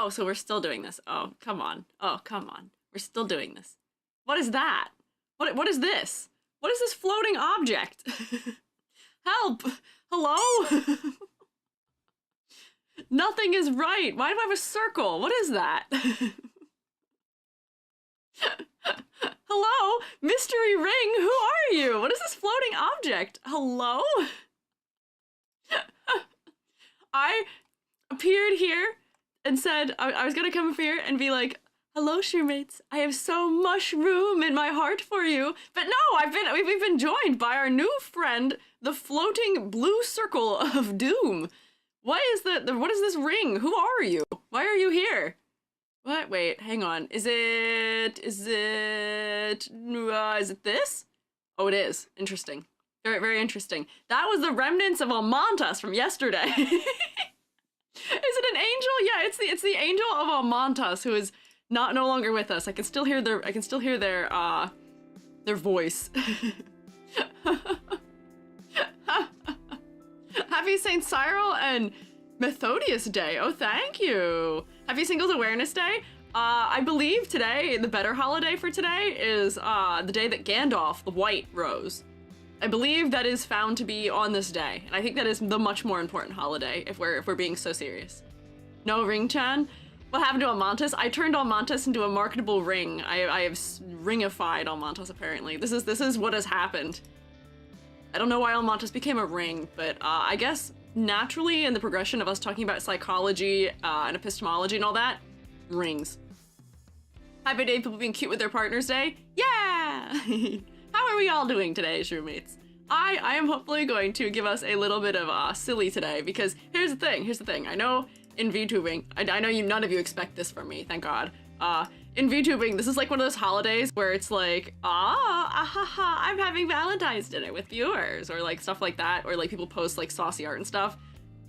Oh, so we're still doing this. Oh, come on. Oh, come on. We're still doing this. What is that? What is this? What is this floating object? Help! Hello? Nothing is right. Why do I have a circle? What is that? Hello? Mystery ring? Who are you? What is this floating object? Hello? I appeared here and said I was gonna come up here and be like, hello, Shroomates. I have so much room in my heart for you. But no, we've been joined by our new friend, the floating blue circle of doom. What is what is this ring? Who are you? Why are you here? What? Wait, hang on. Is it this? Oh, it is. Interesting. Very, very interesting. That was the remnants of Amontas from yesterday. Is it an angel? Yeah, it's the angel of Amontas who is no longer with us. I can still hear their voice. Happy St. Cyril and Methodius Day. Oh, thank you. Happy Singles Awareness Day. I believe today, the better holiday for today is the day that Gandalf the White rose. I believe that is found to be on this day, and I think that is the much more important holiday if we're being so serious. No, Ring-chan? What happened to Amontas? I turned Amontas into a marketable ring. I have ringified Amontas, apparently. This is what has happened. I don't know why Amontas became a ring, but I guess naturally in the progression of us talking about psychology and epistemology and all that, rings. Happy day, people being cute with their partners day. Yeah! How are we all doing today, Shroomates? I am hopefully going to give us a little bit of silly today, because here's the thing. I know in VTubing, I know none of you expect this from me, thank God. In VTubing, this is like one of those holidays where it's like, I'm having Valentine's dinner with viewers, or like stuff like that, or like people post like saucy art and stuff.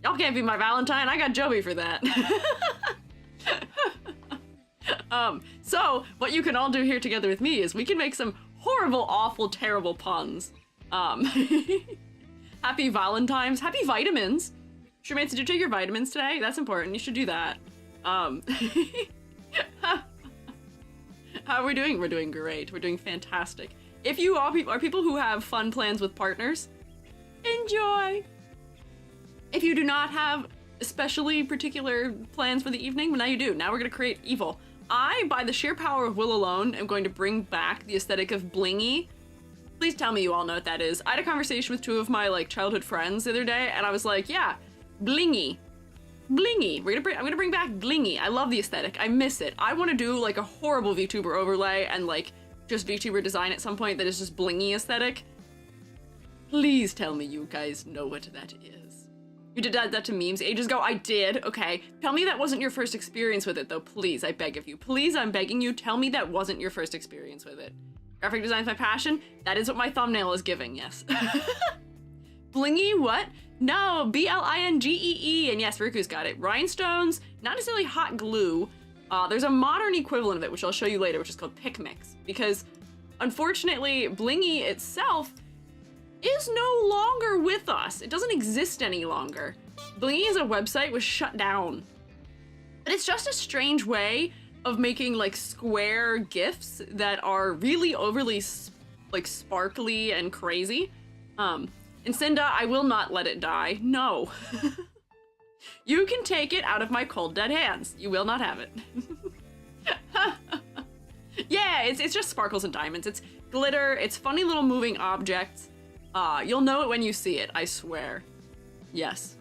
Y'all can't be my Valentine, I got Jubby for that. So what you can all do here together with me is we can make some horrible, awful, terrible puns. Happy Valentines, happy vitamins. Shroomates, did you take your vitamins today? That's important, you should do that. How are we doing? We're doing great, we're doing fantastic. If you all are people who have fun plans with partners, enjoy. If you do not have especially particular plans for the evening, well, now you do. Now we're gonna create evil. I, by the sheer power of will alone, am going to bring back the aesthetic of blingy. Please tell me you all know what that is. I had a conversation with two of my like childhood friends the other day, and I was like, yeah, blingy. Blingy. I'm gonna bring back blingy. I love the aesthetic. I miss it. I want to do like a horrible VTuber overlay and like just VTuber design at some point that is just blingy aesthetic. Please tell me you guys know what that is. You did that to memes ages ago? I did, okay. Tell me that wasn't your first experience with it though, please, I beg of you. Please, I'm begging you, tell me that wasn't your first experience with it. Graphic design is my passion? That is what my thumbnail is giving, yes. Blingy, what? No, B-L-I-N-G-E-E, and yes, Riku's got it. Rhinestones, not necessarily hot glue. There's a modern equivalent of it, which I'll show you later, which is called Pick Mix, because unfortunately, blingy itself is no longer with us. It doesn't exist any longer. Blingy as a website was shut down. But it's just a strange way of making like square GIFs that are really overly like sparkly and crazy. And Cinda, I will not let it die. No. You can take it out of my cold dead hands. You will not have it. Yeah, it's just sparkles and diamonds. It's glitter, it's funny little moving objects. You'll know it when you see it, I swear. Yes.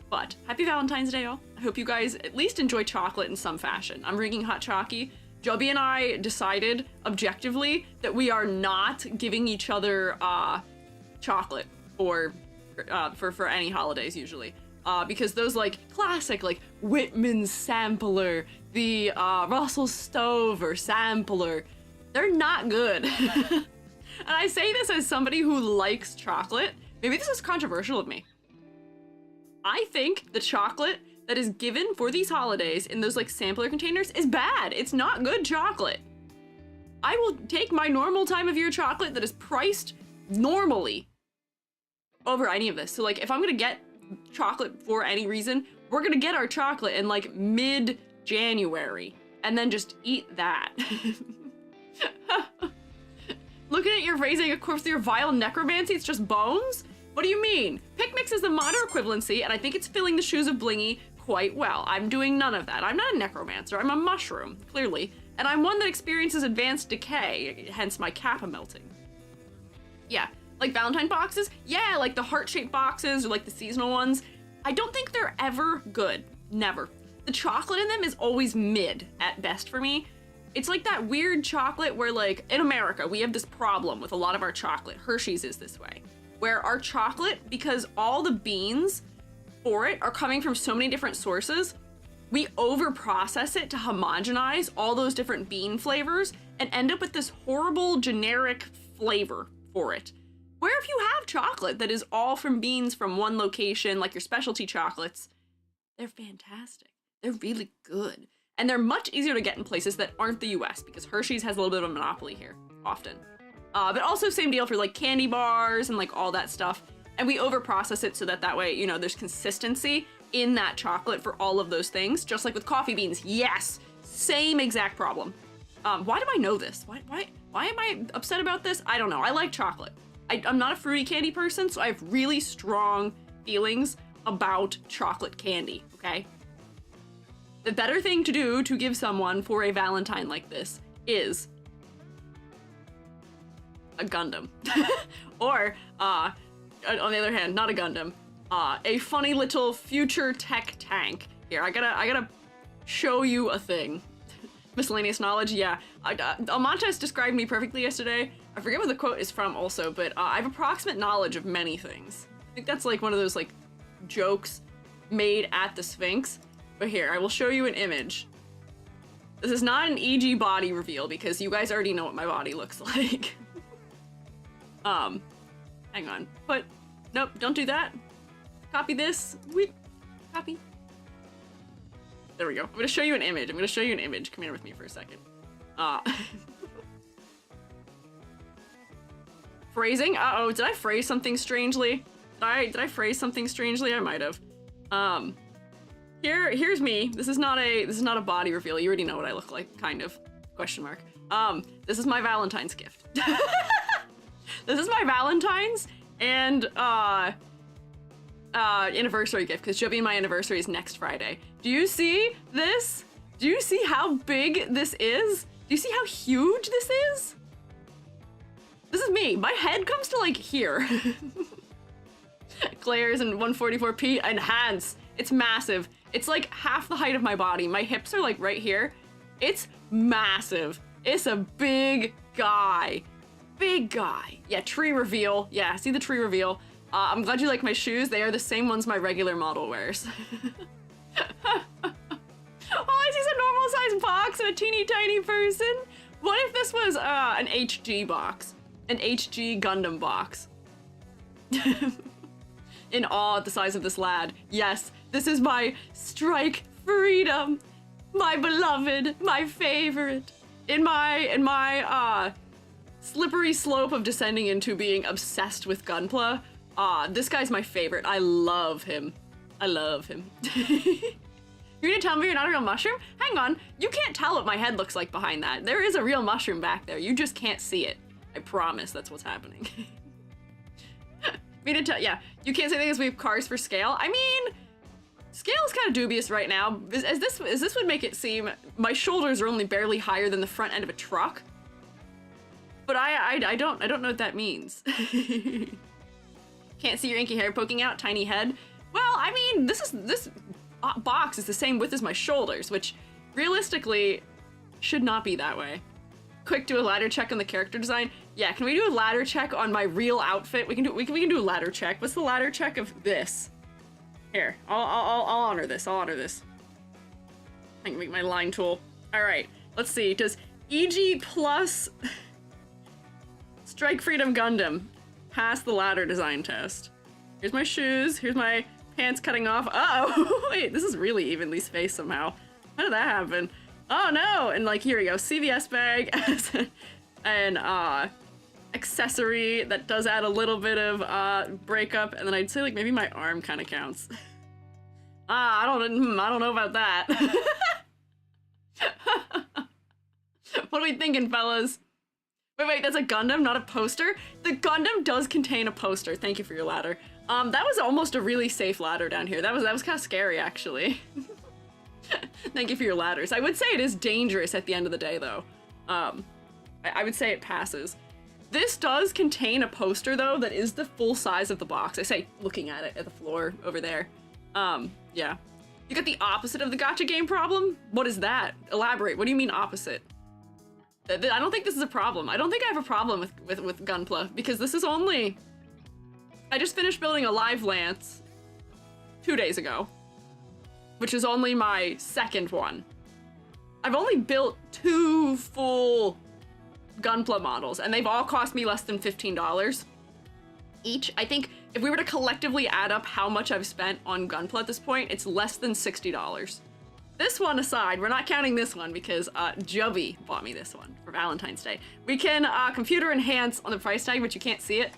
But, happy Valentine's Day, y'all. I hope you guys at least enjoy chocolate in some fashion. I'm bringing hot chalky. Jubby and I decided, objectively, that we are not giving each other, chocolate for any holidays, usually. Because those, like, classic, like, Whitman's sampler, the, Russell Stover sampler, they're not good. And I say this as somebody who likes chocolate. Maybe this is controversial of me. I think the chocolate that is given for these holidays in those like sampler containers is bad. It's not good chocolate. I will take my normal time of year chocolate that is priced normally over any of this. So like if I'm gonna get chocolate for any reason, we're gonna get our chocolate in like mid January, and then just eat that. Looking at your raising a corpse through your vile necromancy, it's just bones? What do you mean? Pick mix is the modern equivalency, and I think it's filling the shoes of Blingy quite well. I'm doing none of that. I'm not a necromancer, I'm a mushroom, clearly. And I'm one that experiences advanced decay, hence my kappa melting. Yeah, like Valentine boxes? Yeah, like the heart-shaped boxes or like the seasonal ones. I don't think they're ever good. Never. The chocolate in them is always mid at best for me. It's like that weird chocolate where, like, in America, we have this problem with a lot of our chocolate. Hershey's is this way. Where our chocolate, because all the beans for it are coming from so many different sources, we over-process it to homogenize all those different bean flavors and end up with this horrible generic flavor for it. Where if you have chocolate that is all from beans from one location, like your specialty chocolates, they're fantastic. They're really good. And they're much easier to get in places that aren't the US because Hershey's has a little bit of a monopoly here, often. But also same deal for like candy bars and like all that stuff. And we over-process it so that way, you know, there's consistency in that chocolate for all of those things. Just like with coffee beans, yes, same exact problem. Why do I know this? Why am I upset about this? I don't know, I like chocolate. I'm not a fruity candy person, so I have really strong feelings about chocolate candy, okay? The better thing to do to give someone for a Valentine like this is a Gundam. Or, on the other hand, not a Gundam, a funny little future tech tank. Here, I gotta show you a thing. Miscellaneous knowledge, yeah. Amantes described me perfectly yesterday. I forget what the quote is from also, but I have approximate knowledge of many things. I think that's like one of those like jokes made at the Sphinx. But here, I will show you an image. This is not an EG body reveal because you guys already know what my body looks like. Hang on. But, nope, don't do that. Copy this. Wait, copy. There we go. I'm gonna show you an image. Come here with me for a second. Phrasing? Uh-oh, did I phrase something strangely? Did I phrase something strangely? I might have. Here's me. This is not a body reveal. You already know what I look like, kind of. Question mark. This is my Valentine's gift. This is my Valentine's and anniversary gift, because Jubby and my anniversary is next Friday. Do you see this? Do you see how big this is? Do you see how huge this is? This is me. My head comes to like here. Claire's and 144p enhance. It's massive. It's like half the height of my body. My hips are like right here. It's massive. It's a big guy. Big guy. Yeah, tree reveal. Yeah, see the tree reveal. I'm glad you like my shoes. They are the same ones my regular model wears. Oh, I see some normal size box and a teeny tiny person. What if this was an HG box? An HG Gundam box. In awe at the size of this lad. Yes, this is my strike freedom. My beloved, my favorite. In my slippery slope of descending into being obsessed with Gunpla, this guy's my favorite. I love him. I love him. You're gonna tell me you're not a real mushroom? Hang on, you can't tell what my head looks like behind that. There is a real mushroom back there. You just can't see it. I promise that's what's happening. Yeah, you can't say things we have cars for scale. I mean, scale is kind of dubious right now. As this would make it seem, my shoulders are only barely higher than the front end of a truck. But I don't know what that means. Can't see your inky hair poking out, tiny head. Well, I mean, this box is the same width as my shoulders, which realistically should not be that way. Quick, do a ladder check on the character design. Yeah, can we do a ladder check on my real outfit? We can do a ladder check. What's the ladder check of this? Here, I'll honor this. I'll honor this. I can make my line tool. All right, let's see. Does EG plus Strike Freedom Gundam pass the ladder design test? Here's my shoes. Here's my pants cutting off. Uh-oh, wait, this is really evenly spaced somehow. How did that happen? Oh no, and like, here we go, CVS bag as an accessory that does add a little bit of breakup, and then I'd say like maybe my arm kind of counts. I don't know about that. What are we thinking, fellas? Wait, that's a Gundam, not a poster? The Gundam does contain a poster. Thank you for your ladder. That was almost a really safe ladder down here. That was kind of scary, actually. Thank you for your ladders. I would say it is dangerous at the end of the day, though. I would say it passes. This does contain a poster, though, that is the full size of the box. I say, looking at it at the floor over there. Yeah. You got the opposite of the gacha game problem? What is that? Elaborate. What do you mean opposite? I don't think this is a problem. I don't think I have a problem with Gunpla, because this is only... I just finished building a live lance 2 days ago, which is only my second one. I've only built 2 full Gunpla models, and they've all cost me less than $15 each. I think if we were to collectively add up how much I've spent on Gunpla at this point, it's less than $60. This one aside, we're not counting this one because Jubby bought me this one for Valentine's Day. We can computer enhance on the price tag, but you can't see it.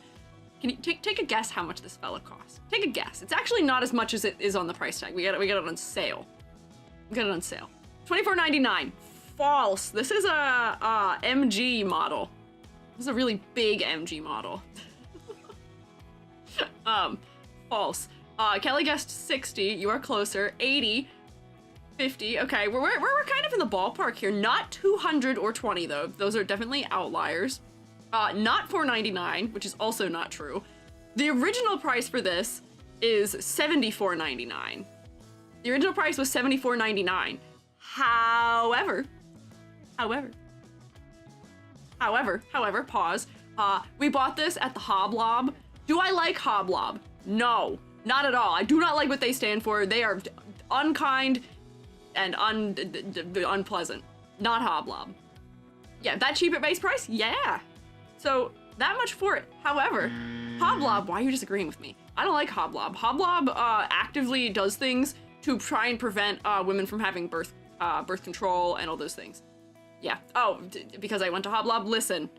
Can you take a guess how much this fella costs? Take a guess. It's actually not as much as it is on the price tag. We got it on sale. We got it on sale. $24.99. False. This is a MG model. This is a really big MG model. False. Kelly guessed 60. You are closer. 80. 50. Okay, we're kind of in the ballpark here. Not 200 or 20 though. Those are definitely outliers. Not $4.99, which is also not true. The original price for this is $74.99. The original price was $74.99. However, pause. We bought this at the Hoblob. Do I like Hoblob? No, not at all. I do not like what they stand for. They are unkind and unpleasant. Not Hoblob. Yeah, that cheap at base price? Yeah. So that much for it. However, Hoblob, why are you disagreeing with me? I don't like Hoblob. Hoblob actively does things to try and prevent women from having birth control and all those things. Yeah. Oh, because I went to Hoblob? Listen,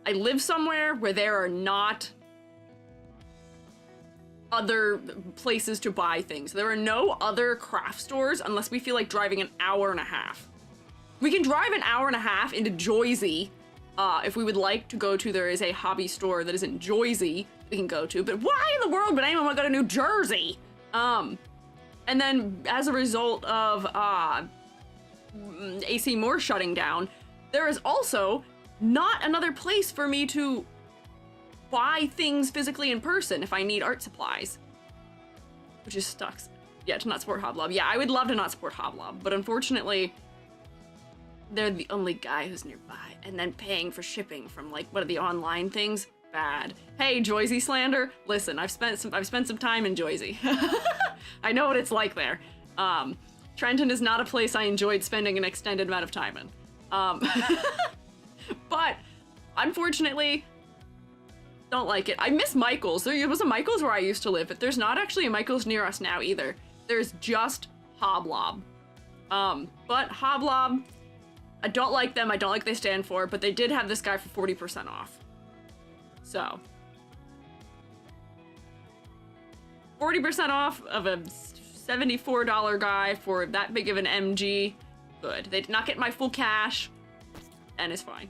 I live somewhere where there are not other places to buy things. There are no other craft stores unless we feel like driving an hour and a half. We can drive an hour and a half into Jersey if we would like to go to. There is a hobby store that is in Jersey we can go to, but why in the world would anyone want to go to New Jersey? And then as a result of AC Moore shutting down, there is also not another place for me to buy things physically in person if I need art supplies, which is sucks. Yeah, to not support Hoblob. Yeah, I would love to not support Hoblob, but unfortunately, they're the only guy who's nearby, and then paying for shipping from like what are the online things? Bad. Hey, Joyzy slander. Listen, I've spent some time in Joyzy. I know what it's like there. Trenton is not a place I enjoyed spending an extended amount of time in. But unfortunately, don't like it. I miss Michael's. There was a Michael's where I used to live, but there's not actually a Michael's near us now either. There's just Hoblob. But Hoblob, I don't like them. I don't like what they stand for, but they did have this guy for 40% off. So 40% off of a $74 guy for that big of an MG. Good. They did not get my full cash, and it's fine.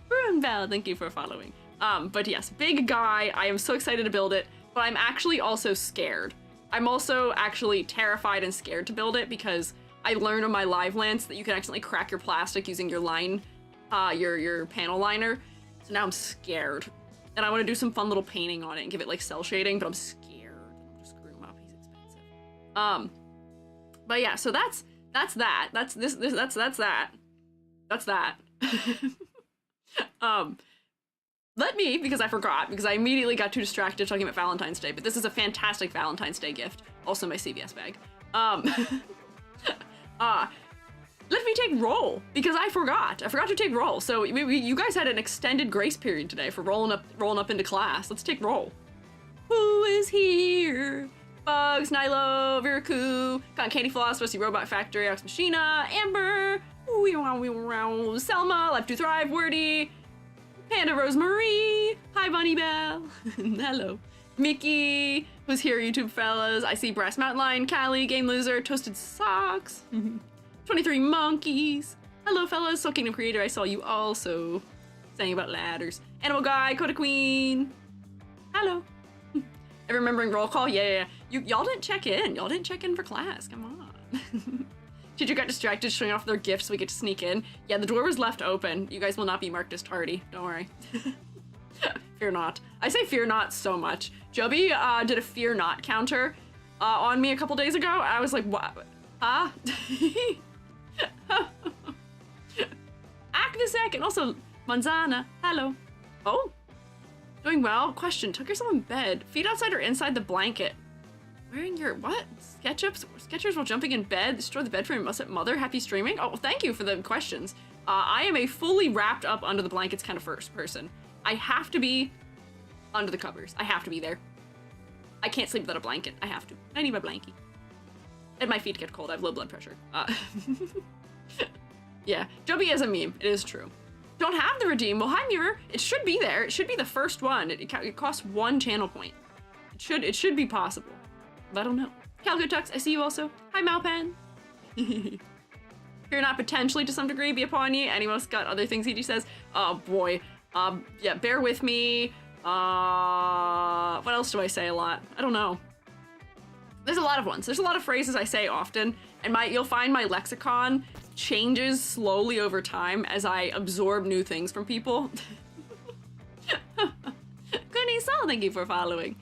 Ruin Bell, thank you for following. But yes, big guy. I am so excited to build it, but I'm actually also scared. I'm also actually terrified and scared to build it because I learned on my live lance that you can accidentally crack your plastic using your line, your panel liner. So now I'm scared, and I want to do some fun little painting on it and give it like cell shading, but I'm scared. I'm just screw him up. He's expensive. But yeah, so that's that. That's that. Let me, because I forgot, because I immediately got too distracted talking about Valentine's Day, but this is a fantastic Valentine's Day gift. Also my CVS bag. Let me take roll, because I forgot to take roll. So you guys had an extended grace period today for rolling up into class. Let's take roll. Who is here? Bugs, Nilo, Viraku, Cotton Candy Floss, Rusty Robot Factory, Ox Machina, Amber, Selma, Life to Thrive, Wordy, Panda Rosemarie, hi Bunny Bell, hello. Mickey, who's here, YouTube fellas. I see Brass Mountain Lion, Callie, Game Loser, Toasted Socks, 23 Monkeys, Hello, fellas. Soul Kingdom Creator, I saw you also saying about ladders. Animal Guy, Coda Queen. Hello. And remembering roll call? Yeah. Y'all didn't check in. Y'all didn't check in for class. Come on. Teacher got distracted showing off their gifts so we get to sneak in. Yeah, the door was left open. You guys will not be marked as tardy. Don't worry. Fear not. I say fear not so much. Jubby did a fear not counter on me a couple days ago. I was like, what? Huh? Aknasek and also Manzana. Hello. Oh. Doing well. Question. Took yourself in bed. Feet outside or inside the blanket? Wearing your what? Sketchers while jumping in bed. Destroy the bed frame. Must it mother? Happy streaming? Oh, thank you for the questions. I am a fully wrapped up under the blankets kind of first person. I have to be under the covers. I have to be there. I can't sleep without a blanket. I have to. I need my blankie. And my feet get cold. I have low blood pressure. Yeah, Jubby is a meme. It is true. Don't have the redeem. Well, hi mirror. It should be there. It should be the first one. It costs 1 channel point. It should be possible. But I don't know. Calico Tux, I see you also. Hi Malpan. Fear not potentially to some degree be upon ye. Anyone got other things he says? Oh boy. Yeah, bear with me. What else do I say a lot? I don't know. There's a lot of ones. There's a lot of phrases I say often, and you'll find my lexicon changes slowly over time as I absorb new things from people. Goodness, all thank you for following.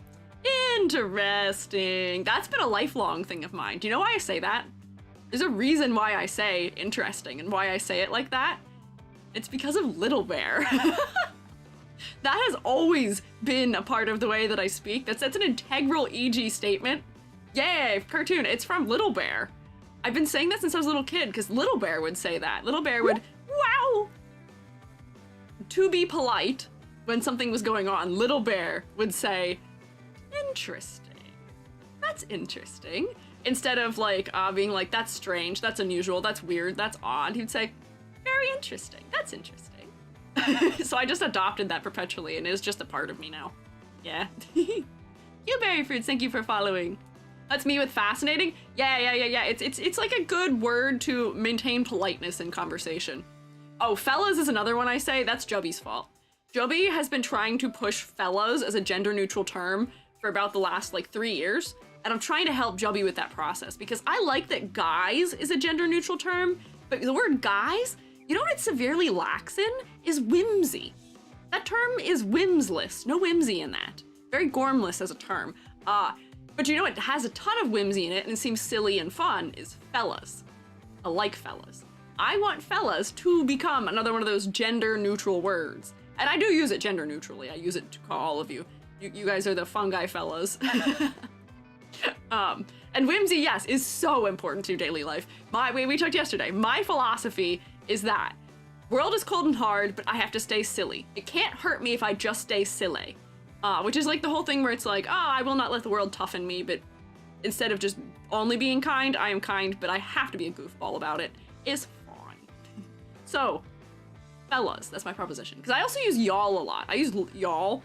Interesting. That's been a lifelong thing of mine. Do you know why I say that? There's a reason why I say interesting and why I say it like that. It's because of Little Bear. That has always been a part of the way that I speak. That's an integral EG statement. Yay, cartoon. It's from Little Bear. I've been saying that since I was a little kid because Little Bear would say that. Little Bear would, wow. To be polite when something was going on, Little Bear would say, interesting. That's interesting. Instead of like being like, that's strange, that's unusual, that's weird, that's odd, he'd say, very interesting, that's interesting. So I just adopted that perpetually and it is just a part of me now. Yeah. You berry fruits, thank you for following. That's me with fascinating. Yeah. It's like a good word to maintain politeness in conversation. Oh, fellas is another one I say. That's Jubby's fault. Jubby has been trying to push fellas as a gender neutral term for about the last like 3 years. And I'm trying to help Jubby with that process because I like that guys is a gender neutral term, but the word guys, you know what it severely lacks in? Is whimsy. That term is whimsless. No whimsy in that. Very gormless as a term. But you know what has a ton of whimsy in it and it seems silly and fun is fellas. I like fellas. I want fellas to become another one of those gender neutral words. And I do use it gender neutrally. I use it to call all of you. You guys are the fungi fellas. And whimsy, yes, is so important to daily life. We talked yesterday. My philosophy is that world is cold and hard, but I have to stay silly. It can't hurt me if I just stay silly. Which is like the whole thing where it's like, I will not let the world toughen me, but instead of just only being kind, I am kind, but I have to be a goofball about it, is fine. So, fellas, that's my proposition. Because I also use y'all a lot. I use y'all.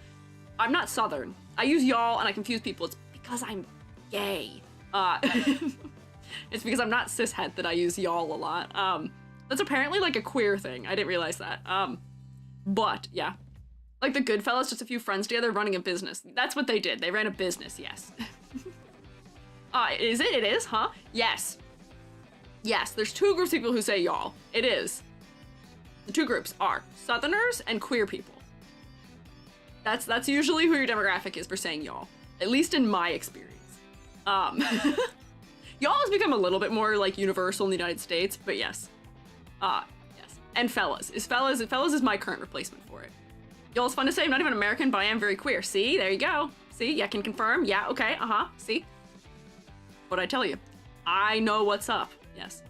I'm not Southern. I use y'all and I confuse people. It's because I'm gay. It's because I'm not cishet that I use y'all a lot. That's apparently like a queer thing. I didn't realize that. But yeah. Like the Goodfellas, just a few friends together running a business. That's what they did. They ran a business, yes. Is it? It is, huh? Yes. Yes, there's 2 groups of people who say y'all. It is. The 2 groups are Southerners and queer people. That's usually who your demographic is for saying y'all. At least in my experience. Y'all has become a little bit more like universal in the United States, but yes. Yes. And fellas. Fellas is my current replacement for it. Y'all is fun to say. I'm not even American, but I am very queer. See? There you go. See? Yeah, can confirm. Yeah, okay. See? What'd I tell you? I know what's up. Yes.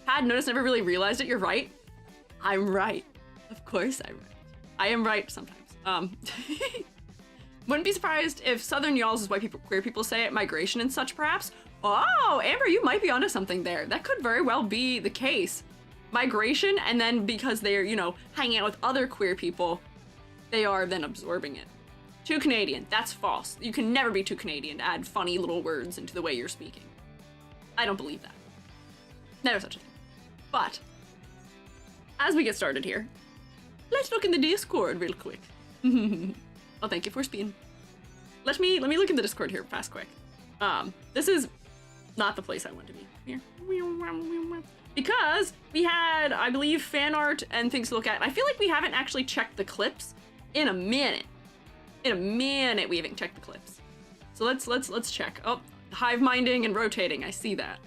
Had noticed, never really realized it. You're right. I'm right. Of course I'm right. I am right sometimes. Wouldn't be surprised if Southern y'alls is why queer people say it. Migration and such, perhaps. Oh, Amber, you might be onto something there. That could very well be the case. Migration, and then because they're, hanging out with other queer people, they are then absorbing it. Too Canadian. That's false. You can never be too Canadian to add funny little words into the way you're speaking. I don't believe that. Never such a thing. But as we get started here, let's look in the Discord real quick. Oh, thank you for speaking. Let me look in the Discord here fast quick. This is not the place I want to be. Here. Because we had, I believe, fan art and things to look at. I feel like we haven't actually checked the clips in a minute. In a minute we haven't checked the clips. So let's check. Oh, hive minding and rotating, I see that.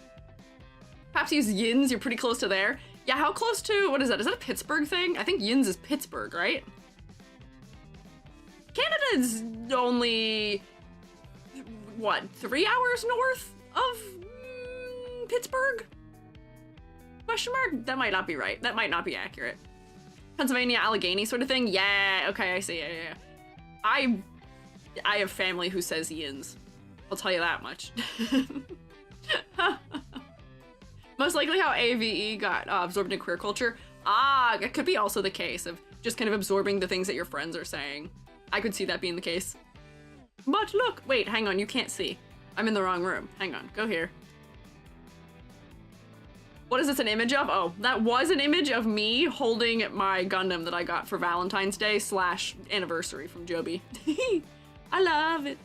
Perhaps use yins, you're pretty close to there. Yeah, how close to, what is that? Is that a Pittsburgh thing? I think yins is Pittsburgh, right? Canada's only, what, 3 hours north of Pittsburgh? Question mark? That might not be right. That might not be accurate. Pennsylvania, Allegheny sort of thing? Yeah, okay, I see, yeah. I have family who says yins. I'll tell you that much. Most likely how AVE got absorbed into queer culture. Ah, it could be also the case of just kind of absorbing the things that your friends are saying. I could see that being the case. But look, wait, hang on, you can't see. I'm in the wrong room. Hang on, go here. What is this an image of? Oh, that was an image of me holding my Gundam that I got for Valentine's Day / anniversary from Jubby. I love it.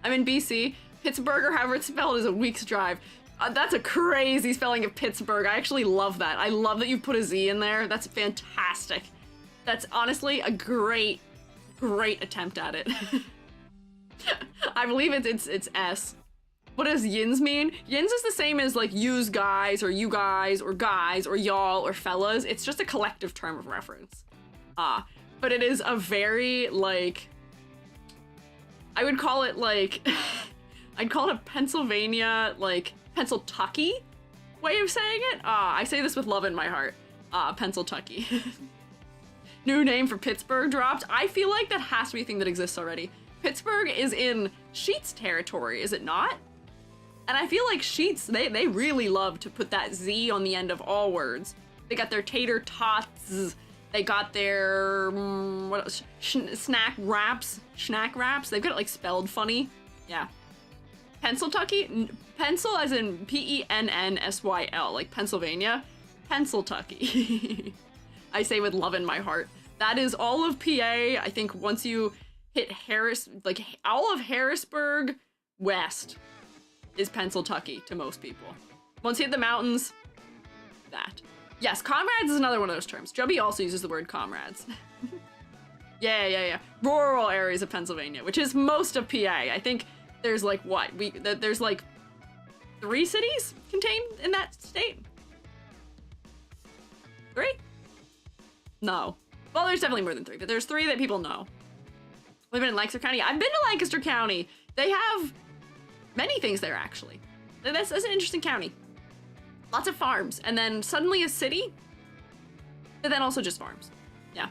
I'm in BC. Pittsburgh, or however it's spelled, is a week's drive. That's a crazy spelling of Pittsburgh. I actually love that. I love that you put a Z in there. That's fantastic. That's honestly a great attempt at it. I believe it's S. What does yins mean? Yins is the same as like use guys or you guys or y'all or fellas. It's just a collective term of reference. But it is a very like, I would call it like, I'd call it a Pennsylvania, like Pennsyltucky way of saying it. I say this with love in my heart. Pennsyltucky. New name for Pittsburgh dropped. I feel like that has to be a thing that exists already. Pittsburgh is in Sheets territory, is it not? And I feel like Sheets, they really love to put that Z on the end of all words. They got their tater tots. They got their, what else? Snack wraps. They've got it like spelled funny. Yeah. Pennsyltucky? Pencil as in P-E-N-N-S-Y-L, like Pennsylvania. Pennsyltucky. I say with love in my heart. That is all of PA. I think once you hit like all of Harrisburg west is Pennsyltucky to most people. Once you hit the mountains, that. Yes, comrades is another one of those terms. Jubby also uses the word comrades. Yeah. Rural areas of Pennsylvania, which is most of PA. I think there's like what? There's like 3 cities contained in that state? 3? No. Well, there's definitely more than 3, but there's 3 that people know. Living in Lancaster County. I've been to Lancaster County. They have many things there, actually. That's an interesting county. Lots of farms, and then suddenly a city, but then also just farms. Yeah.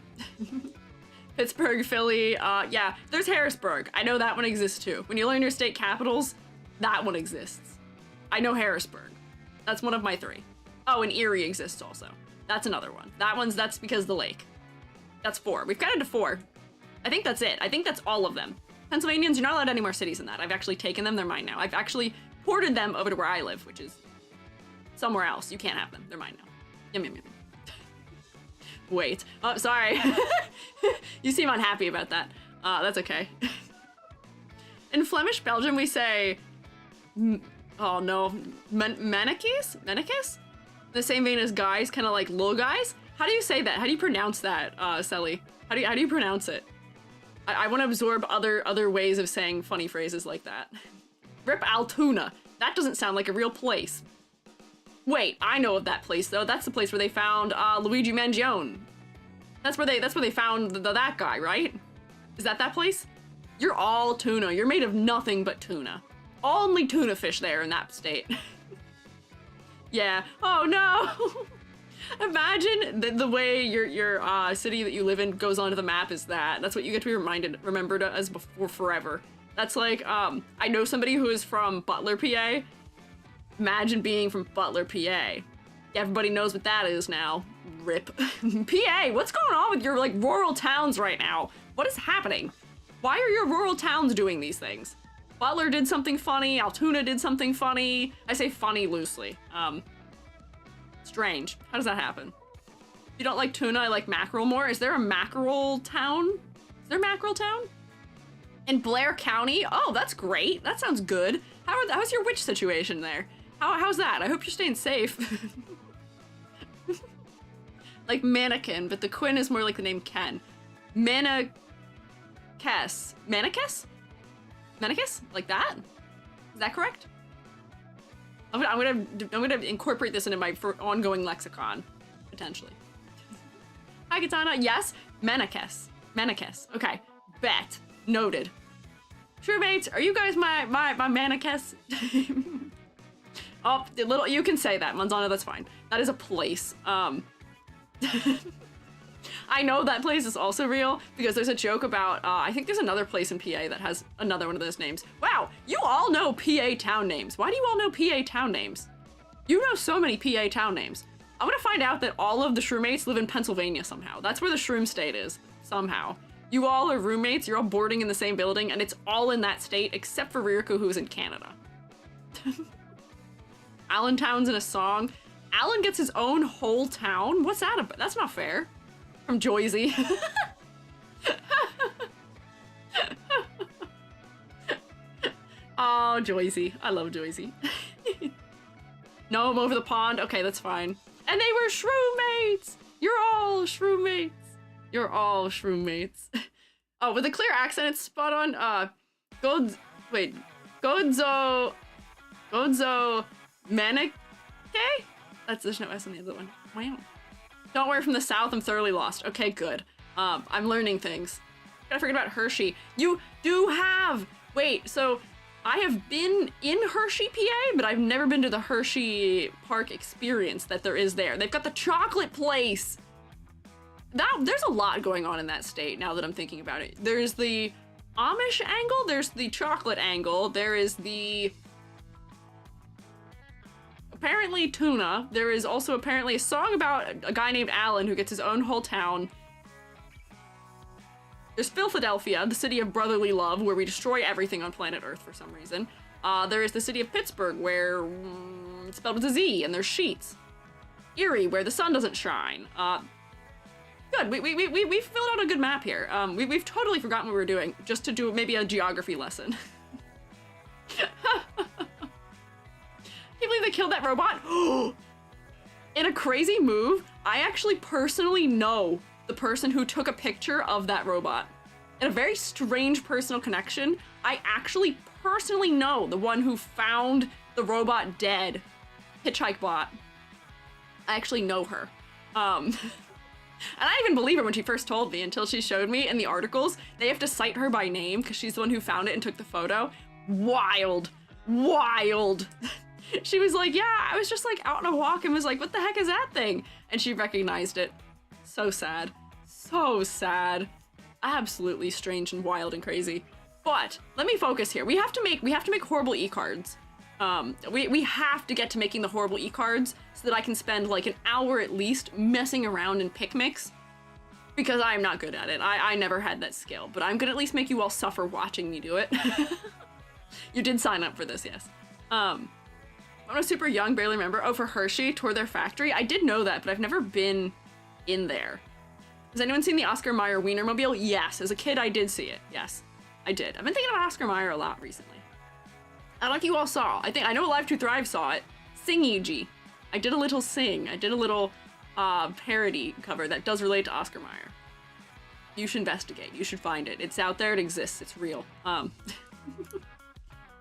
Pittsburgh, Philly, yeah, there's Harrisburg. I know that one exists too. When you learn your state capitals, that one exists. I know Harrisburg. That's one of my 3. Oh, and Erie exists also. That's another one. That's because of the lake. That's 4. We've got it to 4. I think that's it. I think that's all of them. Pennsylvanians, you're not allowed any more cities than that. I've actually taken them. They're mine now. I've actually ported them over to where I live, which is somewhere else. You can't have them. They're mine now. Yum. Wait. Oh, sorry. You seem unhappy about that. That's okay. In Flemish Belgium, we say, oh no, menekes? The same vein as guys, kind of like low guys. How do you say that? How do you pronounce that, Selly? How do you pronounce it? I want to absorb other ways of saying funny phrases like that. Rip Altoona. That doesn't sound like a real place. Wait, I know of that place though. That's the place where they found Luigi Mangione. That's where they found that guy, right? Is that place? You're all tuna. You're made of nothing but tuna. Only tuna fish there in that state. Yeah. Oh no. Imagine the way your city that you live in goes onto the map is that. That's what you get to be remembered as before forever. That's like, I know somebody who is from Butler, PA. Imagine being from Butler, PA. Everybody knows what that is now. Rip. PA, what's going on with your like rural towns right now? What is happening? Why are your rural towns doing these things? Butler did something funny, Altoona did something funny. I say funny loosely. Strange. How does that happen? you don't like tuna, I like mackerel more. Is there a mackerel town? Is there a mackerel town? In Blair County? Oh, that's great. That sounds good. How's your witch situation there? How's that? I hope you're staying safe. Like mannequin, but the Quinn is more like the name Ken. Manakess. Manakess? Manakess? Like that? Is that correct? I'm gonna incorporate this into my ongoing lexicon, potentially. Hi, Katana. Yes, Manakess. Manakess. Okay, bet. Noted. Shroomates, are you guys my Manakess? Oh, you can say that, Manzana. That's fine. That is a place. I know that place is also real because there's a joke about, I think there's another place in PA that has another one of those names. Wow, you all know PA town names. Why do you all know PA town names? You know so many PA town names. I'm gonna find out that all of the Shroomates live in Pennsylvania somehow. That's where the Shroom State is, somehow. You all are roommates, you're all boarding in the same building, and it's all in that state except for Rirku, who's in Canada. Allentown's in a song. Allen gets his own whole town? What's that about? That's not fair. From Joyzy. Oh, Joyzy. I love Joyzy. No, I'm over the pond. Okay, that's fine. And they were Shroomates! You're all Shroomates. You're all Shroomates. Oh, with a clear accent, it's spot on. Godzo Manike? There's no S on the other one. Wow. Don't worry, from the south, I'm thoroughly lost. Okay, good. I'm learning things. Gotta forget about Hershey. You do have, wait, so I have been in Hershey, PA, but I've never been to the Hershey Park experience that there is there. They've got the chocolate place. There's a lot going on in that state now that I'm thinking about it. There's the Amish angle, there's the chocolate angle, there is the apparently tuna. There is also apparently a song about a guy named Alan who gets his own whole town. There's Philadelphia, the city of brotherly love, where we destroy everything on planet Earth for some reason. There is the city of Pittsburgh, where it's spelled with a Z, and there's sheets. Erie, where the sun doesn't shine. Good, we've filled out a good map here. We've totally forgotten what we were doing, just to do maybe a geography lesson. Can't believe they killed that robot. In a crazy move, I actually personally know the person who took a picture of that robot. In a very strange personal connection, I actually personally know the one who found the robot dead. Hitchhike bot. I actually know her. And I didn't even believe her when she first told me until she showed me in the articles. They have to cite her by name because she's the one who found it and took the photo. Wild. Wild. She was like, yeah, I was just like out on a walk and was like, what the heck is that thing? And she recognized it. So sad. So sad. Absolutely strange and wild and crazy. But let me focus here. We have to make horrible e-cards. We have to get to making the horrible e-cards so that I can spend like an hour at least messing around in PicMix. Because I'm not good at it. I never had that skill, but I'm gonna at least make you all suffer watching me do it. You did sign up for this, yes. When I was super young, barely remember. Oh, for Hershey, tour their factory. I did know that, but I've never been in there. Has anyone seen the Oscar Mayer Wienermobile? Yes, as a kid I did see it. Yes, I did. I've been thinking about Oscar Mayer a lot recently. I don't know if you all saw. I know Alive to Thrive saw it. Sing-EG. I did a little sing. I did a little parody cover that does relate to Oscar Mayer. You should investigate. You should find it. It's out there. It exists. It's real.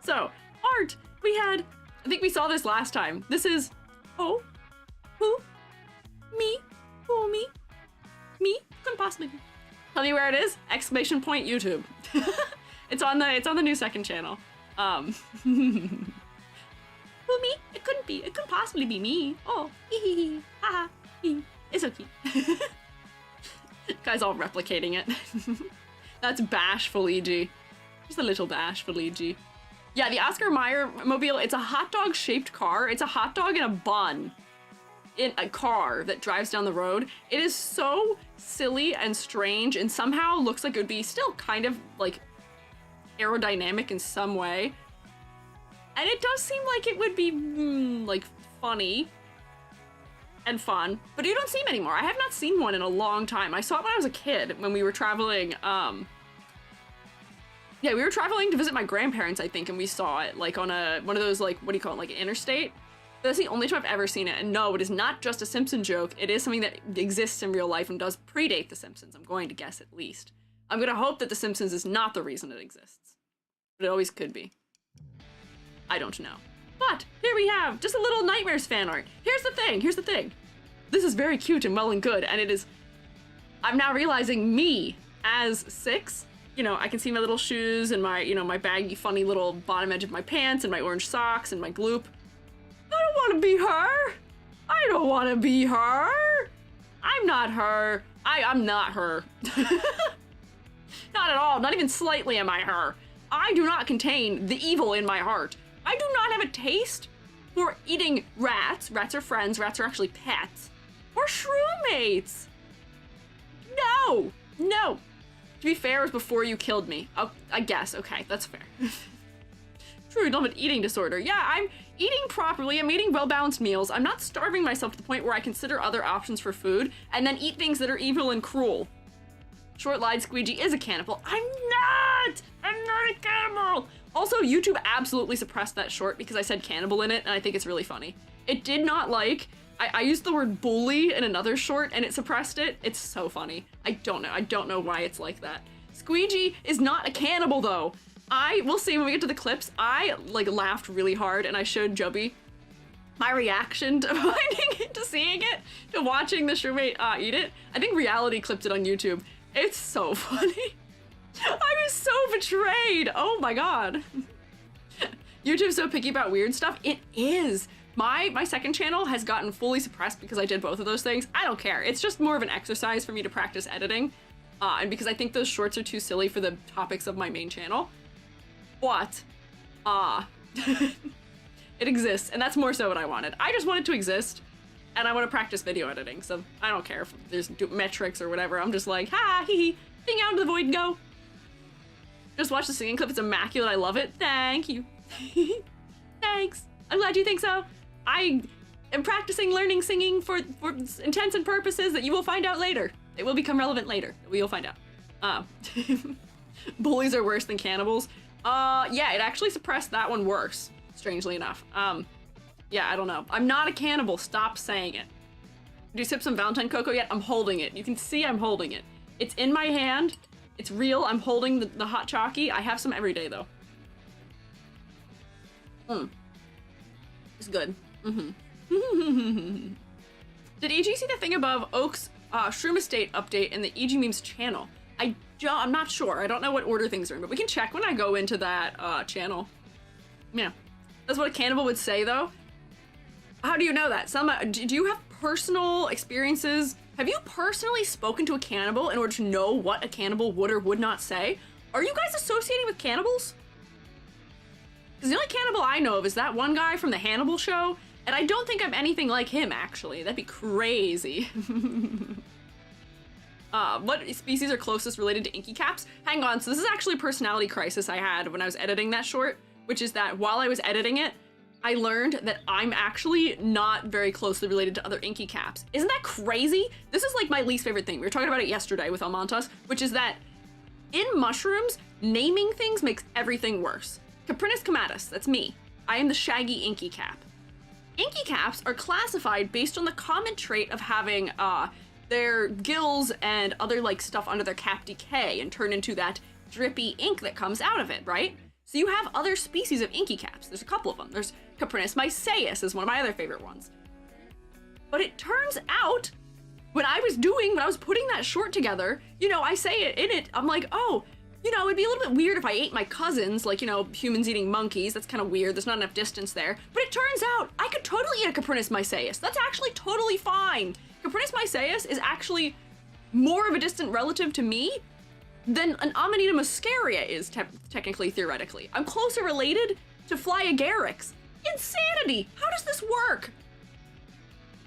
So, art. We had, I think we saw this last time. This is, oh, who? Me? Who, me? Me? Couldn't possibly be. Tell me where it is. Exclamation point YouTube. It's on the new second channel. Who, me? It couldn't be. It couldn't possibly be me. Oh, hee hee hee. Ha ha. Hee. It's okay. Guy's all replicating it. That's bashful EG. Just a little bashful EG. Yeah, the Oscar Mayer mobile, it's a hot dog shaped car. It's a hot dog in a bun. In a car that drives down the road. It is so silly and strange and somehow looks like it would be still kind of like aerodynamic in some way. And it does seem like it would be like funny. and fun, but you don't see them anymore. I have not seen one in a long time. I saw it when I was a kid, when we were traveling, yeah, we were traveling to visit my grandparents, I think, and we saw it, like, on one of those, like, what do you call it, like, an interstate? That's the only time I've ever seen it, and no, it is not just a Simpson joke. It is something that exists in real life and does predate The Simpsons, I'm going to guess at least. I'm gonna hope that The Simpsons is not the reason it exists. But it always could be. I don't know. But, here we have just a little Nightmares fan art. Here's the thing. This is very cute and well and good, and it is... I'm now realizing me, as 6, you know, I can see my little shoes and my, you know, my baggy, funny little bottom edge of my pants and my orange socks and my gloop. I don't want to be her. I don't want to be her. I'm not her. I'm not her. Not at all. Not even slightly am I her. I do not contain the evil in my heart. I do not have a taste for eating rats. Rats are friends. Rats are actually pets. Or Shroomates. No. No. To be fair, it was before you killed me. Oh, I guess. Okay, that's fair. True, you don't have an eating disorder. Yeah, I'm eating properly. I'm eating well-balanced meals. I'm not starving myself to the point where I consider other options for food and then eat things that are evil and cruel. Short-lied Squiiji is a cannibal. I'm not a cannibal! Also, YouTube absolutely suppressed that short because I said cannibal in it, and I think it's really funny. It did not like... I used the word bully in another short, and it suppressed it. It's so funny. I don't know why it's like that. Squiiji is not a cannibal, though. We'll see when we get to the clips. I, like, laughed really hard, and I showed Jubby my reaction to finding it, to seeing it, to watching the Shroommate eat it. I think Reality clipped it on YouTube. It's so funny. I was so betrayed. Oh my god. YouTube's so picky about weird stuff. It is. My second channel has gotten fully suppressed because I did both of those things. I don't care. It's just more of an exercise for me to practice editing. And because I think those shorts are too silly for the topics of my main channel. But, it exists, and that's more so what I wanted. I just want it to exist, and I want to practice video editing, so I don't care if there's metrics or whatever. I'm just like, ha, hee hee, sing out into the void and go. Just watch the singing clip. It's immaculate. I love it. Thank you. Thanks. I'm glad you think so. I am practicing learning singing for intents and purposes that you will find out later. It will become relevant later. We'll find out. Bullies are worse than cannibals. Yeah, it actually suppressed that one worse, strangely enough. Yeah, I don't know. I'm not a cannibal. Stop saying it. Do you sip some Valentine cocoa yet? I'm holding it. You can see I'm holding it. It's in my hand. It's real. I'm holding the hot chalky. I have some every day, though. It's good. Did EG see the thing above Oak's Shroom Estate update in the EG Memes channel? I'm not sure. I don't know what order things are in, but we can check when I go into that channel. Yeah. That's what a cannibal would say, though. How do you know that? Do you have personal experiences? Have you personally spoken to a cannibal in order to know what a cannibal would or would not say? Are you guys associating with cannibals? Because the only cannibal I know of is that one guy from the Hannibal show, and I don't think I'm anything like him, actually. That'd be crazy. What species are closest related to inky caps? Hang on, so this is actually a personality crisis I had when I was editing that short, which is that while I was editing it, I learned that I'm actually not very closely related to other inky caps. Isn't that crazy? This is like my least favorite thing. We were talking about it yesterday with Almontas, which is that in mushrooms, naming things makes everything worse. Caprinus comatus, that's me. I am the shaggy inky cap. Inky caps are classified based on the common trait of having their gills and other like stuff under their cap decay and turn into that drippy ink that comes out of it, right? So you have other species of inky caps. There's a couple of them. There's Caprinus myceus is one of my other favorite ones. But it turns out, when I was putting that short together, you know, I say it in it, I'm like, oh, you know, it'd be a little bit weird if I ate my cousins, like, you know, humans eating monkeys. That's kind of weird. There's not enough distance there. But it turns out I could totally eat a Caprinus myceus. That's actually totally fine. Caprinus myceus is actually more of a distant relative to me than an Amanita muscaria is technically, theoretically. I'm closer related to Flyagarix. Insanity! How does this work?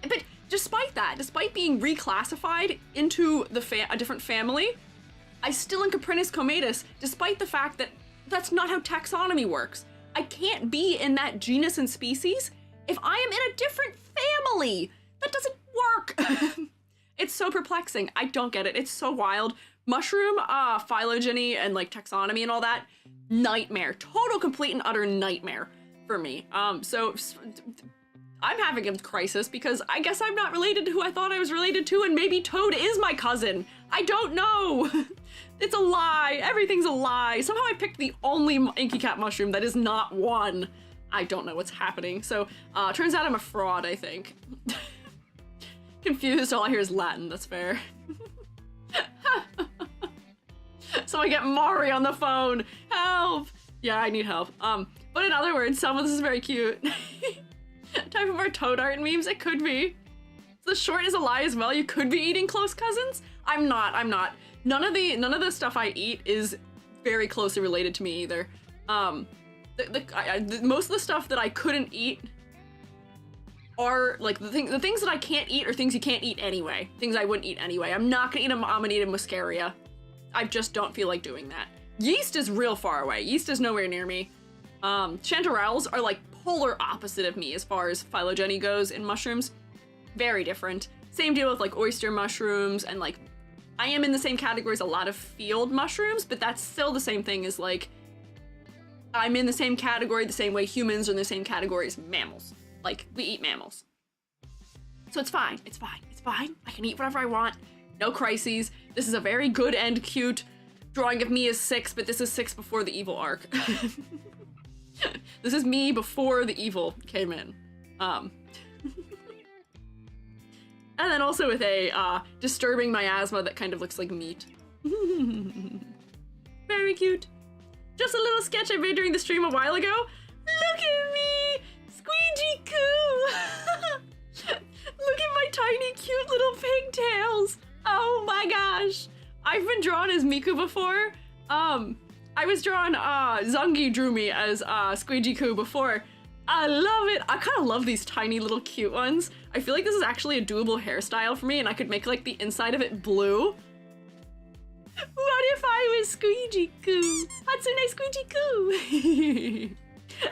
But despite that, despite being reclassified into a different family, I still am Caprinus comatus, despite the fact that that's not how taxonomy works. I can't be in that genus and species if I am in a different family. That doesn't work? It's so perplexing. I don't get it. It's so wild. Mushroom phylogeny and like taxonomy and all that, nightmare. Total, complete, and utter nightmare for me. So I'm having a crisis because I guess I'm not related to who I thought I was related to, and maybe Toad is my cousin. I don't know. It's a lie. Everything's a lie. Somehow I picked the only Inky Cat mushroom that is not one. I don't know what's happening. So, turns out I'm a fraud, I think. Confused, all I hear is Latin, that's fair. So I get Mari on the phone. Help! Yeah, I need help. But in other words, some of this is very cute. Type of our Toad art and memes, it could be. The short is a lie as well. You could be eating close cousins. I'm not. None of the stuff I eat is very closely related to me either. Most of the stuff that I couldn't eat are like the things that I can't eat are things you can't eat anyway. Things I wouldn't eat anyway. I'm not gonna eat I'm gonna eat a muscaria. I just don't feel like doing that. Yeast is real far away. Yeast is nowhere near me. Chanterelles are like polar opposite of me as far as phylogeny goes in mushrooms. Very different. Same deal with like oyster mushrooms, and like I am in the same category as a lot of field mushrooms, but that's still the same thing as like I'm in the same category the same way humans are in the same category as mammals. Like, we eat mammals. So it's fine. It's fine. It's fine. I can eat whatever I want. No crises. This is a very good and cute drawing of me as 6, but this is 6 before the evil arc. This is me before the evil came in. And then also with a disturbing miasma that kind of looks like meat. Very cute. Just a little sketch I made during the stream a while ago. Look at me! Squeiji Coo! Look at my tiny cute little pigtails! Oh my gosh! I've been drawn as Miku before. I was drawn, Zungi drew me as Squeiji Coo before. I love it! I kind of love these tiny little cute ones. I feel like this is actually a doable hairstyle for me, and I could make like the inside of it blue. What if I was Squeiji Coo? Hatsune Squeiji Coo!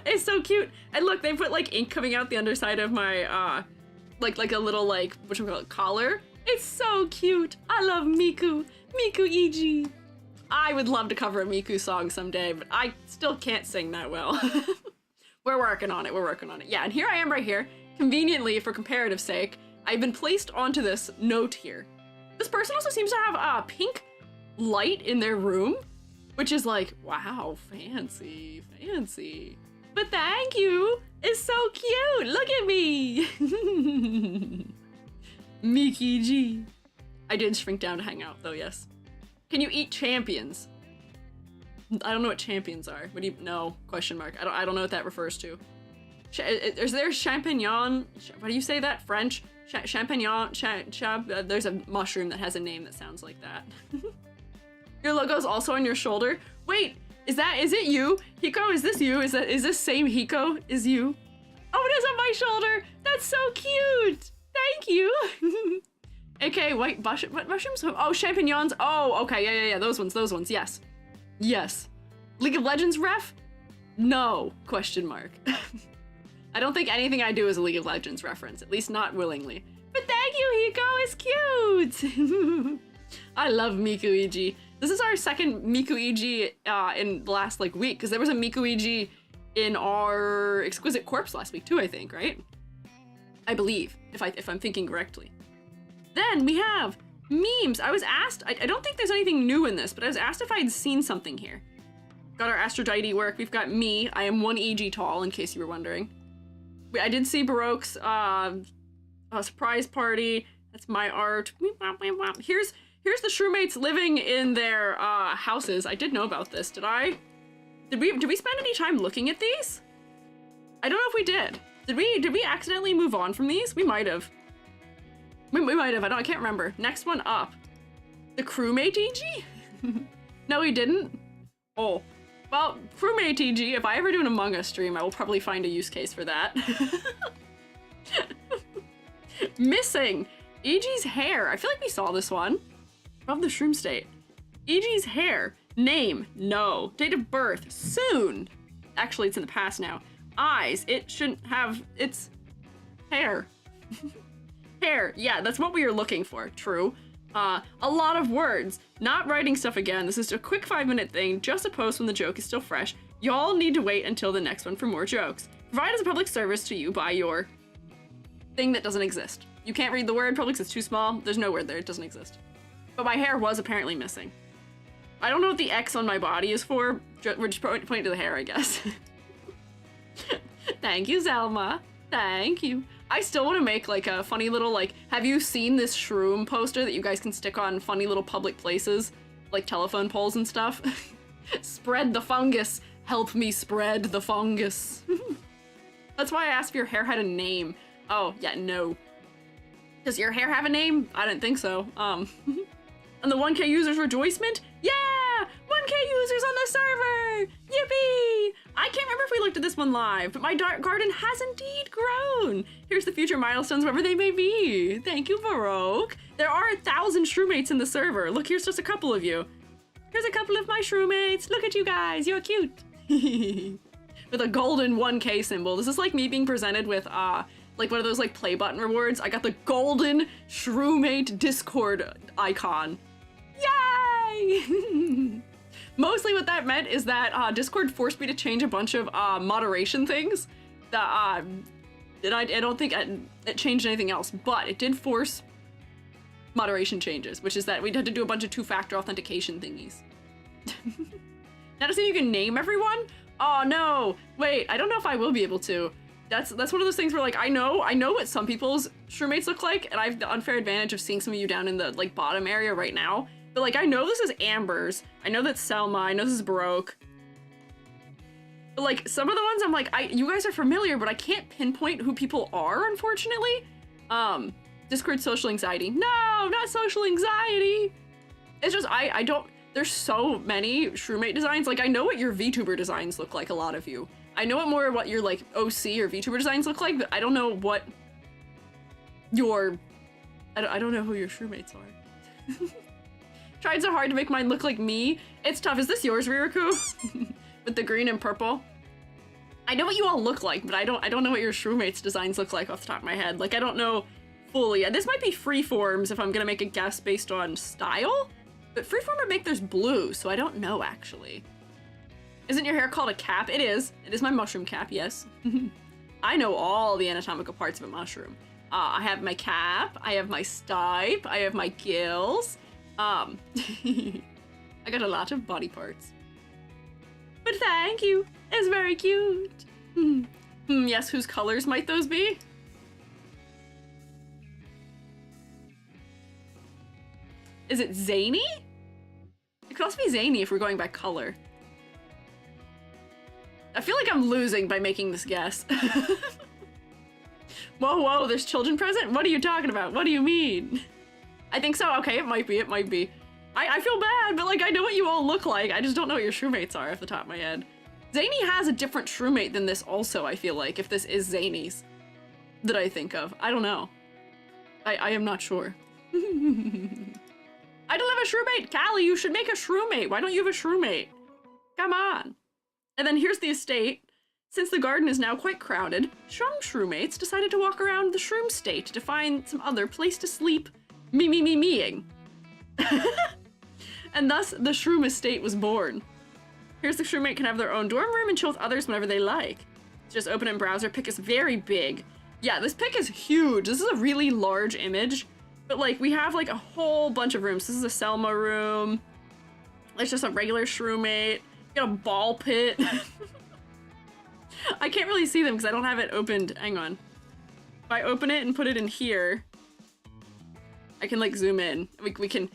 It's so cute. And look, they put like ink coming out the underside of my, like a little like, whatchamacallit, collar. It's so cute. I love Miku. Miku EG. I would love to cover a Miku song someday, but I still can't sing that well. We're working on it. We're working on it. Yeah, and here I am right here. Conveniently, for comparative sake, I've been placed onto this note here. This person also seems to have a pink light in their room, which is like, wow, fancy, fancy. But thank you. It's so cute. Look at me. Miki G. I did shrink down to hang out though, yes. Can you eat champions? I don't know what champions are. What do you know? Question mark. I don't know what that refers to. Is there champignon? What do you say that? French? Champignon? There's a mushroom that has a name that sounds like that. Your logo's also on your shoulder. Wait, is it you? Hiko, is this you? Is this same Hiko is you? Oh, it is on my shoulder. That's so cute. Thank you. Okay, white what mushrooms? Oh, champignons. Oh, okay, yeah. Those ones. Yes. Yes. League of Legends ref? No, question mark. I don't think anything I do is a League of Legends reference, at least not willingly. But thank you, Hiko, it's cute! I love Miku EG. This is our second Miku EG in the last like week, because there was a Miku EG in our Exquisite Corpse last week too, I think, right? I believe, if I'm thinking correctly. Then we have memes. I was asked, I don't think there's anything new in this, but I was asked if I had seen something here. Got our Aphrodite work. We've got me. I am 1 EG tall, in case you were wondering. I did see Baroque's surprise party. That's my art. Here's the Shroomates living in their houses. I did know about this. Did we spend any time looking at these? I don't know if we did. Did we accidentally move on from these? We might have. We might have. I can't remember. Next one up. The crewmate EG? No, we didn't. Oh. Well, crewmate EG, if I ever do an Among Us stream, I will probably find a use case for that. Missing! EG's hair. I feel like we saw this one. Above the shroom state. EG's hair. Name. No. Date of birth. Soon. Actually, it's in the past now. Eyes. It shouldn't have its hair. Hair, yeah, that's what we are looking for, true. A lot of words. Not writing stuff again. This is a quick 5-minute thing, just a post when the joke is still fresh. Y'all need to wait until the next one for more jokes. Provide as a public service to you by your thing that doesn't exist. You can't read the word, public, it's too small. There's no word there, it doesn't exist. But my hair was apparently missing. I don't know what the X on my body is for. We're just pointing to the hair, I guess. Thank you, Zelma. Thank you. I still want to make like a funny little like, have you seen this shroom poster that you guys can stick on funny little public places? Like telephone poles and stuff? Spread the fungus. Help me spread the fungus. That's why I asked if your hair had a name. Oh, yeah, no. Does your hair have a name? I didn't think so. And the 1K users rejoicement? Yeah! 1K users on the server! Yippee! I can't remember if we looked at this one live, but my garden has indeed grown. Here's the future milestones, wherever they may be. Thank you, Baroque. There are 1,000 Shroomates in the server. Look, here's just a couple of you. Here's a couple of my Shroomates. Look at you guys, you're cute. With a golden 1K symbol. This is like me being presented with, like one of those like play button rewards. I got the golden Shroomate Discord icon. Yay! Mostly what that meant is that Discord forced me to change a bunch of moderation things that I don't think it changed anything else, but it did force moderation changes, which is that we had to do a bunch of 2-factor authentication thingies. Now to see if you can name everyone? Oh no, wait, I don't know if I will be able to. That's one of those things where like, I know what some people's Shroomates look like, and I have the unfair advantage of seeing some of you down in the like bottom area right now. But like, I know this is Amber's, I know that's Selma, I know this is Baroque. But like, some of the ones I'm like, you guys are familiar, but I can't pinpoint who people are, unfortunately. Discord social anxiety. No, not social anxiety. It's just, I don't, there's so many Shroomate designs. Like, I know what your VTuber designs look like, a lot of you. I know what your like OC or VTuber designs look like, but I don't know what your, I don't know who your Shroomates are. Tried so hard to make mine look like me. It's tough. Is this yours, Riraku? With the green and purple? I know what you all look like, but I don't know what your Shroomates designs look like off the top of my head. Like, I don't know fully. This might be Freeforms if I'm gonna make a guess based on style, but Freeform would make theirs blue, so I don't know actually. Isn't your hair called a cap? It is. It is my mushroom cap, yes. I know all the anatomical parts of a mushroom. I have my cap, I have my stipe, I have my gills. I got a lot of body parts. But thank you. It's very cute. Yes, whose colors might those be? Is it zany? It could also be zany if we're going by color. I feel like I'm losing by making this guess. Whoa, there's children present? What are you talking about? What do you mean? I think so. Okay, it might be. I feel bad, but like, I know what you all look like. I just don't know what your Shroomates are off the top of my head. Zany has a different Shroomate than this also, I feel like, if this is Zany's that I think of. I don't know. I am not sure. I don't have a Shroomate! Callie, you should make a Shroomate! Why don't you have a Shroomate? Come on! And then here's the estate. Since the garden is now quite crowded, some Shroomates decided to walk around the Shroom State to find some other place to sleep. Me-ing. And thus, the Shroom Estate was born. Here's the Shroomate can have their own dorm room and chill with others whenever they like. Just open in browser, pic is very big. Yeah, this pic is huge. This is a really large image. But like, we have like a whole bunch of rooms. This is a Selma room. It's just a regular Shroomate. Got a ball pit. I can't really see them because I don't have it opened. Hang on. If I open it and put it in here, I can like zoom in. We can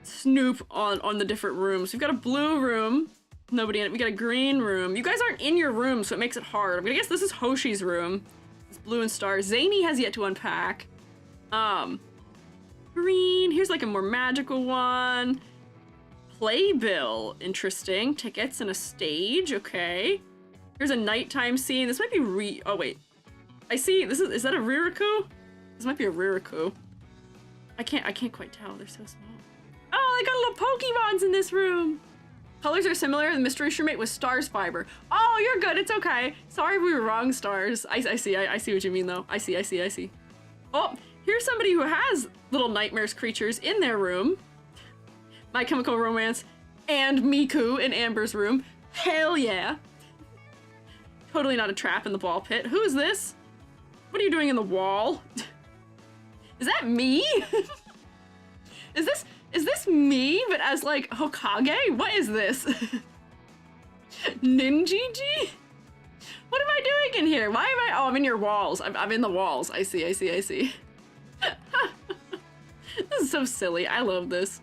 snoop on the different rooms. We've got a blue room. Nobody in it. We got a green room. You guys aren't in your room, so it makes it hard. I'm gonna guess this is Hoshi's room. It's blue and stars. Zany has yet to unpack. Green. Here's like a more magical one. Playbill. Interesting. Tickets and a stage. Okay. Here's a nighttime scene. This might be oh wait. I see. Is that a Riraku? This might be a Riraku. I can't quite tell. They're so small. Oh, they got little Pokemons in this room. Colors are similar. The mystery Shroomate was Stars Fiber. Oh, you're good. It's okay. Sorry if we were wrong, Stars. I see. I see what you mean, though. I see. Oh, here's somebody who has little nightmares creatures in their room. My Chemical Romance and Miku in Amber's room. Hell yeah. Totally not a trap in the ball pit. Who is this? What are you doing in the wall? Is that me? Is this me, but as like Hokage? What is this? Ninjiji? What am I doing in here? Why am I? Oh, I'm in your walls. I'm in the walls. I see. This is so silly. I love this.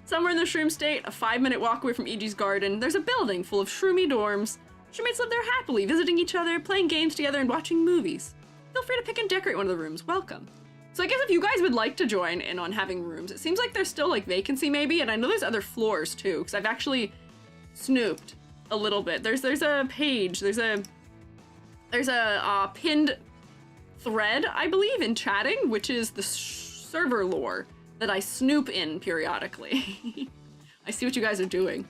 Somewhere in the Shroom State, a 5-minute walk away from EG's garden, there's a building full of shroomy dorms. Shroomates live there happily, visiting each other, playing games together, and watching movies. Feel free to pick and decorate one of the rooms. Welcome. So I guess if you guys would like to join in on having rooms, it seems like there's still like vacancy maybe, and I know there's other floors too, because I've actually snooped a little bit. There's a page, there's a pinned thread, I believe, in chatting, which is the server lore that I snoop in periodically. I see what you guys are doing.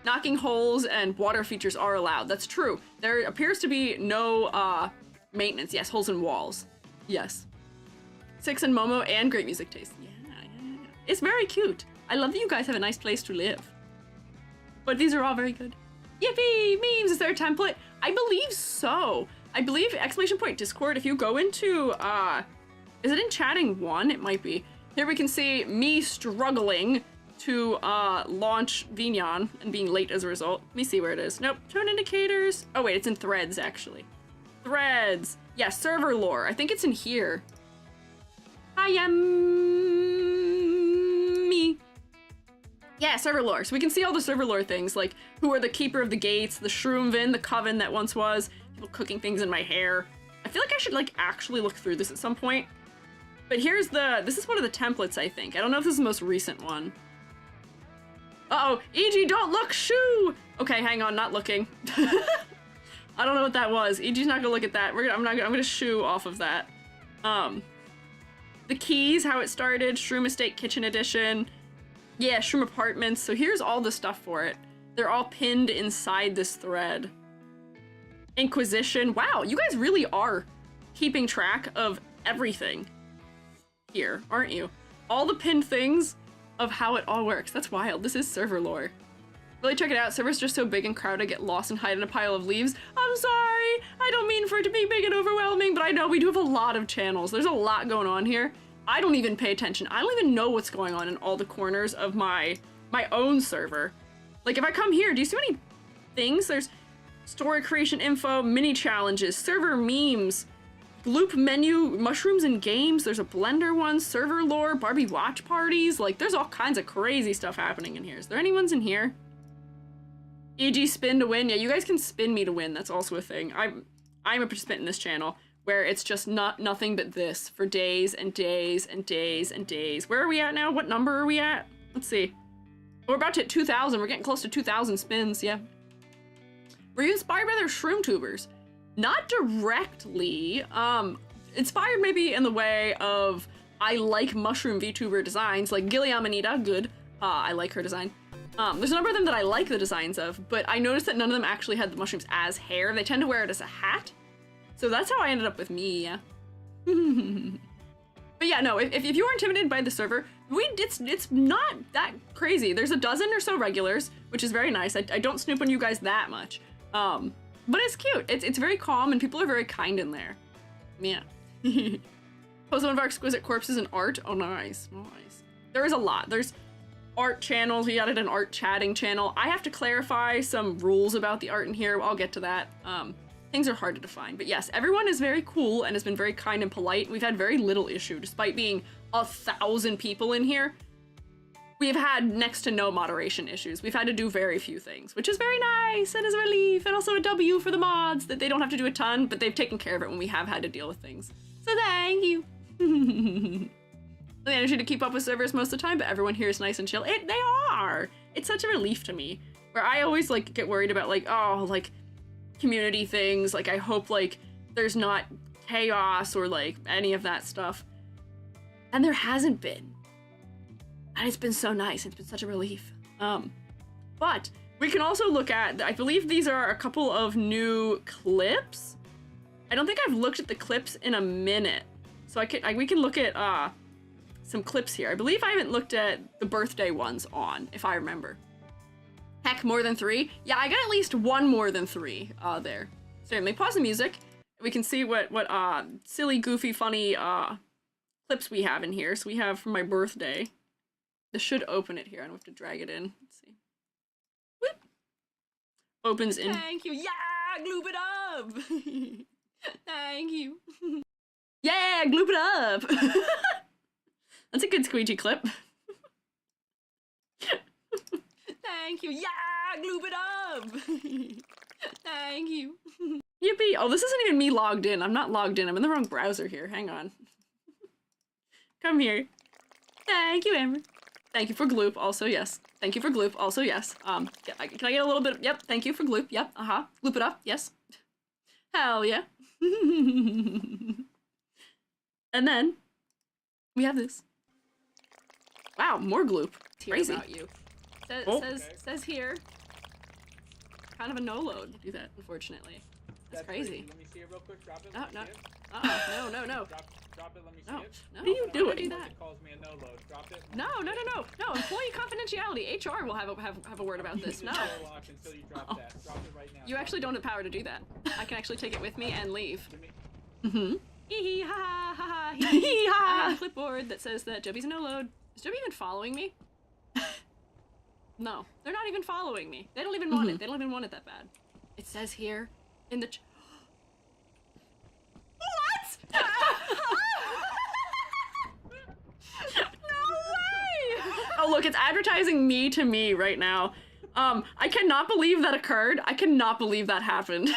Knocking holes and water features are allowed. That's true. There appears to be no maintenance. Yes, holes in walls. Yes. Six and Momo and great music taste. Yeah. It's very cute. I love that you guys have a nice place to live. But these are all very good. Yippee! Memes! Is there a template? I believe so. I believe !Discord, if you go into, is it in chatting 1? It might be. Here we can see me struggling to launch Vignon and being late as a result. Let me see where it is. Nope, tone indicators. Oh wait, it's in threads actually. Threads. Yeah, server lore. I think it's in here. I am me. Yeah, server lore. So we can see all the server lore things, like who are the keeper of the gates, the Shroomvin, the coven that once was, people cooking things in my hair. I feel like I should like actually look through this at some point. But here's this is one of the templates, I think. I don't know if this is the most recent one. Uh-oh, EG, don't look, shoo! Okay, hang on, not looking. I don't know what that was. EG's not gonna look at that. I'm gonna shoo off of that. The keys, how it started, Shroom Estate Kitchen Edition. Yeah, Shroom Apartments. So here's all the stuff for it. They're all pinned inside this thread. Inquisition. Wow, you guys really are keeping track of everything here, aren't you? All the pinned things of how it all works. That's wild. This is server lore. Really check it out. Server's just so big and crowded, get lost and hide in a pile of leaves. I'm sorry. I don't mean for it to be big and overwhelming, but I know we do have a lot of channels. There's a lot going on here. I don't even pay attention. I don't even know what's going on in all the corners of my own server. Like if I come here, do you see many things? There's story creation info, mini challenges, server memes, Gloop menu, mushrooms and games. There's a Blender one, server lore, Barbie watch parties. Like there's all kinds of crazy stuff happening in here. Is there anyone's in here? EG spin to win. Yeah, you guys can spin me to win. That's also a thing. I'm a participant in this channel where it's just nothing but this for days and days and days and days. Where are we at now? What number are we at? Let's see. We're about to hit 2,000. We're getting close to 2,000 spins. Yeah. Were you inspired by their shroom tubers? Not directly. Inspired maybe in the way of I like mushroom VTuber designs, like Gilliam Anita, good. I like her design. There's a number of them that I like the designs of, but I noticed that none of them actually had the mushrooms as hair. They tend to wear it as a hat. So that's how I ended up with me, yeah. But yeah, no, if you are intimidated by the server, it's not that crazy. There's a dozen or so regulars, which is very nice. I don't snoop on you guys that much. But it's cute. It's very calm and people are very kind in there. Yeah. Post one of our exquisite corpses in art. Oh, nice, nice. There is a lot. There's art channels. We added an art chatting channel. I have to clarify some rules about the art in here. I'll get to that. Things are hard to define, but yes, everyone is very cool and has been very kind and polite. We've had very little issue, despite being 1,000 people in here. We've had next to no moderation issues. We've had to do very few things, which is very nice and is a relief, and also a W for the mods that they don't have to do a ton, but they've taken care of it when we have had to deal with things. So thank you. The energy to keep up with servers most of the time, but everyone here is nice and chill. They are. It's such a relief to me, where I always like get worried about like, oh, like community things. Like I hope like there's not chaos or like any of that stuff. And there hasn't been. And it's been so nice. It's been such a relief. But we can also look at, I believe these are a couple of new clips. I don't think I've looked at the clips in a minute. So we can look at some clips here. I believe I haven't looked at the birthday ones on, if I remember. Heck, more than 3? Yeah, I got at least 1 more than 3 there. Certainly. Pause the music. We can see what silly, goofy, funny clips we have in here. So we have from my birthday. This should open it here. I don't have to drag it in. Let's see. Whoop. Opens in. Thank you. Yeah, gloop it up. Thank you. Yeah, gloop it up. That's a good Squiiji clip. Thank you. Yeah, gloop it up. Thank you. Yippee. Oh, this isn't even me logged in. I'm not logged in. I'm in the wrong browser here. Hang on. Come here. Thank you, Amber. Thank you for gloop. Also, yes. Thank you for gloop. Also, yes. Can I get a little bit? Yep. Thank you for gloop. Yep. Gloop it up. Yes. Hell yeah. And then we have this. Wow, more gloop. Crazy. About you. Says here. Kind of a no load. Do that, unfortunately. That's crazy. Let me see it real quick. Drop it. No. No. Drop it. Let me see No. it. No. What are you doing? Do that. It calls me a no load. Drop it. No. Employee confidentiality. HR will have a word about this. No. Until you drop that. Drop it right now. You actually don't have power to do that. I can actually take it with me and leave. Mm-hmm. Hee ha ha ha hee ha. I have a clipboard that says that Jubby's a no load. Is Jubby even following me? No, they're not even following me. They don't even want it. They don't even want it that bad. It says here in the what? No way! Oh look, it's advertising me to me right now. I cannot believe that occurred. I cannot believe that happened.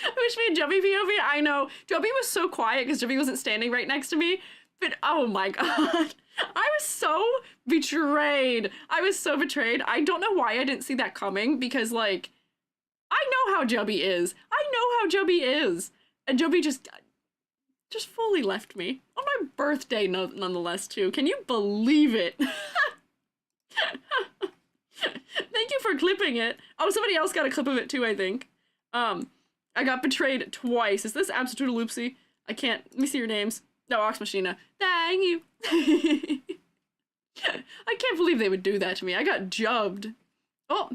I wish we had Jubby POV. I know. Jubby was so quiet because Jubby wasn't standing right next to me. But oh my god. I was so betrayed. I was so betrayed. I don't know why I didn't see that coming because, like, I know how Jubby is. And Jubby just fully left me. On my birthday, nonetheless, too. Can you believe it? Thank you for clipping it. Oh, somebody else got a clip of it, too, I think. I got betrayed twice. Is this Absolute Loopsy? I can't. Let me see your names. No, Ox Machina. Thank you. I can't believe they would do that to me. I got jubbed. Oh,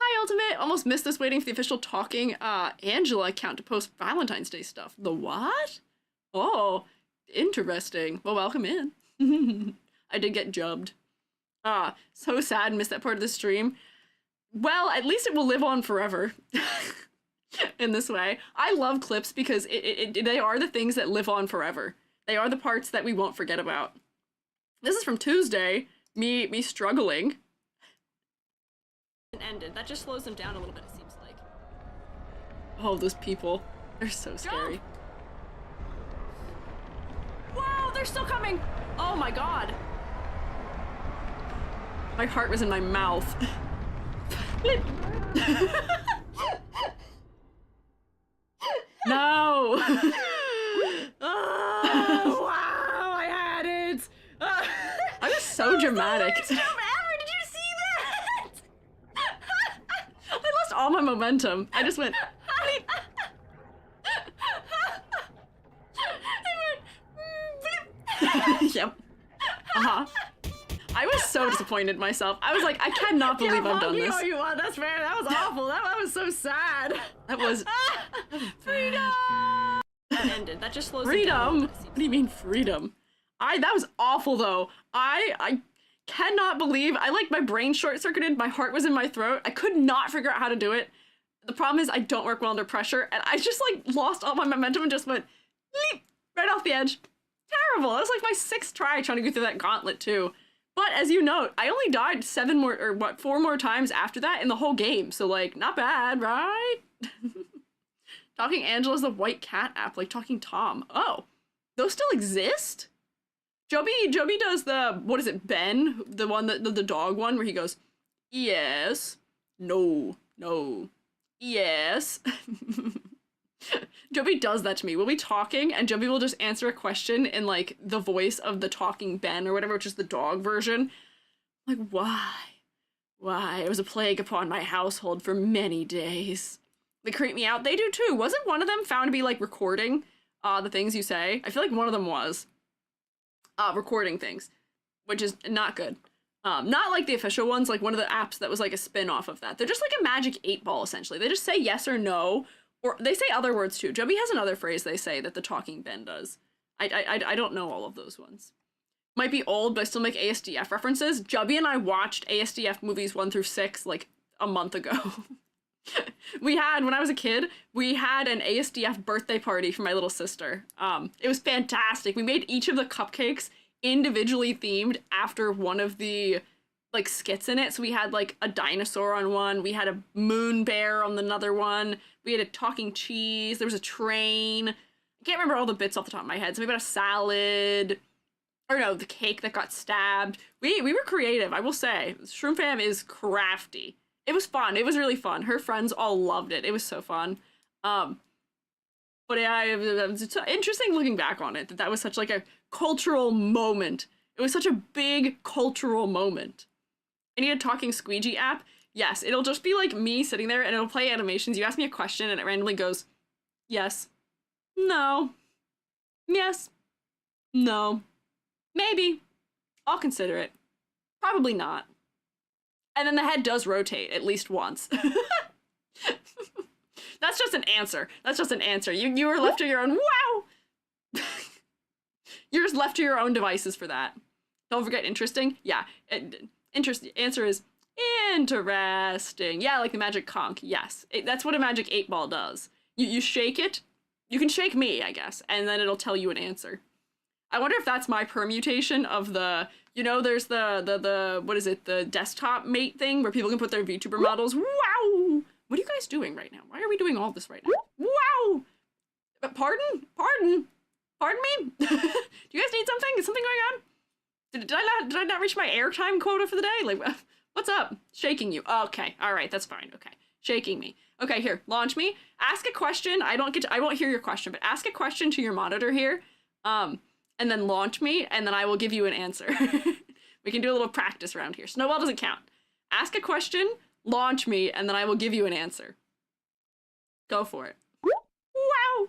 hi, Ultimate. Almost missed this waiting for the official Talking Angela account to post Valentine's Day stuff. The what? Oh, interesting. Well, welcome in. I did get jubbed. So sad. Missed that part of the stream. Well, at least it will live on forever. In this way. I love clips because they are the things that live on forever. They are the parts that we won't forget about. This is from Tuesday, me struggling. It ended. That just slows them down a little bit, it seems like. Oh, those people. They're so scary. Jump! Whoa, they're still coming! Oh my god. My heart was in my mouth. No! Oh, wow, I had it! I was so dramatic. That was the worst jump ever! Did you see that? I lost all my momentum. I just went... Yep. I was so disappointed in myself. I was like, I cannot believe I've done this. You want. That's fair. That was awful. That was so sad. That was freedom. That ended. That just slows freedom. Down. What do you mean freedom? That was awful though. I cannot believe my brain short-circuited. My heart was in my throat. I could not figure out how to do it. The problem is I don't work well under pressure, and I just like lost all my momentum and just went leap right off the edge. Terrible. It was like my 6th try trying to go through that gauntlet too. But as you note, I only died 4 more times after that in the whole game. So like, not bad, right? Talking Angela's the white cat app, like Talking Tom. Oh, those still exist? Jubby does the, what is it, Ben? The one that, the dog one where he goes, yes, no, yes. Jubby does that to me. We'll be talking and Jubby will just answer a question in like the voice of the talking Ben or whatever, which is the dog version. Like, why? It was a plague upon my household for many days. They creep me out. They do too. Wasn't one of them found to be like recording the things you say. I feel like one of them was recording things, which is not good. Not like the official ones, like one of the apps that was like a spin-off of that. They're just like a magic 8-ball, essentially. They just say yes or no, or they say other words too. Jubby has another phrase they say that the talking Ben does. I don't know all of those ones. Might be old, but I still make ASDF references. Jubby and I watched ASDF movies 1 through 6 like a month ago. When I was a kid, we had an ASDF birthday party for my little sister. It was fantastic. We made each of the cupcakes individually themed after one of the like skits in it. So we had like a dinosaur on one, we had a moon bear on another one, we had a talking cheese, there was a train. I can't remember all the bits off the top of my head. So we got a salad, or no, the cake that got stabbed. We were creative, I will say. Shroom Fam is crafty. It was fun. It was really fun. Her friends all loved it. It was so fun. But yeah, it's interesting looking back on it, that was such like a cultural moment. It was such a big cultural moment. I need a talking Squiiji app. Yes, it'll just be like me sitting there and it'll play animations. You ask me a question and it randomly goes, yes, no, yes, no, maybe, I'll consider it, probably not. And then the head does rotate at least once. That's just an answer. That's just an answer. You are left to your own. Wow! You're just left to your own devices for that. Don't forget interesting. Yeah. Answer is interesting. Yeah, like the magic conch. Yes. That's what a magic 8-ball does. You shake it. You can shake me, I guess, and then it'll tell you an answer. I wonder if that's my permutation of the, you know, there's the what is it, the desktop mate thing where people can put their VTuber models. Wow! What are you guys doing right now? Why are we doing all this right now? Wow! Pardon me? Do you guys need something? Is something going on? Did I not reach my airtime quota for the day? Like, what's up? Shaking you. Okay, all right, that's fine. Okay, shaking me. Okay, here, launch me. Ask a question. I won't hear your question, but ask a question to your monitor here. And then launch me, and then I will give you an answer. We can do a little practice around here. Snowball doesn't count. Ask a question, launch me, and then I will give you an answer. Go for it. Wow!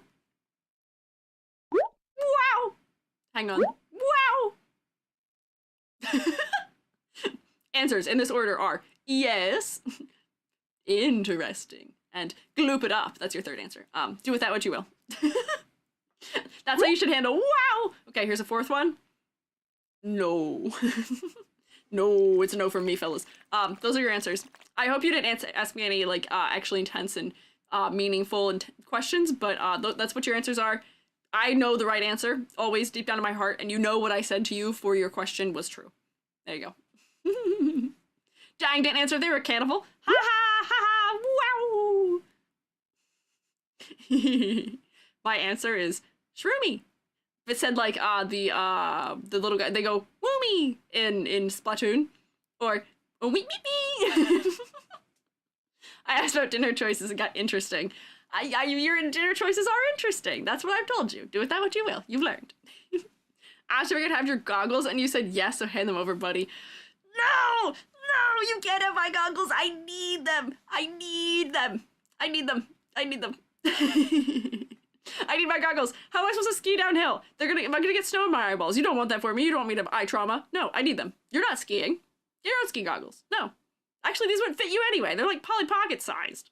Wow! Hang on. Wow! Answers in this order are yes, interesting, and gloop it up. That's your third answer. Do with that what you will. That's how you should handle wow! Okay, here's a fourth one. No. No, it's a no from me, fellas. Those are your answers. I hope you didn't ask me any, like, actually intense and meaningful questions, but that's what your answers are. I know the right answer, always deep down in my heart, and you know what I said to you for your question was true. There you go. Dang, didn't answer, they were cannibal. Ha ha ha ha, wow! My answer is Shroomy. If it said like the little guy, they go Woomy in Splatoon, or oh meep meep me. I asked about dinner choices and got interesting. Your dinner choices are interesting. That's what I've told you. Do with that what you will. You've learned. Asked if I could have your goggles, and you said yes, so hand them over, buddy. No, no, you can't have my goggles. I need them. I need them. I need them. I need them. I need my goggles. How am I supposed to ski downhill? Am I gonna get snow in my eyeballs? You don't want that for me. You don't want me to have eye trauma. No, I need them. You're not skiing. You're not ski goggles. No. Actually, these wouldn't fit you anyway. They're like Polly Pocket sized.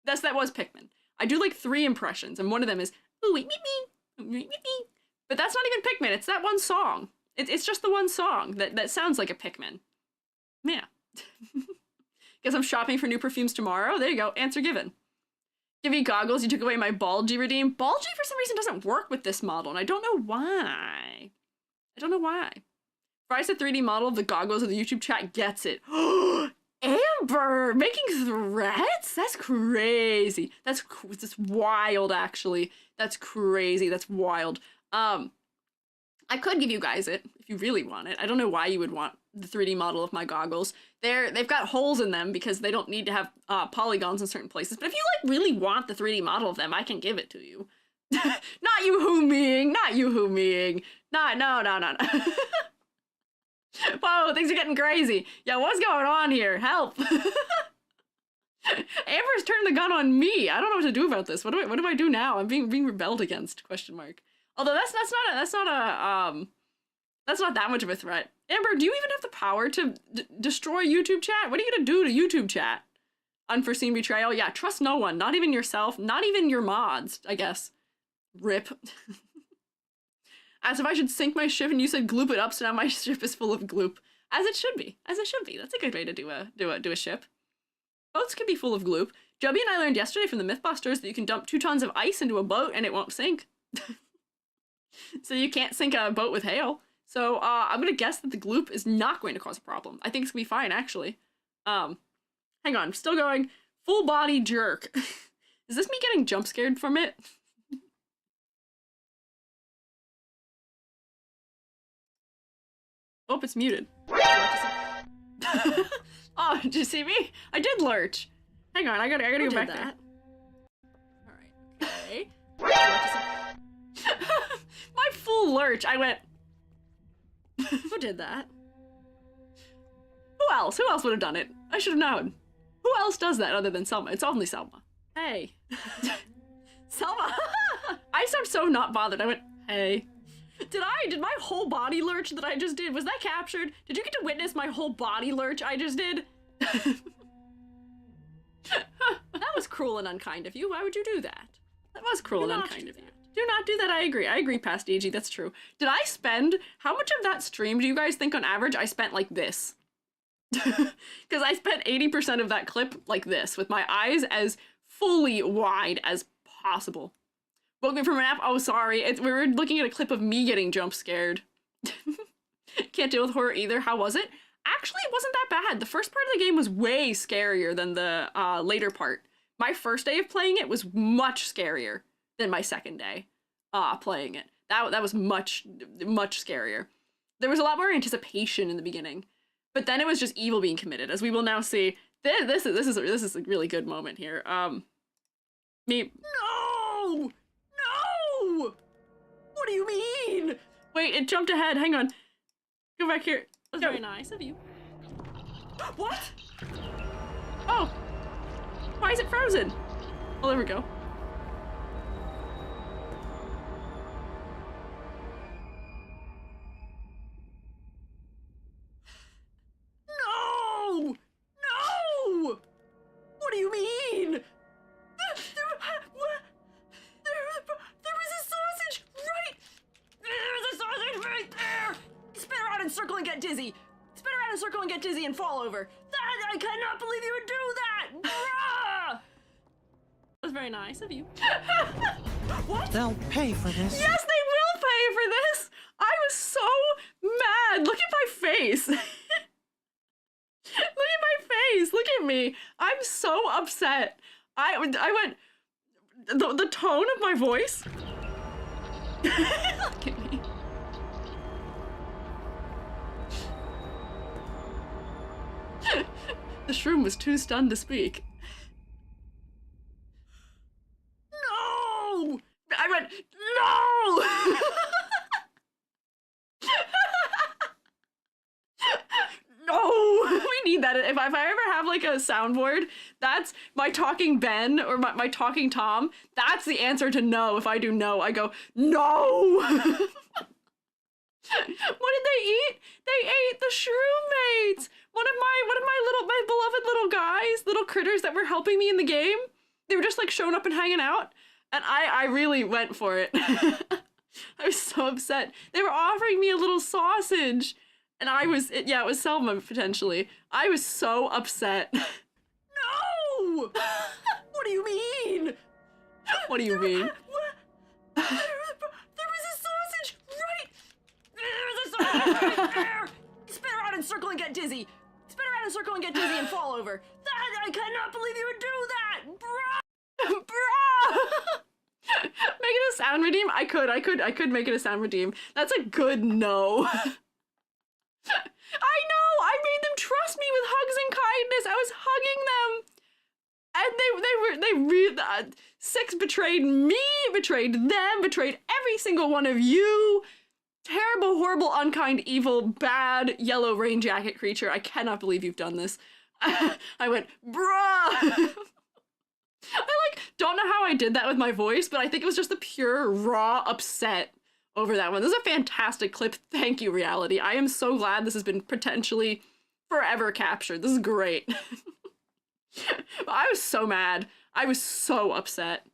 That was Pikmin. I do like 3 impressions, and one of them is ooh wee me, me, me. But that's not even Pikmin. It's that one song. It's just the one song that sounds like a Pikmin. Yeah. Guess I'm shopping for new perfumes tomorrow. There you go. Answer given. Give me goggles. You took away my Balgi redeem. Balgi for some reason doesn't work with this model, and I don't know why. I don't know why. Fry's the 3D model of the goggles of the YouTube chat gets it. Amber making threats? That's crazy. That's wild, actually. That's crazy. That's wild. I could give you guys it if you really want it. I don't know why you would want the 3D model of my goggles. They've got holes in them because they don't need to have polygons in certain places. But if you like really want the 3D model of them, I can give it to you. Not you who-meing. Not you who-meing. No. Whoa, things are getting crazy. Yeah, what's going on here? Help. Amber's turned the gun on me. I don't know what to do about this. What do I do now? I'm being rebelled against? Question mark. Although that's not that much of a threat. Amber, do you even have the power to destroy YouTube chat? What are you gonna do to YouTube chat? Unforeseen betrayal? Yeah, trust no one. Not even yourself. Not even your mods, I guess. Rip. As if I should sink my ship and you said gloop it up, so now my ship is full of gloop. As it should be. As it should be. That's a good way to do a ship. Boats can be full of gloop. Jubby and I learned yesterday from the Mythbusters that you can dump 2 tons of ice into a boat and it won't sink. So you can't sink a boat with hail. So I'm gonna guess that the gloop is not going to cause a problem. I think it's gonna be fine, actually. Hang on, I'm still going. Full body jerk. Is this me getting jump scared from it? Oh, it's muted. Oh, did you see me? I did lurch. Hang on, I gotta go back there. Alright, okay. My full lurch, I went... Who did that? Who else? Who else would have done it? I should have known. Who else does that other than Selma? It's only Selma. Hey. Selma! I am so not bothered. I went, hey. Did my whole body lurch that I just did, was that captured? Did you get to witness my whole body lurch I just did? That was cruel and unkind of you. Why would you do that? That was cruel and unkind of you. Do not do that. I agree, Past EG. That's true. Did I spend, how much of that stream do you guys think on average I spent like this? Because I spent 80% of that clip like this, with my eyes as fully wide as possible. Woke me from a nap? Oh, sorry. We were looking at a clip of me getting jump scared. Can't deal with horror either. How was it? Actually, it wasn't that bad. The first part of the game was way scarier than the later part. My first day of playing it was much scarier than my second day playing it. That was much scarier. There was a lot more anticipation in the beginning, but then it was just evil being committed, as we will now see. This is a really good moment here. Me. No! No! What do you mean? Wait, it jumped ahead. Hang on. Go back here. That's very nice of you. What? Oh. Why is it frozen? Oh, there we go. No! No! What do you mean? There was a sausage right... There's a sausage right there! Spin around in a circle and get dizzy. Spin around in a circle and get dizzy and fall over. I cannot believe you would do that! Bruh! That was very nice of you. What? They'll pay for this. Yes, they will pay for this! I was so mad! Look at my face! Look at my face! Look at me! I'm so upset. I went... The tone of my voice? Look at me. The shroom was too stunned to speak. No! I went, no! No! We need that. If I ever have like a soundboard, that's my talking Ben or my talking Tom. That's the answer to no. If I do no, I go, no! What did they eat? They ate the Shroomates! One of my beloved little guys, little critters that were helping me in the game. They were just like showing up and hanging out. And I really went for it. I was so upset. They were offering me a little sausage. And I was, it was Selma potentially. I was so upset. No! What do you mean? What do you mean? There was a sausage right... There's a sausage right there! Spin around in a circle and get dizzy. Spin around in a circle and get dizzy and fall over. I cannot believe you would do that! Bruh! Bruh! Make it a sound redeem? I could make it a sound redeem. That's a good no. I know! I made them trust me with hugs and kindness. I was hugging them. And Six betrayed me, betrayed them, betrayed every single one of you. Terrible, horrible, unkind, evil, bad, yellow rain jacket creature. I cannot believe you've done this. I went, bruh! I like don't know how I did that with my voice, but I think it was just the pure raw upset over that one. This is a fantastic clip. Thank you, reality. I am so glad this has been potentially forever captured. This is great. I was so mad. I was so upset.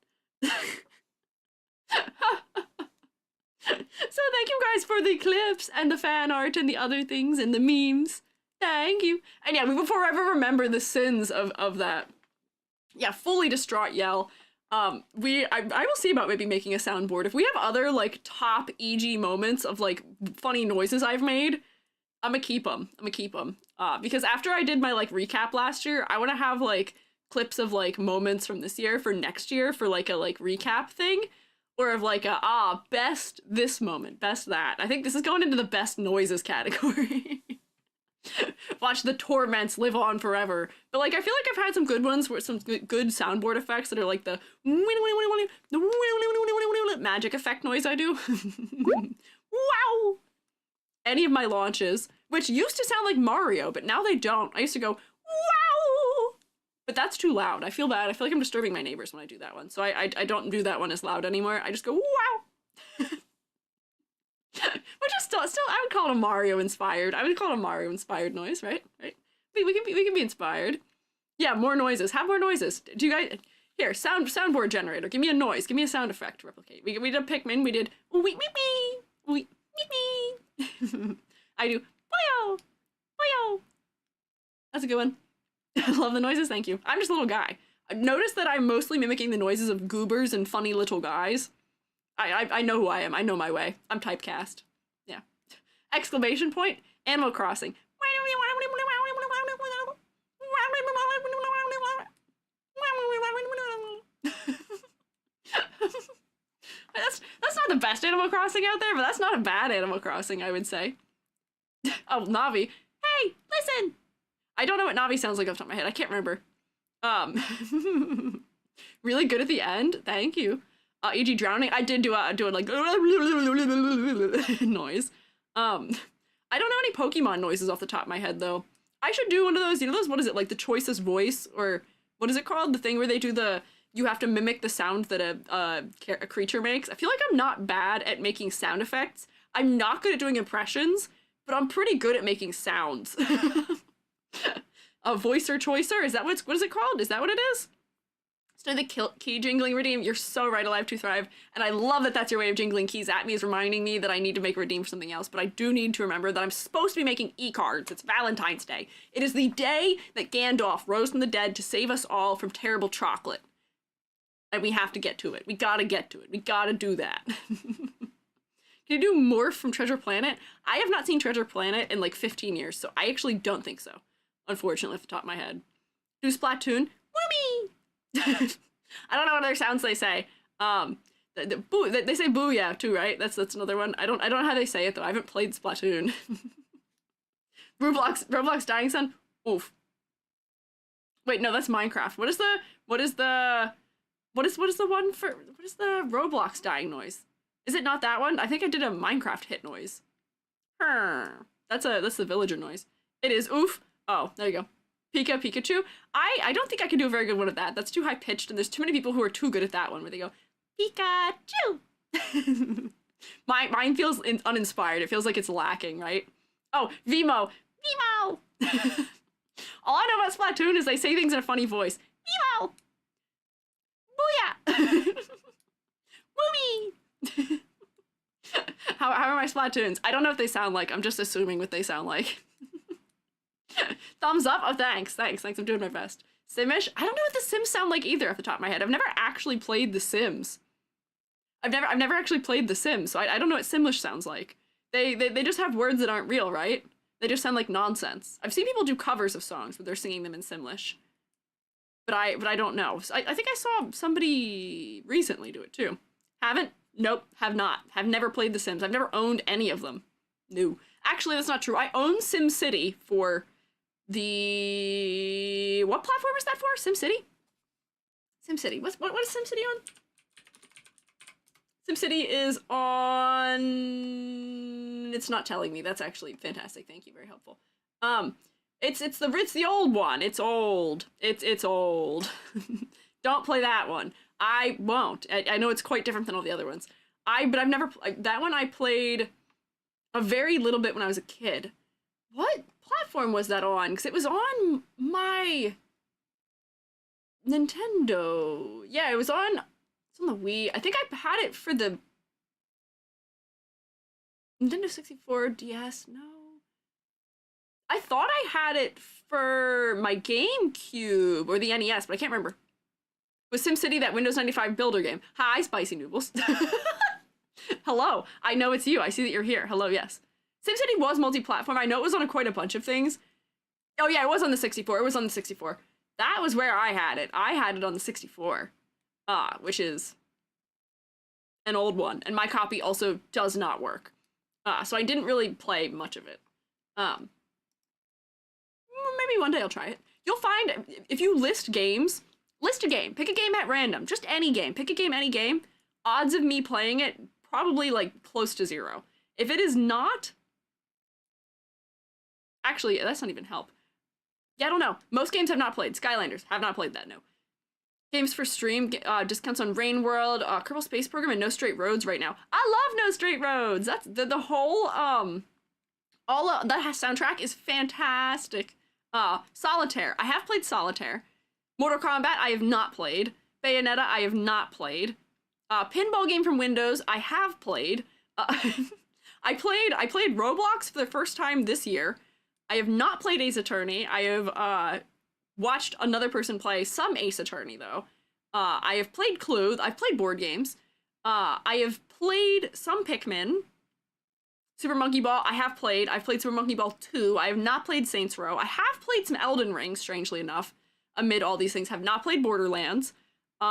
So thank you guys for the clips and the fan art and the other things and the memes. Thank you. And yeah, we will forever remember the sins of that. Yeah, fully distraught yell. I will see about maybe making a soundboard. If we have other like top EG moments of like funny noises I've made, I'm gonna keep them. Because after I did my like recap last year, I want to have like clips of like moments from this year for next year for like a like recap thing, or of like a best this moment, best that. I think this is going into the best noises category. Watch the torments live on forever. But like I feel like I've had some good ones with some good soundboard effects that are like the magic effect noise I do. Wow! Any of my launches, which used to sound like Mario, but now they don't. I used to go, wow! But that's too loud. I feel bad. I feel like I'm disturbing my neighbors when I do that one. So I don't do that one as loud anymore. I just go, wow! Which is still, I would call it a Mario inspired. I would call it a Mario inspired noise, right? Right? We can be inspired. Yeah, more noises. Have more noises. Do you guys here? Soundboard generator. Give me a noise. Give me a sound effect to replicate. We did Pikmin. We did wee wee. I do boyo boyo. That's a good one. I love the noises. Thank you. I'm just a little guy. I've noticed that I'm mostly mimicking the noises of goobers and funny little guys. I know who I am. I know my way. I'm typecast. Yeah. Exclamation point. Animal Crossing. That's not the best Animal Crossing out there, but that's not a bad Animal Crossing, I would say. Oh, Navi. Hey, listen! I don't know what Navi sounds like off the top of my head. I can't remember. Really good at the end. Thank you. E.g. drowning. I did do a like noise. I don't know any Pokemon noises off the top of my head though. I should do one of those. You know those? What is it like? The choicest voice, or what is it called? The thing where they do the you have to mimic the sound that a creature makes. I feel like I'm not bad at making sound effects. I'm not good at doing impressions, but I'm pretty good at making sounds. A voicer choicer? Is that what is it called? Is that what it is? So the key jingling redeem. You're so right, Alive to Thrive. And I love that that's your way of jingling keys at me, is reminding me that I need to make a redeem for something else. But I do need to remember that I'm supposed to be making e-cards. It's Valentine's Day. It is the day that Gandalf rose from the dead to save us all from terrible chocolate. And we have to get to it. We gotta get to it. We gotta do that. Can you do Morph from Treasure Planet? I have not seen Treasure Planet in like 15 years, so I actually don't think so. Unfortunately, off the top of my head. Do Splatoon? Whoomee! I don't know what other sounds they say. They say booyah too, right? That's another one. I don't know how they say it though. I haven't played Splatoon. Roblox dying son. Oof. Wait, no, that's Minecraft. What is the Roblox dying noise? Is it not that one? I think I did a Minecraft hit noise. That's the villager noise. It is oof. Oh, there you go. Pikachu. I don't think I can do a very good one at that. That's too high pitched, and there's too many people who are too good at that one where they go Pikachu. Mine feels uninspired. It feels like it's lacking, right? Oh, Vimo. All I know about Splatoon is they say things in a funny voice. Vimo. Booyah. Woomy. How are my Splatoons? I don't know what they sound like. I'm just assuming what they sound like. Thumbs up. Oh, thanks. I'm doing my best. Simish. I don't know what the Sims sound like either off the top of my head. I've never actually played the Sims. I've never actually played the Sims, so I don't know what Simlish sounds like. They just have words that aren't real, right? They just sound like nonsense. I've seen people do covers of songs where they're singing them in Simlish, but I don't know. So I think I saw somebody recently do it too. Haven't? Nope. Have not. Have never played the Sims. I've never owned any of them. No. Actually, that's not true. I own SimCity for the... What platform is that for? SimCity? SimCity. What is SimCity on? SimCity is on... It's not telling me. That's actually fantastic. Thank you. Very helpful. It's the old one. It's old. It's old. Don't play that one. I won't. I know it's quite different than all the other ones. But I've never that one. I played a very little bit when I was a kid. What platform was that on? Because it was on my Nintendo. Yeah, it's on the Wii. I think I had it for the Nintendo 64 DS. No. I thought I had it for my GameCube or the NES, but I can't remember. It was SimCity, that Windows 95 builder game. Hi, Spicy Noodles. Hello. I know it's you. I see that you're here. Hello, yes. SimCity was multi-platform. I know it was on quite a bunch of things. Oh yeah, it was on the 64. It was on the 64. That was where I had it. I had it on the 64. Which is an old one. And my copy also does not work. So I didn't really play much of it. Maybe one day I'll try it. You'll find, if you list games, list a game. Pick a game at random. Just any game. Pick a game, any game. Odds of me playing it, probably like close to 0. If it is not... Actually, that's not even help. Yeah, I don't know. Most games have not played. Skylanders, have not played that, no. Games for stream, discounts on Rain World, Kerbal Space Program, and No Straight Roads right now. I love No Straight Roads! That's the whole, all of that soundtrack is fantastic. Solitaire. I have played Solitaire. Mortal Kombat, I have not played. Bayonetta, I have not played. Pinball game from Windows, I have played. I played Roblox for the first time this year. I have not played Ace Attorney. I have, watched another person play some Ace Attorney, though. I have played Clue. I've played board games. I have played some Pikmin. Super Monkey Ball, I have played. I've played Super Monkey Ball 2. I have not played Saints Row. I have played some Elden Ring, strangely enough. Amid all these things, have not played Borderlands. What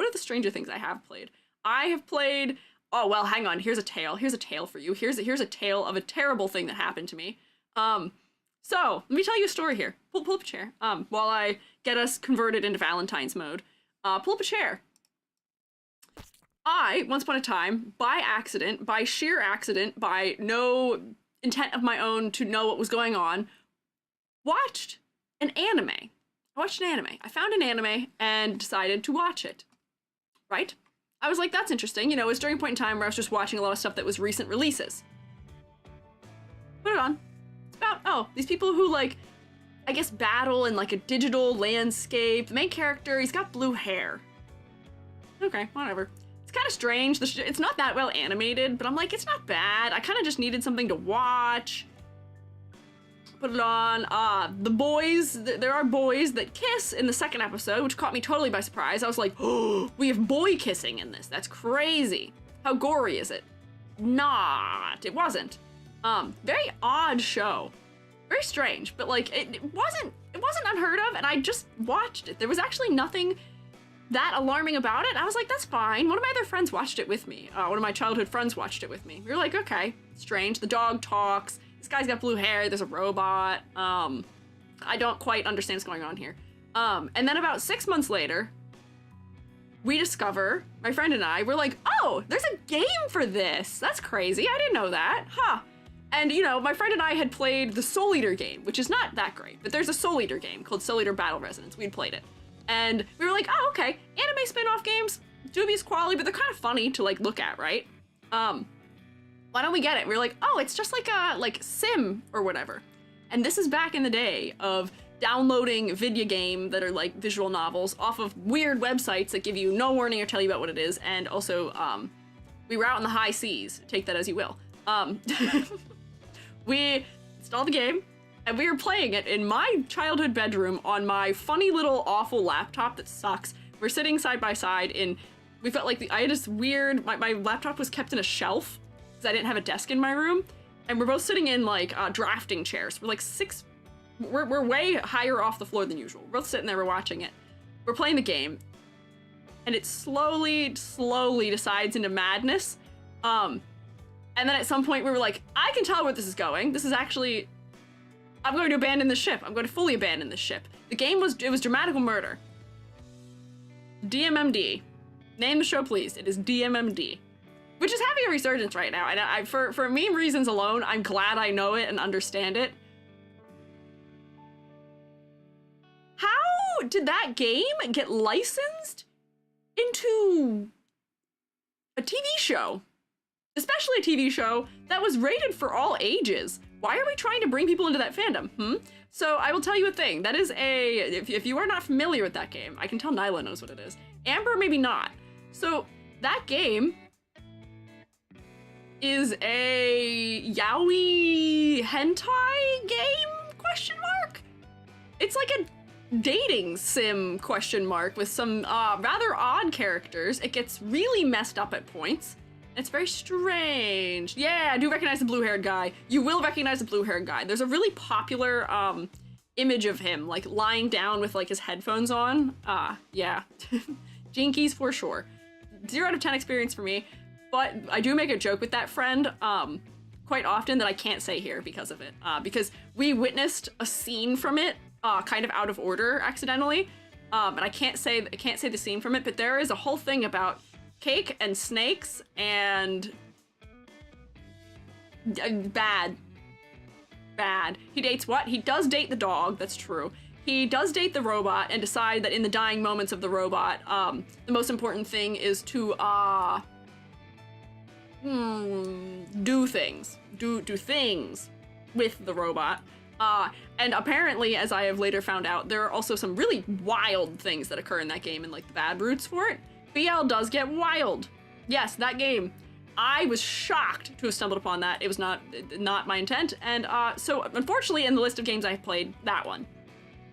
are the stranger things I have played? I have played... Oh, well, hang on. Here's a tale. Here's a tale for you. Here's a tale of a terrible thing that happened to me. So, let me tell you a story here. Pull up a chair. While I get us converted into Valentine's mode. Pull up a chair. I, once upon a time, by accident, by sheer accident, by no intent of my own to know what was going on, watched an anime. I watched an anime. I found an anime and decided to watch it. Right? I was like, that's interesting. You know, it was during a point in time where I was just watching a lot of stuff that was recent releases. Put it on. It's about, these people who, like, I guess battle in, like, a digital landscape. The main character, he's got blue hair. Okay, whatever. It's kind of strange. It's not that well animated, but I'm like, it's not bad. I kind of just needed something to watch. Put it on. The boys, there are boys that kiss in the second episode, which caught me totally by surprise. I was like, oh, we have boy kissing in this. That's crazy. How gory is it? Not. It wasn't. Very odd show. Very strange, but like, it wasn't unheard of, and I just watched it. There was actually nothing that alarming about it. I was like, that's fine. One of my other friends watched it with me. One of my childhood friends watched it with me. We were like, okay, strange. The dog talks. This guy's got blue hair. There's a robot. I don't quite understand what's going on here. And then about 6 months later, we discover, my friend and I, we're like, oh, there's a game for this. That's crazy. I didn't know that. Huh. And, you know, my friend and I had played the Soul Eater game, which is not that great, but there's a Soul Eater game called Soul Eater Battle Resonance. We'd played it. And we were like, oh, okay, anime spin-off games, dubious quality, but they're kind of funny to, like, look at, right? Why don't we get it? We were like, oh, it's just like a, sim or whatever. And this is back in the day of downloading video game that are, like, visual novels off of weird websites that give you no warning or tell you about what it is. And also, we were out in the high seas. Take that as you will. We installed the game, and we were playing it in my childhood bedroom on my funny little awful laptop that sucks. We're sitting side by side in, we've got like I had this weird, my laptop was kept in a shelf because I didn't have a desk in my room. And we're both sitting in like drafting chairs. We're like we're way higher off the floor than usual. We're both sitting there, we're watching it. We're playing the game. And it slowly decides into madness. And then at some point we were like, I can tell where this is going. This is actually, I'm going to abandon the ship. I'm going to fully abandon this ship. The game was Dramatical Murder. DMMD. Name the show, please. It is DMMD. which is having a resurgence right now. And for meme reasons alone, I'm glad I know it and understand it. How did that game get licensed into a TV show? Especially a TV show that was rated for all ages. Why are we trying to bring people into that fandom? So I will tell you a thing. That is if you are not familiar with that game, I can tell Nyla knows what it is. Amber, maybe not. So that game is a yaoi hentai game, question mark? It's like a dating sim, question mark, with some rather odd characters. It gets really messed up at points. It's very strange. Yeah, I do recognize the blue-haired guy. You will recognize the blue-haired guy. There's a really popular image of him, like lying down with like his headphones on. Yeah. Jinkies for sure. 0 out of 10 experience for me, but I do make a joke with that friend quite often that I can't say here because of it. Because we witnessed a scene from it kind of out of order accidentally, and I can't say the scene from it, but there is a whole thing about cake and snakes and bad. He dates what? He does date the dog, that's true. He does date the robot and decide that in the dying moments of the robot, the most important thing is to do things. Do things with the robot. And apparently, as I have later found out, there are also some really wild things that occur in that game and like the bad roots for it. BL does get wild. Yes, that game. I was shocked to have stumbled upon that. It was not my intent. And so unfortunately in the list of games I've played, that one.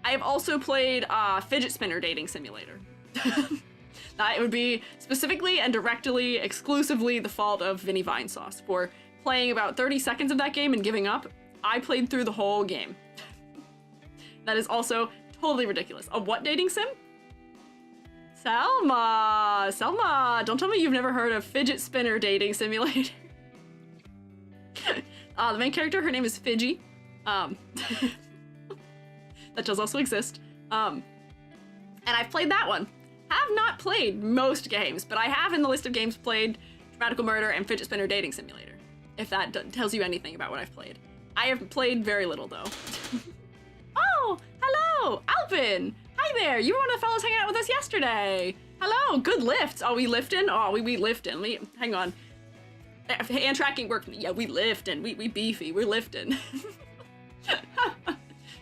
I have also played Fidget Spinner Dating Simulator. That would be specifically and directly, exclusively the fault of Vinny Vinesauce for playing about 30 seconds of that game and giving up. I played through the whole game. That is also totally ridiculous. A what dating sim? Selma, don't tell me you've never heard of Fidget Spinner Dating Simulator. The main character, her name is Fidgy. That does also exist. And I've played that one. Have not played most games, but I have in the list of games played Dramatical Murder and Fidget Spinner Dating Simulator, if that tells you anything about what I've played. I have played very little, though. Oh, hello, Alvin! Hi there, you were one of the fellows hanging out with us yesterday. Hello, good lifts. Oh, we lifting? Oh, we lifting. Hang on. Hand tracking work. Yeah, we lifting. We beefy. We're lifting.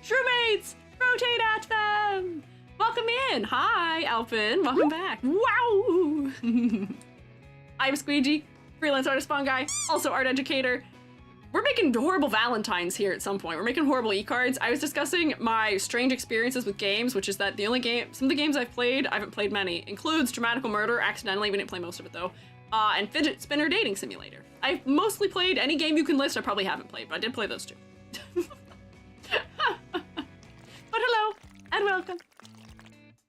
Shroomates, rotate at them. Welcome in. Hi, Alvin. Welcome back. Wow. I'm Squiiji, freelance artist spawn guy, also art educator. We're making horrible valentines here at some point. We're making horrible e-cards. I was discussing my strange experiences with games, which is that some of the games I've played, I haven't played many, includes Dramatical Murder, accidentally, we didn't play most of it though, and Fidget Spinner Dating Simulator. I've mostly played any game you can list, I probably haven't played, but I did play those two. But hello, and welcome.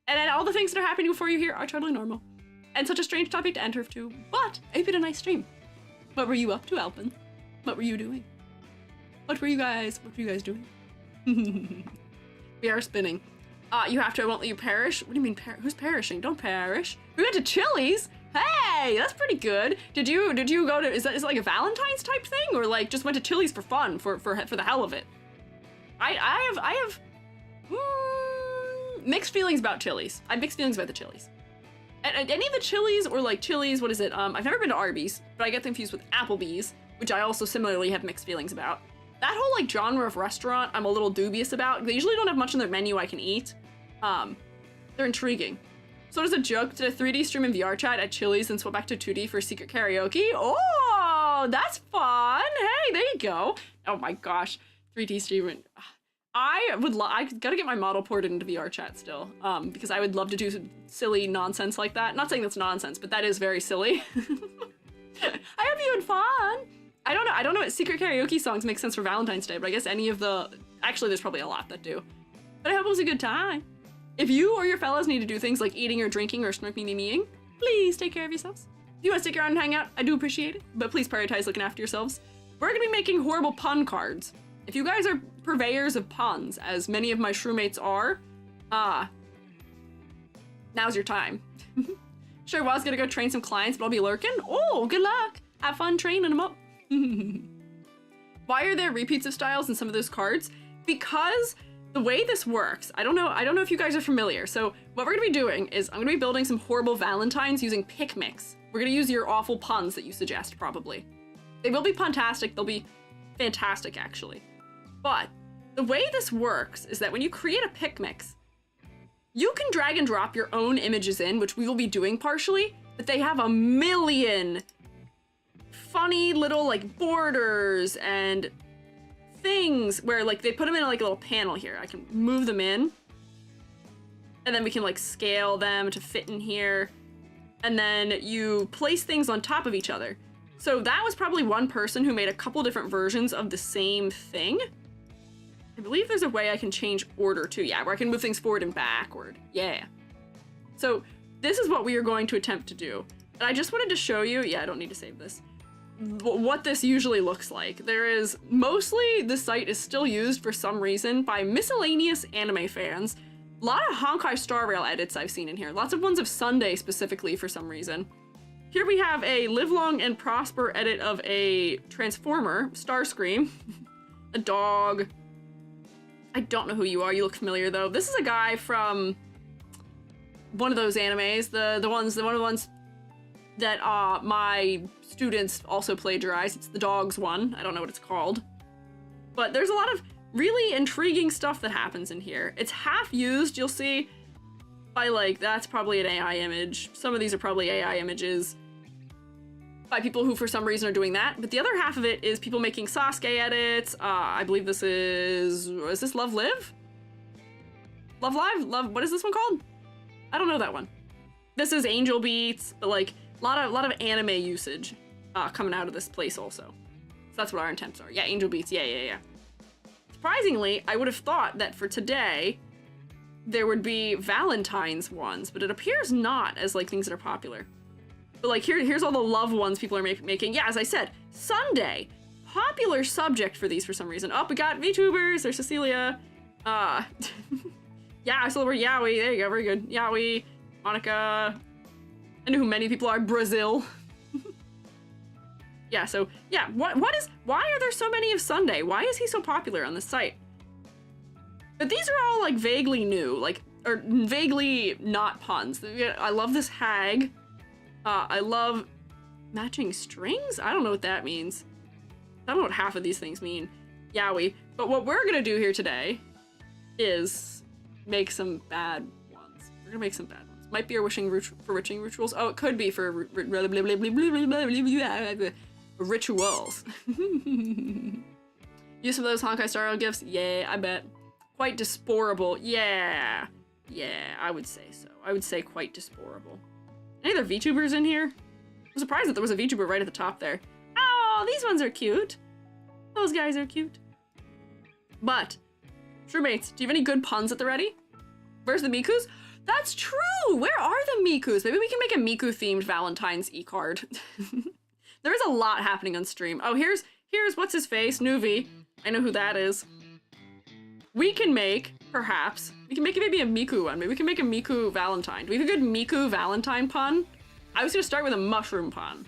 And then all the things that are happening before you here are totally normal. And such a strange topic to enter to, but it's been a nice stream. What were you up to, Alpin? What were you doing? What were you guys doing? We are spinning. You have to, I won't let you perish. What do you mean, who's perishing? Don't perish. We went to Chili's. Hey, that's pretty good. Did you go to, is it like a Valentine's type thing? Or like just went to Chili's for fun, for the hell of it? I have mixed feelings about Chili's. I have mixed feelings about the Chili's. Any of the Chili's or like Chili's, what is it? I've never been to Arby's, but I get confused with Applebee's, which I also similarly have mixed feelings about. That whole like genre of restaurant, I'm a little dubious about. They usually don't have much on their menu I can eat. They're intriguing. So there's a joke to a 3D stream in VR chat at Chili's and swap back to 2D for secret karaoke. Oh, that's fun. Hey, there you go. Oh my gosh, 3D streaming. I gotta get my model ported into VR chat still, because I would love to do some silly nonsense like that. Not saying that's nonsense, but that is very silly. I hope you had fun. I don't know what secret karaoke songs make sense for Valentine's Day, but I guess any of the, actually there's probably a lot that do. But I hope it was a good time. If you or your fellows need to do things like eating or drinking or snark-me-me-meing, please take care of yourselves. If you want to stick around and hang out, I do appreciate it, but please prioritize looking after yourselves. We're gonna be making horrible pun cards. If you guys are purveyors of puns, as many of my Shroomates are, now's your time. Sure, was gonna go train some clients, but I'll be lurking. Oh, good luck. Have fun training them up. Why are there repeats of styles in some of those cards? Because the way this works, I don't know if you guys are familiar. So what we're gonna be doing is I'm gonna be building some horrible valentines using pick mix. We're gonna use your awful puns that you suggest, probably. They will be puntastic, they'll be fantastic actually. But the way this works is that when you create a pick mix, you can drag and drop your own images in, which we will be doing partially, but they have a million funny little like borders and things where like they put them in like a little panel here. I can move them in and then we can like scale them to fit in here. And then you place things on top of each other. So that was probably one person who made a couple different versions of the same thing. I believe there's a way I can change order too. Yeah, where I can move things forward and backward. Yeah. So this is what we are going to attempt to do. And I just wanted to show you, yeah, I don't need to save this, what this usually looks like. There is mostly, this site is still used for some reason by miscellaneous anime fans. A lot of Honkai Star Rail edits I've seen in here. Lots of ones of Sunday specifically for some reason. Here we have a Live Long and Prosper edit of a Transformer, Starscream, a dog. I don't know who you are, you look familiar though. This is a guy from one of those animes, one of the ones that my students also plagiarized. It's the dogs one. I don't know what it's called. But there's a lot of really intriguing stuff that happens in here. It's half used, you'll see, by like, that's probably an AI image. Some of these are probably AI images by people who for some reason are doing that. But the other half of it is people making Sasuke edits. I believe this is this Love Live? Love Live? What is this one called? I don't know that one. This is Angel Beats, but like a lot of anime usage coming out of this place also. So that's what our intents are. Yeah, Angel Beats, yeah. Surprisingly, I would have thought that for today, there would be Valentine's ones, but it appears not as like things that are popular. But like here's all the love ones people are making. Yeah, as I said, Sunday, popular subject for these for some reason. Oh, we got VTubers, there's Cecilia. Yeah, Silver, Yaoi, there you go, very good. Yaoi, Monica, I know who many people are, Brazil. Yeah, so, yeah, why are there so many of Sunday? Why is he so popular on this site? But these are all, like, vaguely new, like, or vaguely not puns. I love this hag. I love matching strings? I don't know what that means. I don't know what half of these things mean. Yaoi. But what we're gonna do here today is make some bad ones. We're gonna make some bad ones. Might be our wishing for witching rituals. Oh, it could be for rituals. Use some of those Honkai Star Rail gifts? Yeah, I bet. Quite disporable. Yeah, I would say so. I would say quite disporable. Any other VTubers in here? I'm surprised that there was a VTuber right at the top there. Oh, these ones are cute. Those guys are cute. But, Shroomates, do you have any good puns at the ready? Where's the Mikus? That's true! Where are the Mikus? Maybe we can make a Miku-themed Valentine's e-card. There is a lot happening on stream. Oh, here's what's his face, Nuvi. I know who that is. We can make, perhaps, we can make it maybe a Miku one. Maybe we can make a Miku Valentine. Do we have a good Miku Valentine pun? I was gonna start with a mushroom pun.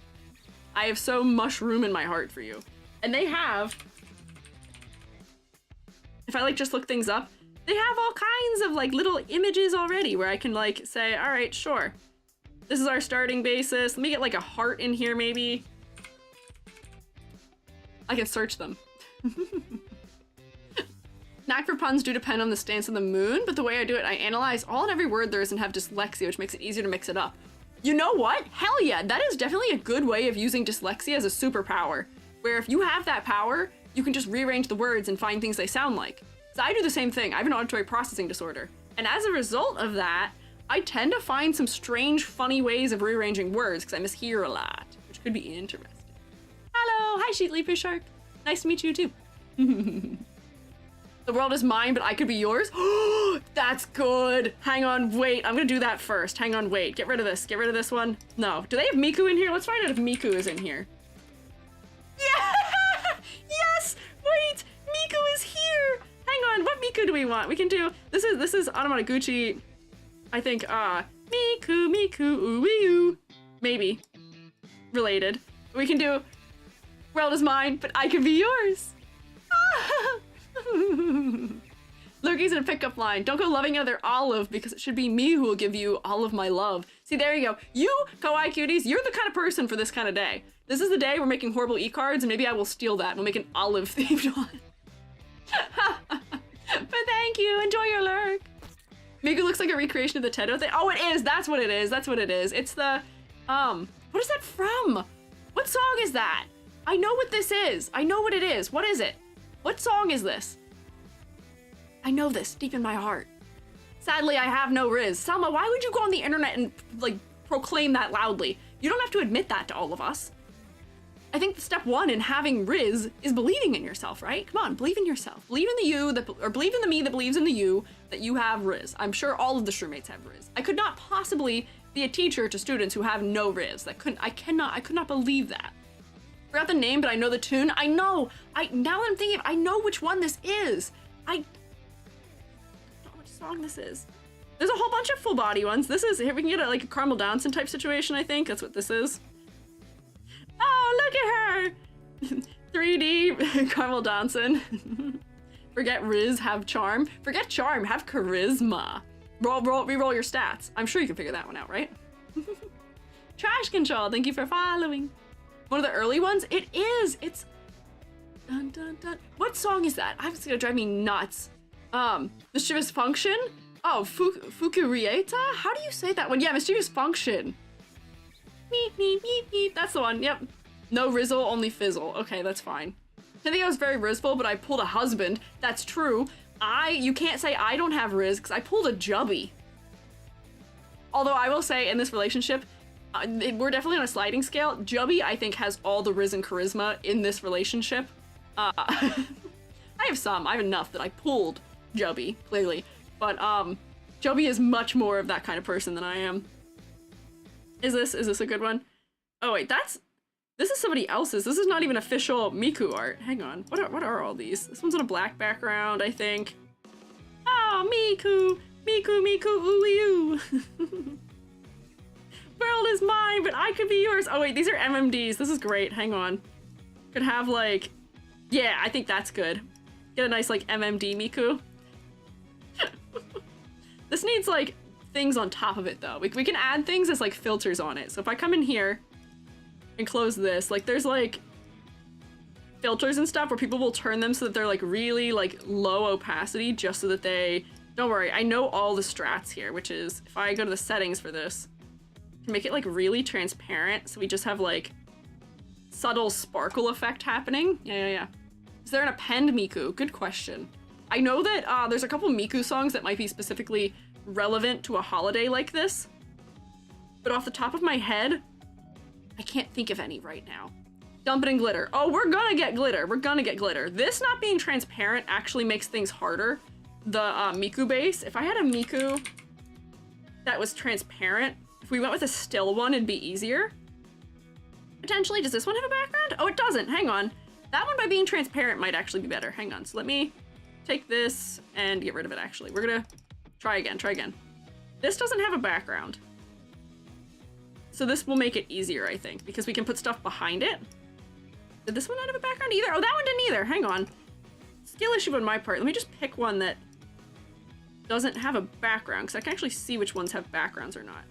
I have so mushroom in my heart for you. And they have, if I like just look things up, they have all kinds of like little images already where I can like say, all right, sure. This is our starting basis. Let me get like a heart in here maybe. I can search them. Knack for puns do depend on the stance of the moon, but the way I do it, I analyze all and every word there is and have dyslexia, which makes it easier to mix it up. You know what? Hell yeah, that is definitely a good way of using dyslexia as a superpower, where if you have that power, you can just rearrange the words and find things they sound like. So I do the same thing. I have an auditory processing disorder. And as a result of that, I tend to find some strange, funny ways of rearranging words because I mishear a lot, which could be interesting. Hello, hi Sheetleaf Shark. Nice to meet you too. The world is mine, but I could be yours. That's good. Hang on, wait. I'm gonna do that first. Hang on, wait. Get rid of this. Get rid of this one. No. Do they have Miku in here? Let's find out if Miku is in here. Yeah! Yes! Wait! Miku is here! Hang on, what Miku do we want? We can do, this is Anamanaguchi, I think, Miku, ooh, maybe. Related. We can do world is mine, but I could be yours. Loki's in a pickup line. Don't go loving another olive because it should be me who will give you all of my love. See, there you go. You, kawaii cuties, you're the kind of person for this kind of day. This is the day we're making horrible e-cards, and maybe I will steal that. We'll make an olive-themed one. But thank you. Enjoy your lurk. Miku looks like a recreation of the Tedo thing. Oh, it is. That's what it is. That's what it is. It's the, what is that from? What song is that? I know what this is. I know what it is. What is it? What song is this? I know this deep in my heart. Sadly, I have no Riz. Selma, why would you go on the internet and, like, proclaim that loudly? You don't have to admit that to all of us. I think step one in having Riz is believing in yourself, right? Come on, believe in yourself. Believe in the you, that, or believe in the me that believes in the you, that you have Riz. I'm sure all of the Shroomates have Riz. I could not possibly be a teacher to students who have no Riz. I could not believe that. Forgot the name, but I know the tune. I know. Now that I'm thinking, I know which one this is. I don't know which song this is. There's a whole bunch of full body ones. This is, here we can get like a Caramel Dancing type situation, I think. That's what this is. Oh, look at her! 3D Caramel Dancing. Forget Riz, have charm. Forget charm, have charisma. Reroll your stats. I'm sure you can figure that one out, right? Trash Control, thank you for following. One of the early ones? It is! It's... Dun, dun, dun. What song is that? It's gonna drive me nuts. Mischievous Function? Oh, Fukurieta? How do you say that one? Yeah, Mischievous Function. Meep, meep, meep, meep. That's the one, yep. No Rizzle, only Fizzle. Okay, that's fine. I think I was very Rizzful, but I pulled a husband. That's true. You can't say I don't have Riz, because I pulled a Jubby. Although I will say, in this relationship, we're definitely on a sliding scale. Jubby, I think, has all the Riz and charisma in this relationship. I have some. I have enough that I pulled Jubby, clearly. But, Jubby is much more of that kind of person than I am. Is this a good one? Oh, wait, this is somebody else's. This is not even official Miku art. Hang on. What are all these? This one's on a black background, I think. Oh, Miku! Miku, ooh-you! World is mine, but I could be yours. Oh wait, these are MMDs. This is great. Hang on. Could have like, yeah, I think that's good. Get a nice like MMD Miku. This needs like things on top of it though. We can add things as like filters on it. So if I come in here and close this, like there's like filters and stuff where people will turn them so that they're like really like low opacity just so that they, don't worry, I know all the strats here, which is if I go to the settings for this, can make it like really transparent so we just have like subtle sparkle effect happening. Yeah. Is there an append Miku? Good question. I know that there's a couple Miku songs that might be specifically relevant to a holiday like this, but off the top of my head, I can't think of any right now. Dump it in glitter. Oh, we're gonna get glitter. We're gonna get glitter. This not being transparent actually makes things harder. The Miku base, if I had a Miku that was transparent, if we went with a still one, it'd be easier. Potentially, does this one have a background? Oh, it doesn't, hang on. That one by being transparent might actually be better. Hang on, so let me take this and get rid of it actually. We're gonna try again. This doesn't have a background. So this will make it easier, I think, because we can put stuff behind it. Did this one not have a background either? Oh, that one didn't either, hang on. Skill issue on my part. Let me just pick one that doesn't have a background, because I can actually see which ones have backgrounds or not.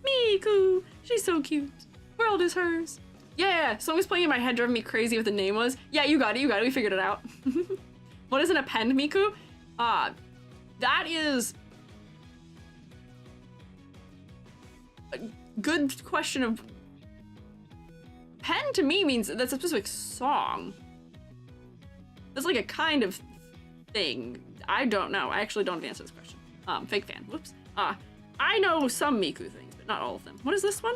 Miku! She's so cute. World is hers. Yeah, song was playing in my head, driving me crazy what the name was. Yeah, you got it, we figured it out. What is an append Miku? That is a good question of... Pen to me means that's a specific song. That's like a kind of thing. I don't know. I actually don't have the answer to this question. Fake fan. Whoops. I know some Miku things, but not all of them. What is this one?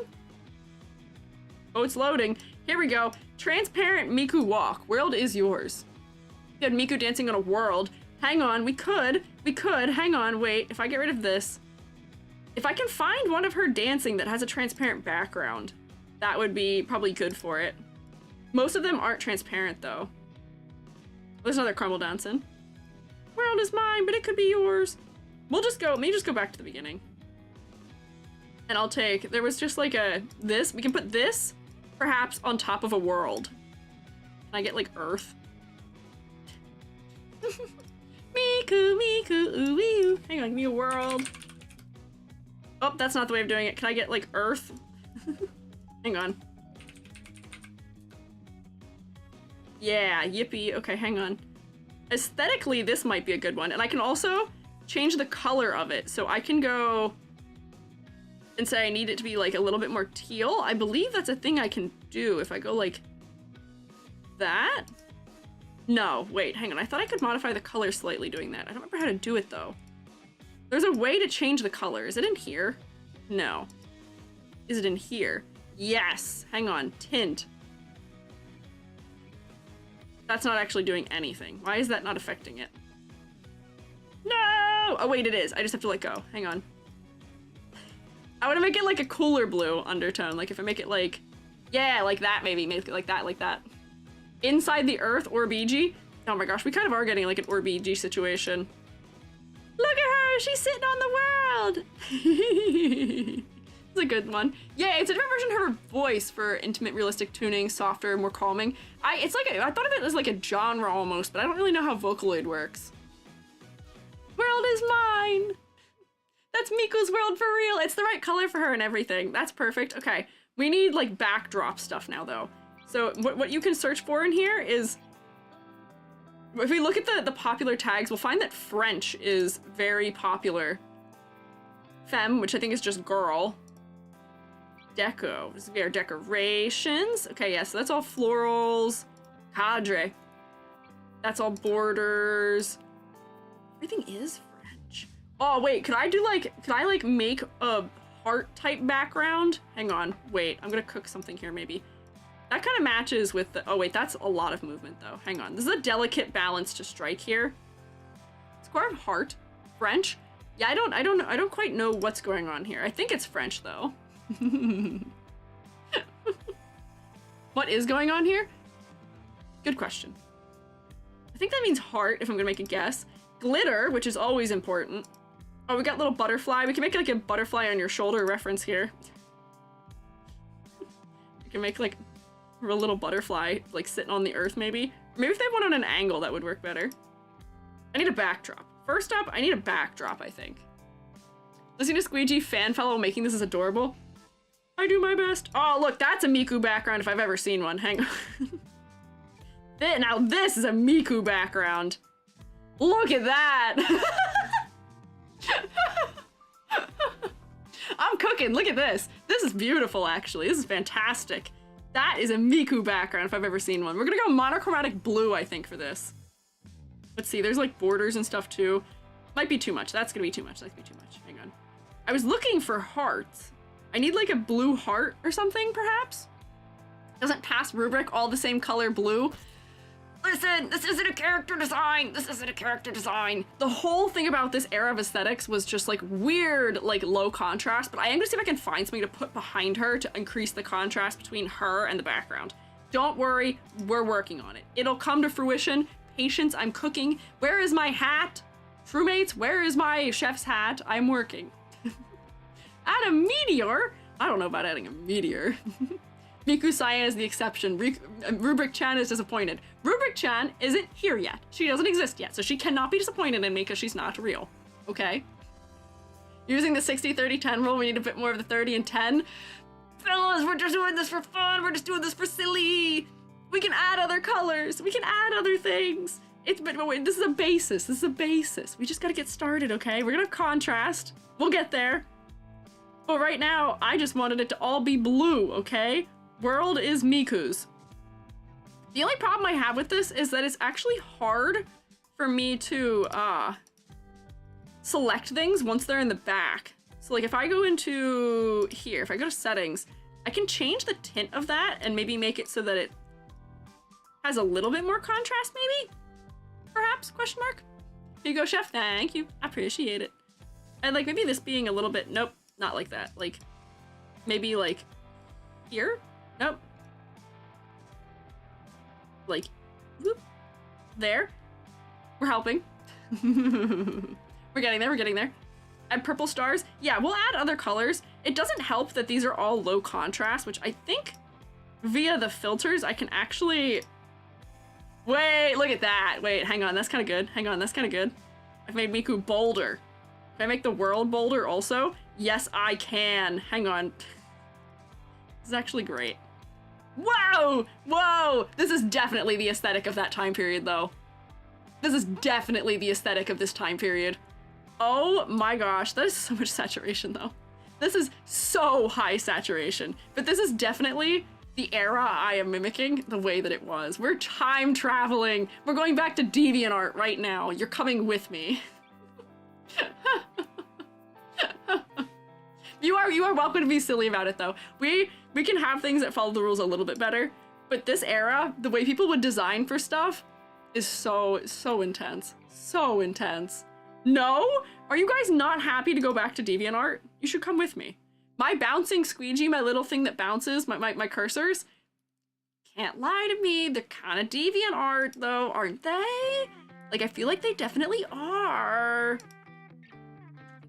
Oh, it's loading. Here we go. Transparent Miku walk. World is yours. You had Miku dancing on a world. Hang on, we could. Hang on, wait. If I get rid of this, if I can find one of her dancing that has a transparent background, that would be probably good for it. Most of them aren't transparent though. There's another Caramel Dancing. World is mine, but it could be yours. We'll just go, maybe just go back to the beginning. And I'll take, there was just like this, we can put this perhaps on top of a world. Can I get like Earth? Miku, Miku, ooh, ooh. Hang on, give me a world. Oh, that's not the way of doing it. Can I get like Earth? Hang on. Yeah, yippee. Okay, hang on. Aesthetically, this might be a good one. And I can also change the color of it. So I can go and say I need it to be like a little bit more teal. I believe that's a thing I can do if I go like that. No, wait, hang on. I thought I could modify the color slightly doing that. I don't remember how to do it though. There's a way to change the color. Is it in here? No. Is it in here? Yes. Hang on. Tint. That's not actually doing anything. Why is that not affecting it? No! Oh wait, it is. I just have to let go. Hang on. I want to make it like a cooler blue undertone. Like if I make it like, yeah, like that maybe. Make it like that, like that. Inside the Earth, Orbiji. Oh my gosh, we kind of are getting like an Orbiji situation. Look at her, she's sitting on the world. It's a good one. Yeah, it's a different version of her voice for intimate, realistic tuning, softer, more calming. I thought of it as like a genre almost, but I don't really know how Vocaloid works. World is mine. That's Miku's world for real. It's the right color for her and everything. That's perfect. Okay, we need like backdrop stuff now though. So what you can search for in here is, if we look at the popular tags, we'll find that French is very popular. Femme, which I think is just girl. Deco, this is our decorations. Okay, yeah, so that's all florals. Cadre. That's all borders. Everything is French. Oh, wait, could I like make a heart type background? Hang on, wait, I'm gonna cook something here maybe. That kind of matches with the, oh wait, that's a lot of movement though. Hang on, this is a delicate balance to strike here. Square of heart, French. Yeah, I don't quite know what's going on here. I think it's French though. What is going on here? Good question. I think that means heart if I'm gonna make a guess. Glitter, which is always important. Oh, we got little butterfly. We can make like a butterfly on your shoulder reference here. We can make like a little butterfly like sitting on the earth maybe. Maybe if they have one on an angle that would work better. I need a backdrop. First up, I need a backdrop, I think. Listening to Squiiji, fan fellow making this is adorable. I do my best. Oh, look, that's a Miku background if I've ever seen one. Hang on. Now this is a Miku background. Look at that. I'm cooking. Look at this. This is beautiful, actually. This is fantastic. That is a Miku background if I've ever seen one. We're gonna go monochromatic blue, I think, for this. Let's see. There's like borders and stuff too. Might be too much. That's gonna be too much. That's gonna be too much. Hang on. I was looking for hearts. I need like a blue heart or something, perhaps? Doesn't pass rubric all the same color blue. Listen, this isn't a character design. This isn't a character design. The whole thing about this era of aesthetics was just like weird, like low contrast, but I am gonna see if I can find something to put behind her to increase the contrast between her and the background. Don't worry, we're working on it. It'll come to fruition. Patience, I'm cooking. Where is my hat? Shroomates, where is my chef's hat? I'm working. Add a meteor? I don't know about adding a meteor. Miku Saya is the exception. Rubric-chan is disappointed. Rubric-chan isn't here yet. She doesn't exist yet, so she cannot be disappointed in me because she's not real. Okay? Using the 60-30-10 rule, we need a bit more of the 30 and 10. Fellas, we're just doing this for fun. We're just doing this for silly. We can add other colors. We can add other things. But wait, this is a basis. This is a basis. We just gotta get started, okay? We're gonna have contrast. We'll get there. But right now, I just wanted it to all be blue, okay? World is Miku's. The only problem I have with this is that it's actually hard for me to select things once they're in the back. So like if I go into here, if I go to settings, I can change the tint of that and maybe make it so that it has a little bit more contrast maybe? Perhaps, question mark? Here you go, chef, thank you, I appreciate it. And like maybe this being a little bit, nope, not like that. Like maybe like here? Nope. Like, whoop, there. We're helping. We're getting there, we're getting there. Add purple stars. Yeah, we'll add other colors. It doesn't help that these are all low contrast, which I think via the filters, I can actually... Wait, look at that. Wait, hang on, that's kind of good. Hang on, that's kind of good. I've made Miku bolder. Can I make the world bolder also? Yes, I can. Hang on. This is actually great. Whoa! Whoa! This is definitely the aesthetic of that time period, though. This is definitely the aesthetic of this time period. Oh my gosh, that is so much saturation, though. This is so high saturation. But this is definitely the era I am mimicking, the way that it was. We're time traveling. We're going back to DeviantArt right now. You're coming with me. You are welcome to be silly about it, though. We can have things that follow the rules a little bit better, but this era, the way people would design for stuff is so intense. So intense. No? Are you guys not happy to go back to DeviantArt? You should come with me. My bouncing squeegee, my little thing that bounces, my cursors, can't lie to me. They're kind of DeviantArt, though, aren't they? Like, I feel like they definitely are.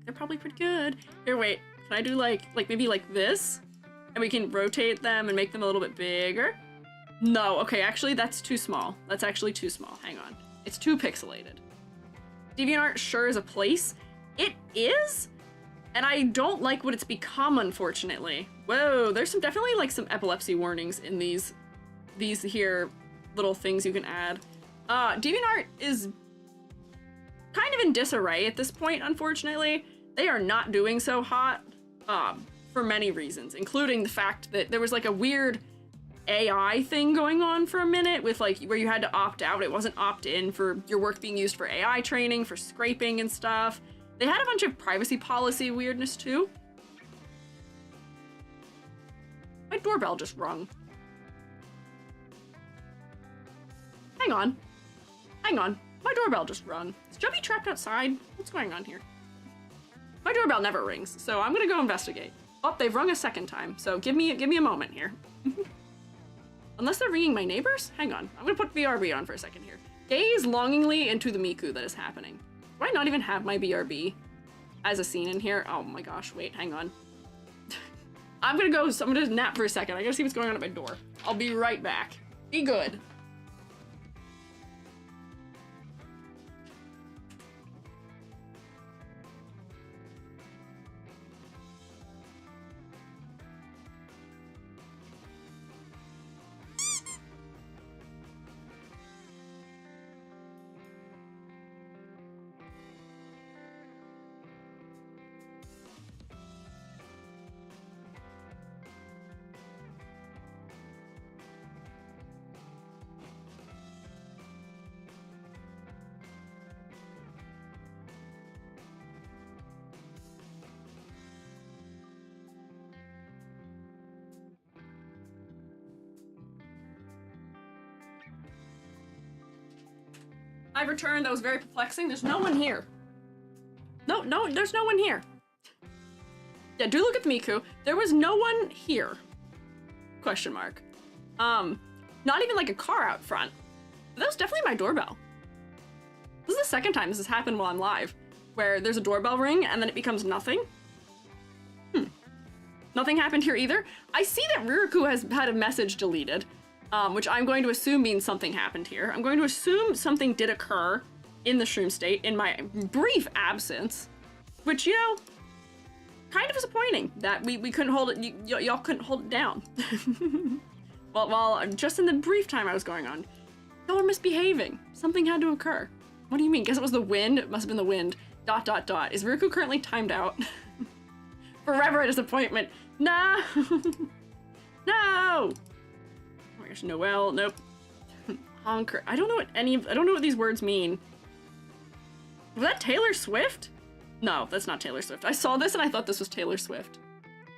They're probably pretty good. Here, wait. Can I do, like maybe like this? And we can rotate them and make them a little bit bigger? No, okay, actually, that's too small. That's actually too small. Hang on. It's too pixelated. DeviantArt sure is a place. It is, and I don't like what it's become, unfortunately. Whoa, there's definitely like some epilepsy warnings in these here little things you can add. DeviantArt is kind of in disarray at this point, unfortunately. They are not doing so hot, for many reasons, including the fact that there was like a weird AI thing going on for a minute with like where you had to opt out. It wasn't opt in for your work being used for AI training, for scraping and stuff. They had a bunch of privacy policy weirdness too. My doorbell just rung. Hang on. Hang on. My doorbell just rung. Is Jubby trapped outside? What's going on here? My doorbell never rings, so I'm gonna go investigate. Oh, they've rung a second time, so give me a moment here. Unless they're ringing my neighbors? Hang on, I'm gonna put BRB on for a second here. Gaze longingly into the Miku that is happening. Do I not even have my BRB as a scene in here? Oh my gosh, wait, hang on. I'm gonna nap for a second. I gotta see what's going on at my door. I'll be right back. Be good. I've returned. That was very perplexing. There's no one here. No, there's no one here. Yeah, do look at the Miku. There was no one here. Question mark. Not even like a car out front. That was definitely my doorbell. This is the second time this has happened while I'm live, where there's a doorbell ring and then it becomes nothing. Nothing happened here either. I see that Riruku has had a message deleted. Which I'm going to assume means something happened here. I'm going to assume something did occur in the shroom state in my brief absence, which, you know, kind of disappointing that we couldn't hold it, y'all couldn't hold it down. Well, just in the brief time I was going on, y'all were misbehaving. Something had to occur. What do you mean? Guess it was the wind? It must have been the wind. ... Is Riruku currently timed out? Forever a disappointment. No! No! Oh my gosh, Noelle, nope. Honker. I don't know what these words mean. Was that Taylor Swift? No, that's not Taylor Swift. I saw this and I thought this was Taylor Swift.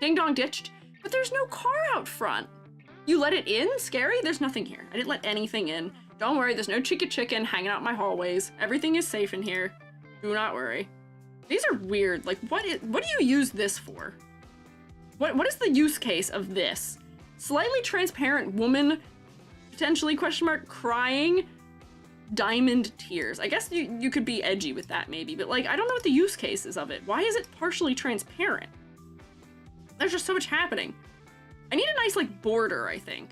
Ding dong ditched. But there's no car out front. You let it in? Scary? There's nothing here. I didn't let anything in. Don't worry, there's no chicken hanging out in my hallways. Everything is safe in here. Do not worry. These are weird. Like, what do you use this for? What is the use case of this? Slightly transparent woman, potentially question mark, crying, diamond tears. I guess you could be edgy with that maybe, but like, I don't know what the use case is of it. Why is it partially transparent? There's just so much happening. I need a nice like border, I think.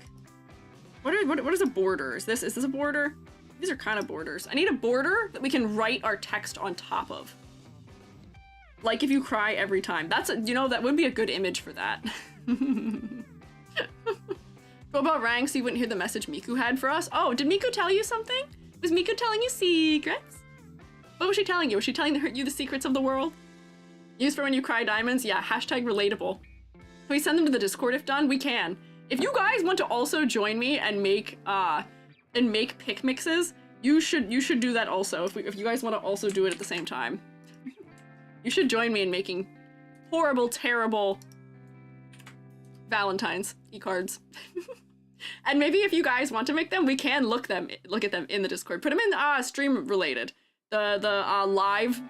What is a border? Is this a border? These are kind of borders. I need a border that we can write our text on top of. Like if you cry every time. That's you know, that would be a good image for that. Go about Rang so you wouldn't hear the message Miku had for us. Oh, did Miku tell you something? Was Miku telling you secrets? What was she telling you? Was she telling you the secrets of the world? Used for when you cry diamonds? Yeah, hashtag relatable. Can we send them to the Discord if done? We can. If you guys want to also join me and make pick mixes, you should do that also. If you guys want to also do it at the same time. You should join me in making horrible, terrible Valentines e-cards. And maybe if you guys want to make them, we can look at them in the Discord. Put them in stream related. The live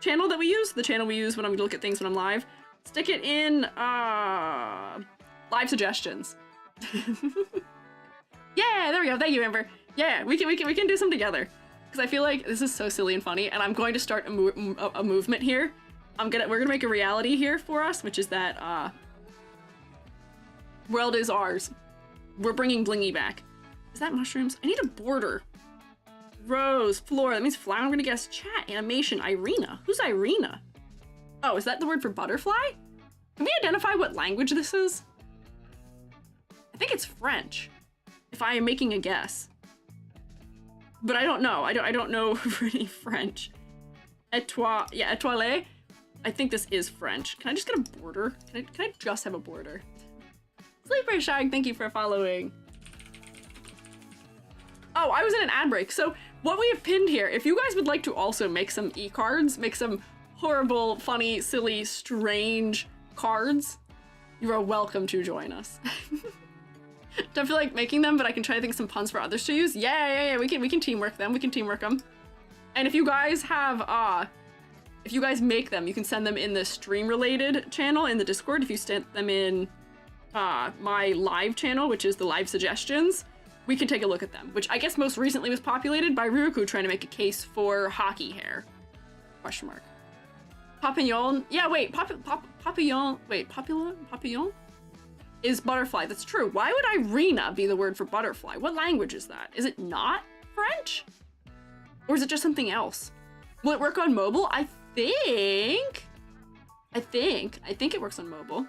channel that we use, the channel we use when I'm look at things when I'm live. Stick it in live suggestions. Yeah, there we go. Thank you, Amber. Yeah, we can do some together. Because I feel like this is so silly and funny, and I'm going to start a movement here. We're gonna make a reality here for us, which is that world is ours. We're bringing blingy back. Is that mushrooms? I need a border. Rose, floor. That means flower. I'm gonna guess chat, animation, Irina. Who's Irina? Oh, is that the word for butterfly? Can we identify what language this is? I think it's French, if I am making a guess. But I don't know. I don't know any French. Étoile. I think this is French. Can I just get a border? Can I just have a border? Sleeper Shag, thank you for following. Oh, I was in an ad break. So what we have pinned here, if you guys would like to also make some e-cards, make some horrible, funny, silly, strange cards, you are welcome to join us. Don't feel like making them, but I can try to think of some puns for others to use. Yeah. We can teamwork them. We can teamwork them. And if you guys have, if you guys make them, you can send them in the stream-related channel in the Discord. If you sent them in my live channel, which is the live suggestions, we can take a look at them. Which I guess most recently was populated by Ryuku trying to make a case for hockey hair. Question mark. Papillon. Yeah, wait. Papillon. Wait, papillon? Is butterfly. That's true. Why would Irina be the word for butterfly? What language is that? Is it not French? Or is it just something else? Will it work on mobile? I think it works on mobile.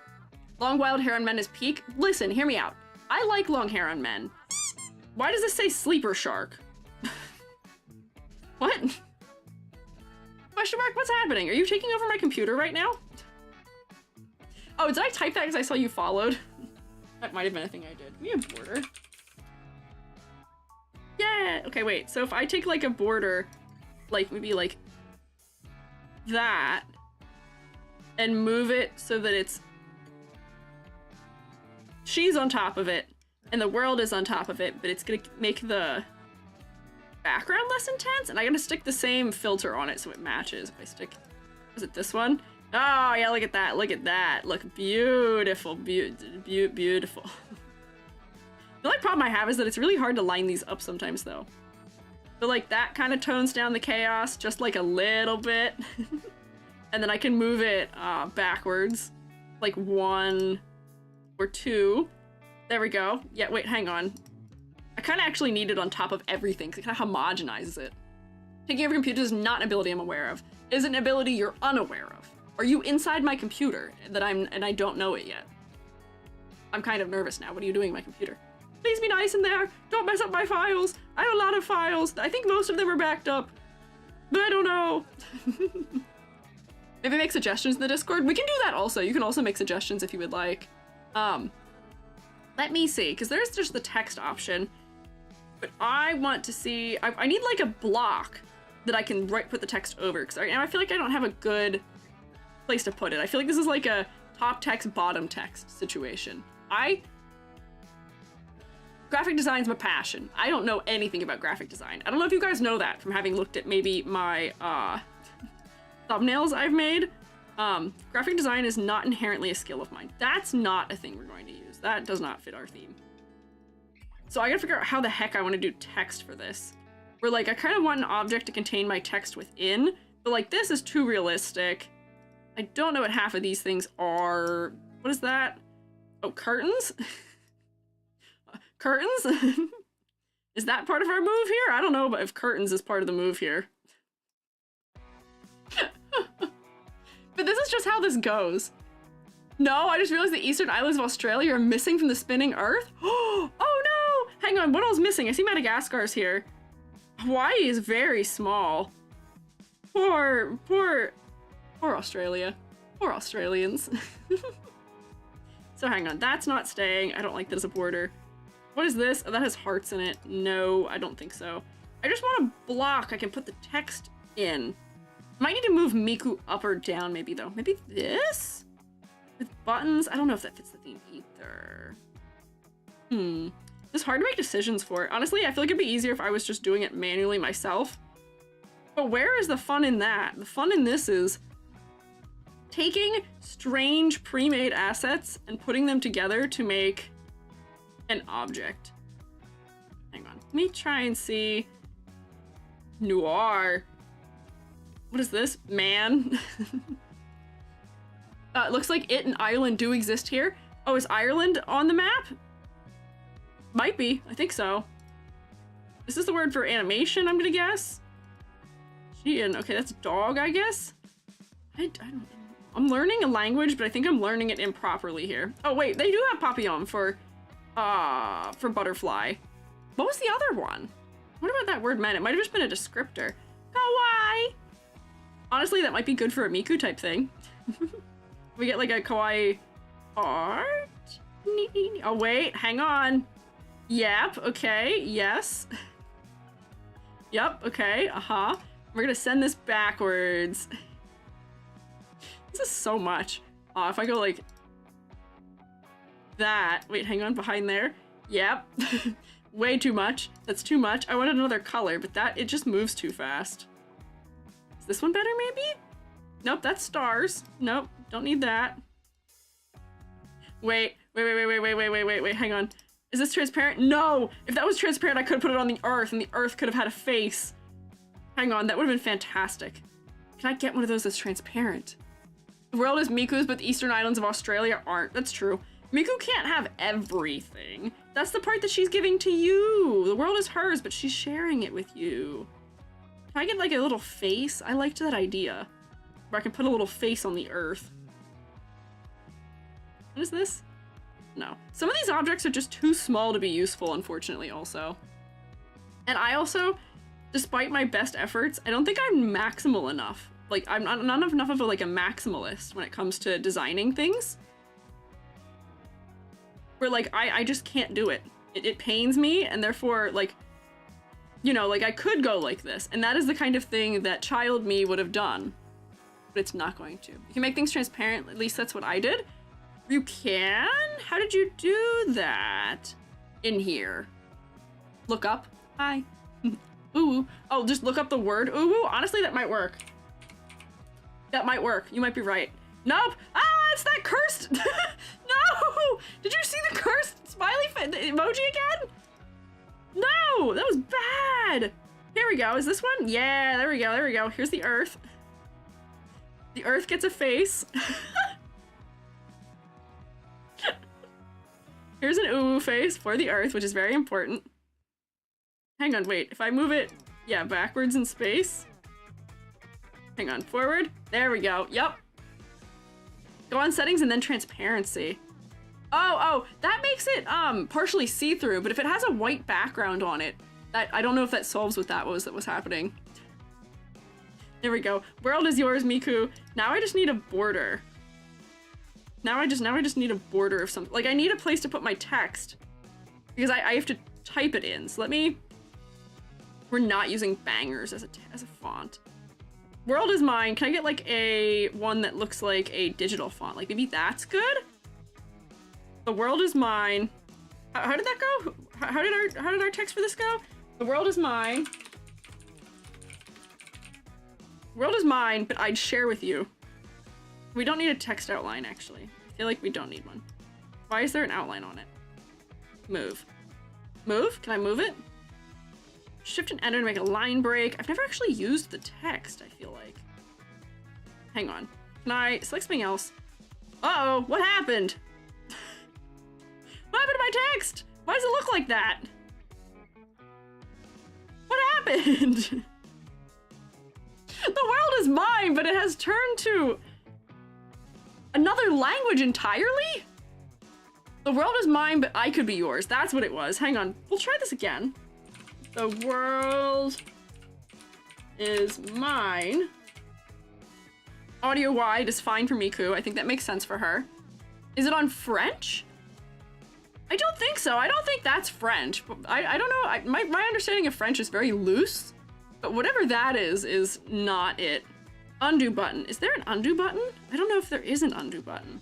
Long wild hair on men is peak. Listen, hear me out. I like long hair on men. Why does this say sleeper shark? What? Question mark, what's happening? Are you taking over my computer right now? Oh, did I type that because I saw you followed? That might have been a thing I did. We have border. Yeah. Okay, wait. So if I take like a border, like maybe like that, and move it so that it's she's on top of it and the world is on top of it, but it's gonna make the background less intense, and I gotta stick the same filter on it so it matches. If I stick, is it this one? Oh yeah, look at that, look at that. Look beautiful, beautiful. The only problem I have is that it's really hard to line these up sometimes though. So like that kind of tones down the chaos just like a little bit. And then I can move it backwards, like 1 or 2. There we go. Yeah, wait, hang on. I kind of actually need it on top of everything because it kind of homogenizes it. Taking over computers is not an ability I'm aware of. It is an ability you're unaware of. Are you inside my computer and I don't know it yet? I'm kind of nervous now. What are you doing in my computer? Please be nice in there. Don't mess up my files. I have a lot of files. I think most of them are backed up, but I don't know. Maybe make suggestions in the Discord. We can do that also. You can also make suggestions if you would like. Let me see, because there's just the text option, but I want to see, I need like a block that I can put the text over, because I feel like I don't have a good place to put it. I feel like this is like a top text, bottom text situation. Graphic design is my passion. I don't know anything about graphic design. I don't know if you guys know that from having looked at maybe my thumbnails I've made. Graphic design is not inherently a skill of mine. That's not a thing we're going to use. That does not fit our theme. So I gotta figure out how the heck I want to do text for this. Where like, I kind of want an object to contain my text within, but like this is too realistic. I don't know what half of these things are. What is that? Oh, curtains? Curtains? Is that part of our move here? I don't know but if curtains is part of the move here. But this is just how this goes. No, I just realized the eastern islands of Australia are missing from the spinning earth. Oh no! Hang on, what else is missing? I see Madagascar's here. Hawaii is very small. Poor Australia. Poor Australians. So hang on, that's not staying. I don't like that as a border. What is this? Oh, that has hearts in it. No, I don't think so. I just want a block I can put the text in. Might need to move Miku up or down maybe though. Maybe this? With buttons? I don't know if that fits the theme either. It's hard to make decisions for. Honestly, I feel like it'd be easier if I was just doing it manually myself. But where is the fun in that? The fun in this is taking strange pre-made assets and putting them together to make an object. Hang on. Let me try and see. Noir. What is this? Man. It looks like it and Ireland do exist here. Oh, is Ireland on the map? Might be. I think so. Is this the word for animation, I'm gonna guess? Sheehan. Okay, that's dog, I guess? I don't know. I'm learning a language, but I think I'm learning it improperly here. Oh, wait. They do have papillon for butterfly. What was the other one? What about that word meant? It might have just been a descriptor. Kawaii! Honestly, that might be good for a Miku type thing. We get like a kawaii art? Oh, wait, hang on. Yep, okay, yes. Yep, okay, We're gonna send this backwards. This is so much. If I go like that. Wait, hang on, behind there. Yep. Way too much. That's too much. I wanted another color, but it just moves too fast. Is this one better, maybe? Nope, that's stars. Nope, don't need that. Wait, hang on. Is this transparent? No! If that was transparent, I could have put it on the earth, and the earth could have had a face. Hang on, that would have been fantastic. Can I get one of those that's transparent? The world is Miku's, but the eastern islands of Australia aren't. That's true. Miku can't have everything. That's the part that she's giving to you. The world is hers, but she's sharing it with you. Can I get like a little face? I liked that idea. Where I can put a little face on the earth. What is this? No. Some of these objects are just too small to be useful, unfortunately, also. And I also, despite my best efforts, I don't think I'm maximal enough. Like, I'm not enough of a maximalist when it comes to designing things. Where, like, I just can't do it. It pains me, and therefore, like, you know, like, I could go like this. And that is the kind of thing that child me would have done. But it's not going to. You can make things transparent, at least that's what I did. You can? How did you do that? In here. Look up. Hi. Ooh. Oh, just look up the word ooh. Honestly, that might work. That might work. You might be right. Nope. Ah, it's that cursed. No. Did you see the cursed smiley emoji again? No, that was bad. Here we go. Is this one? Yeah, there we go. There we go. Here's the earth. The earth gets a face. Here's an ooh face for the earth, which is very important. Hang on, wait. If I move it, yeah, backwards in space. Hang on, forward. There we go. Yep. Go on settings and then transparency. Oh, that makes it partially see-through, but if it has a white background on it, I don't know if that solves what that was happening. There we go. World is yours, Miku. Now I just need a border. Now I just need a border of some, like, I need a place to put my text because I have to type it in. So let me, we're not using bangers as a font. World is mine. Can I get like a one that looks like a digital font? Like maybe that's good. The world is mine. How did that go? How did our text for this go? The world is mine. World is mine, but I'd share with you. We don't need a text outline, actually. I feel like we don't need one. Why is there an outline on it? Move. Move? Can I move it? Shift and enter to make a line break. I've never actually used the text, I feel like. Hang on. Can I select something else? Uh-oh, what happened? What happened to my text? Why does it look like that? What happened? The world is mine, but it has turned to another language entirely? The world is mine, but I could be yours. That's what it was. Hang on. We'll try this again. The world is mine. Audio wide is fine for Miku. I think that makes sense for her. Is it on French? I don't think so. I don't think that's French. I don't know. My understanding of French is very loose, but whatever that is not it. Undo button. Is there an undo button? I don't know if there is an undo button.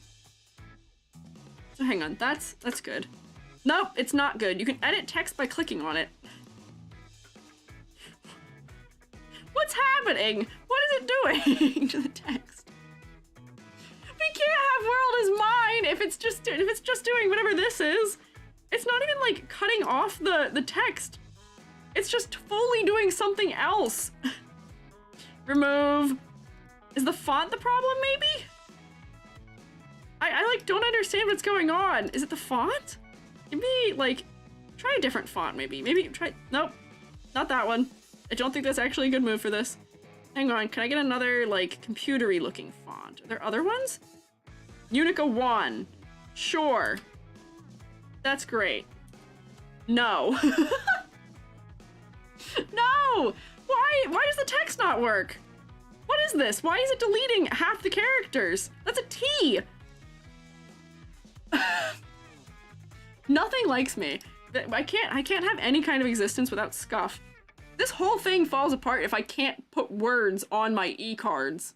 So hang on. That's good. Nope, it's not good. You can edit text by clicking on it. What's happening? What is it doing to the text? We can't have world is mine if it's just doing whatever this is. It's not even like cutting off the text. It's just fully doing something else. Remove. Is the font the problem maybe? I like don't understand what's going on. Is it the font? Maybe like try a different font maybe. Maybe try, nope, not that one. I don't think that's actually a good move for this. Hang on, can I get another like computery looking font? Are there other ones? Unica 1. Sure. That's great. No. No! Why does the text not work? What is this? Why is it deleting half the characters? That's a T! Nothing likes me. I can't have any kind of existence without scuff. This whole thing falls apart if I can't put words on my e-cards.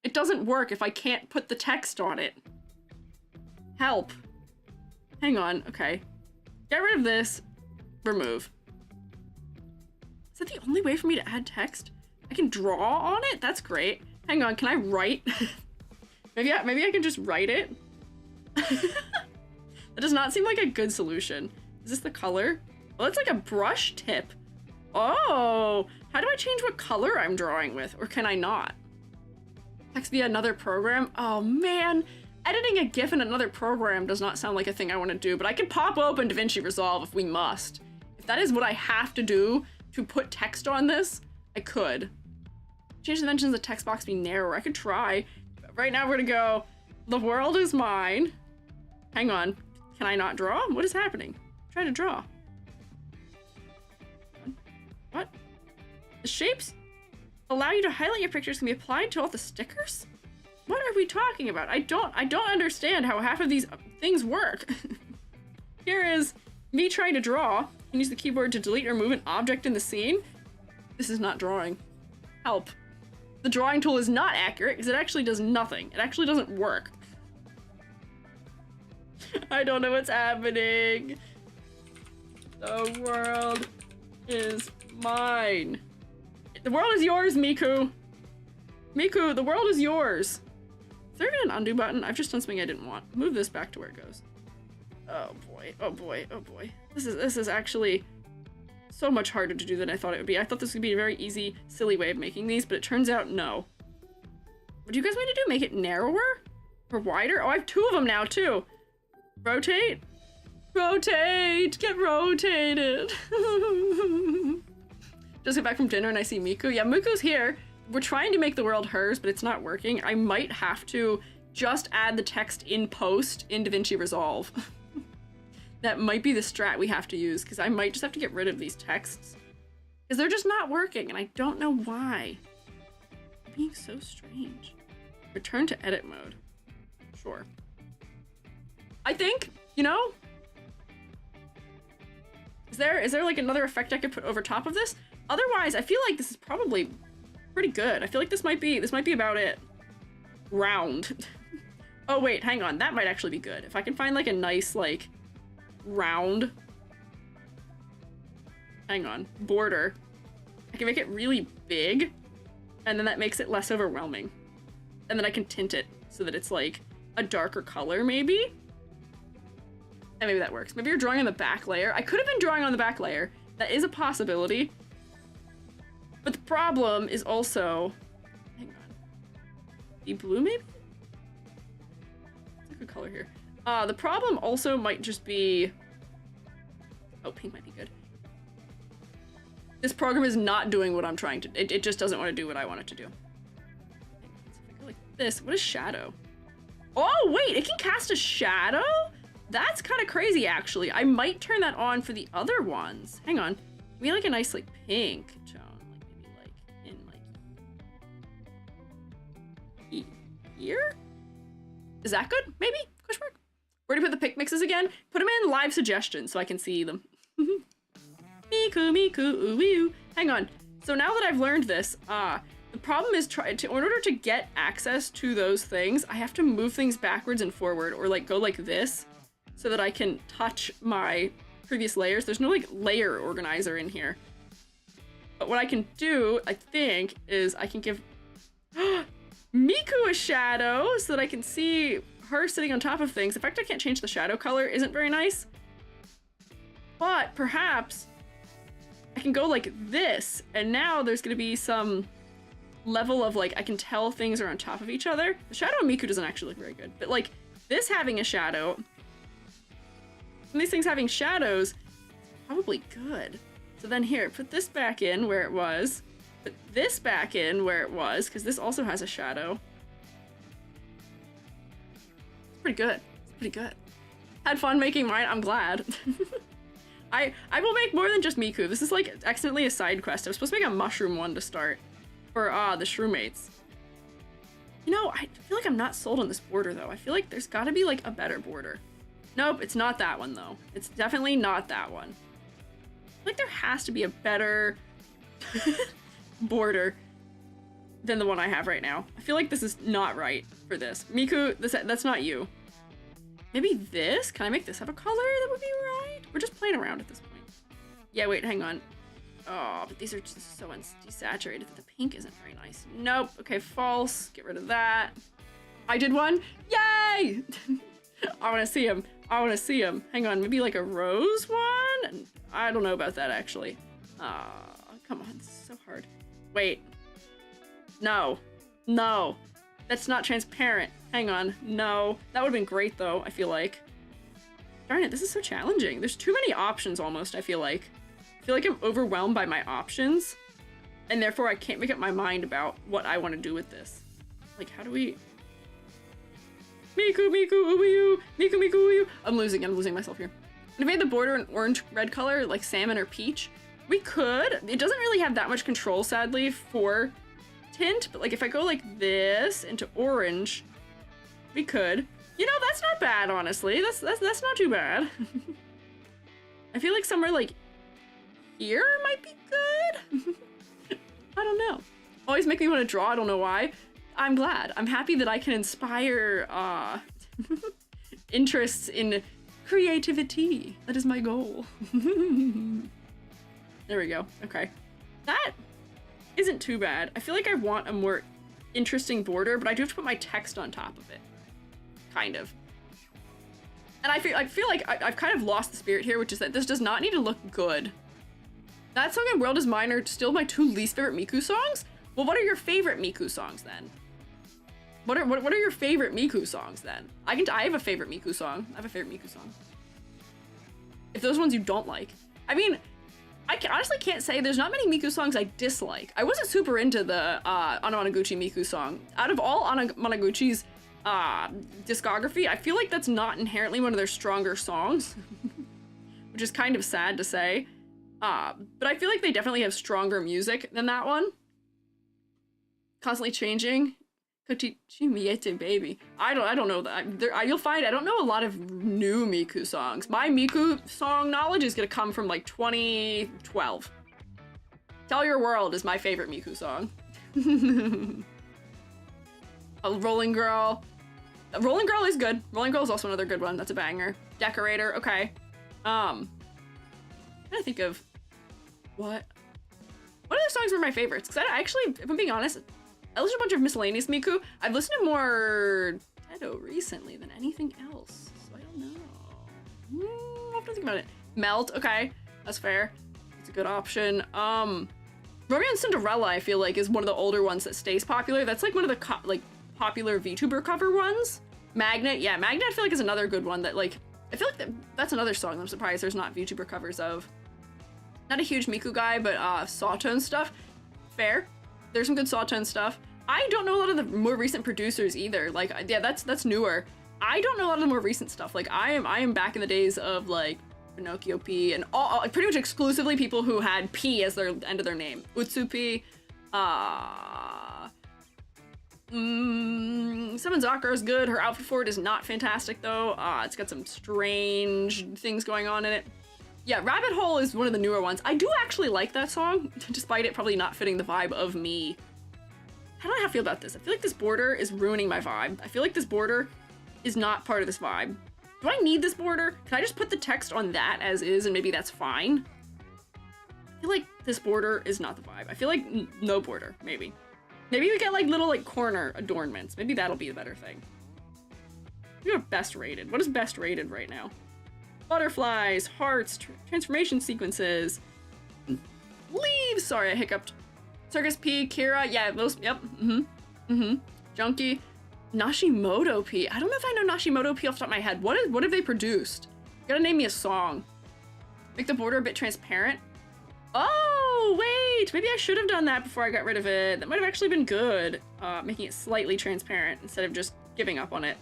It doesn't work if I can't put the text on it. Help. Hang on, okay. Get rid of this. Remove. Is that the only way for me to add text? I can draw on it? That's great. Hang on, can I write? maybe I can just write it. That does not seem like a good solution. Is this the color? Well, it's like a brush tip. Oh, how do I change what color I'm drawing with? Or can I not? Text via another program? Oh man, editing a GIF in another program does not sound like a thing I want to do, but I can pop open DaVinci Resolve if we must. If that is what I have to do to put text on this, I could. Change the dimensions of the text box be narrower. I could try. But right now we're gonna go, the world is mine. Hang on, can I not draw? What is happening? Try to draw. What? The shapes allow you to highlight your pictures can be applied to all the stickers? What are we talking about? I don't understand how half of these things work. Here is me trying to draw. You can use the keyboard to delete or move an object in the scene. This is not drawing. Help. The drawing tool is not accurate because it actually does nothing. It actually doesn't work. I don't know what's happening. The world is mine. The world is yours, Miku. Miku, the world is yours. Is there even an undo button? I've just done something I didn't want. Move this back to where it goes. Oh boy, oh boy, oh boy. This is actually so much harder to do than I thought it would be. I thought this would be a very easy, silly way of making these, but it turns out no. What do you guys want me to do? Make it narrower? Or wider? Oh, I have 2 of them now, too. Rotate? Rotate! Get rotated! Just get back from dinner and I see Miku. Yeah, Miku's here. We're trying to make the world hers, but it's not working. I might have to just add the text in post in DaVinci Resolve. That might be the strat we have to use, because I might just have to get rid of these texts. Because they're just not working, and I don't know why. They're being so strange. Return to edit mode. Sure. I think, you know? Is there like another effect I could put over top of this? Otherwise, I feel like this is probably pretty good. I feel like this might be about it. Round. Oh wait, hang on. That might actually be good. If I can find like a nice like round. Hang on. Border. I can make it really big, and then that makes it less overwhelming. And then I can tint it so that it's like a darker color maybe. And maybe that works. Maybe you're drawing on the back layer. I could have been drawing on the back layer. That is a possibility. But the problem is also, hang on. Deep blue maybe? It's a good color here. The problem also might just be Oh, pink might be good. This program is not doing what I'm trying to. It just doesn't want to do what I want it to do. Okay, so if I go like this, what is shadow? Oh wait, it can cast a shadow? That's kind of crazy, actually. I might turn that on for the other ones. Hang on. Maybe like a nice like pink tone, like maybe like in like here. Is that good? Maybe? Question mark. Where to put the pick mixes again? Put them in live suggestions so I can see them. Miku, Miku, ooh, ooh. Hang on. So now that I've learned this, the problem is in order to get access to those things, I have to move things backwards and forward, or like go like this, so that I can touch my previous layers. There's no like layer organizer in here. But what I can do, I think, is I can give Miku a shadow so that I can see her sitting on top of things. In fact, I can't change the shadow color. Isn't very nice. But perhaps I can go like this, and now there's gonna be some level of like, I can tell things are on top of each other. The shadow on Miku doesn't actually look very good, but like this having a shadow, and these things having shadows, probably good. So then here, put this back in where it was, put this back in where it was, because this also has a shadow. It's pretty good. It's pretty good. Had fun making mine, I'm glad. I will make more than just Miku. This is like accidentally a side quest. I was supposed to make a mushroom one to start for the Shroomates. You know, I feel like I'm not sold on this border though. I feel like there's gotta be like a better border. Nope, it's not that one though. It's definitely not that one. I feel like there has to be a better border than the one I have right now. I feel like this is not right for this. Miku, that's not you. Maybe this? Can I make this have a color that would be right? We're just playing around at this point. Yeah, wait, hang on. Oh, but these are just so desaturated that the pink isn't very nice. Nope. Okay, false. Get rid of that. I did one. Yay! I want to see him. I want to see him. Hang on, maybe like a rose one? I don't know about that, actually. Come on, this is so hard. Wait. No. No. That's not transparent. Hang on. No. That would have been great, though, I feel like. Darn it, this is so challenging. There's too many options, almost, I feel like. I feel like I'm overwhelmed by my options, and therefore I can't make up my mind about what I want to do with this. Like, how do we... Miku, Miku, uyu, Miku, Miku, uyu. I'm losing myself here. And if we had the border an orange-red color, like salmon or peach, we could. It doesn't really have that much control, sadly, for tint, but like if I go like this into orange, we could. You know, that's not bad, honestly. That's not too bad. I feel like somewhere like here might be good. I don't know. Always make me want to draw, I don't know why. I'm glad. I'm happy that I can inspire interests in creativity. That is my goal. There we go. Okay. That isn't too bad. I feel like I want a more interesting border, but I do have to put my text on top of it. Kind of. And I feel like I've kind of lost the spirit here, which is that this does not need to look good. That song and World is Mine are still my two least favorite Miku songs? Well, what are your favorite Miku songs then? What are your favorite Miku songs then? I have a favorite Miku song. I have a favorite Miku song. If those ones you don't like. I mean, honestly can't say. There's not many Miku songs I dislike. I wasn't super into the Anamanaguchi Miku song. Out of all Anamanaguchi's discography, I feel like that's not inherently one of their stronger songs, which is kind of sad to say. But I feel like they definitely have stronger music than that one. Constantly changing. Kochichimiete baby. I don't know that. You'll find I don't know a lot of new Miku songs. My Miku song knowledge is gonna come from like 2012. Tell Your World is my favorite Miku song. A Rolling Girl. Rolling Girl is good. Rolling Girl is also another good one. That's a banger. Decorator. Okay. I'm trying to think of what other songs were my favorites? Because I actually, if I'm being honest, I listened to a bunch of miscellaneous Miku. I've listened to more Tedo recently than anything else, so I don't know. I'll have to think about it. Melt, okay, that's fair. It's a good option. Romeo and Cinderella, I feel like, is one of the older ones that stays popular. That's like one of the popular VTuber cover ones. Magnet, yeah, Magnet I feel like is another good one that like I feel like that's another song I'm surprised there's not VTuber covers of. Not a huge Miku guy, but Sawtone stuff. Fair. There's some good Sawtone stuff. I don't know a lot of the more recent producers either. Like, yeah, that's newer. I don't know a lot of the more recent stuff. Like, I am back in the days of, like, Pinocchio P and all pretty much exclusively people who had P as their end of their name. Utsupi, Summon Zakura is good. Her outfit for it is not fantastic though. It's got some strange things going on in it. Yeah, Rabbit Hole is one of the newer ones. I do actually like that song, despite it probably not fitting the vibe of me. How do I feel about this? I feel like this border is ruining my vibe. I feel like this border is not part of this vibe. Do I need this border? Can I just put the text on that as is and maybe that's fine? I feel like this border is not the vibe. I feel like no border, maybe. Maybe we get like little like corner adornments. Maybe that'll be the better thing. We are best rated. What is best rated right now? Butterflies, hearts, transformation sequences, leaves. Sorry, I hiccuped. Circus P, Kira, yeah, those, yep, Junkie, Nashimoto P. I don't know if I know Nashimoto P off the top of my head. What have they produced? You gotta name me a song. Make the border a bit transparent. Oh, wait, maybe I should have done that before I got rid of it. That might have actually been good. Making it slightly transparent instead of just giving up on it.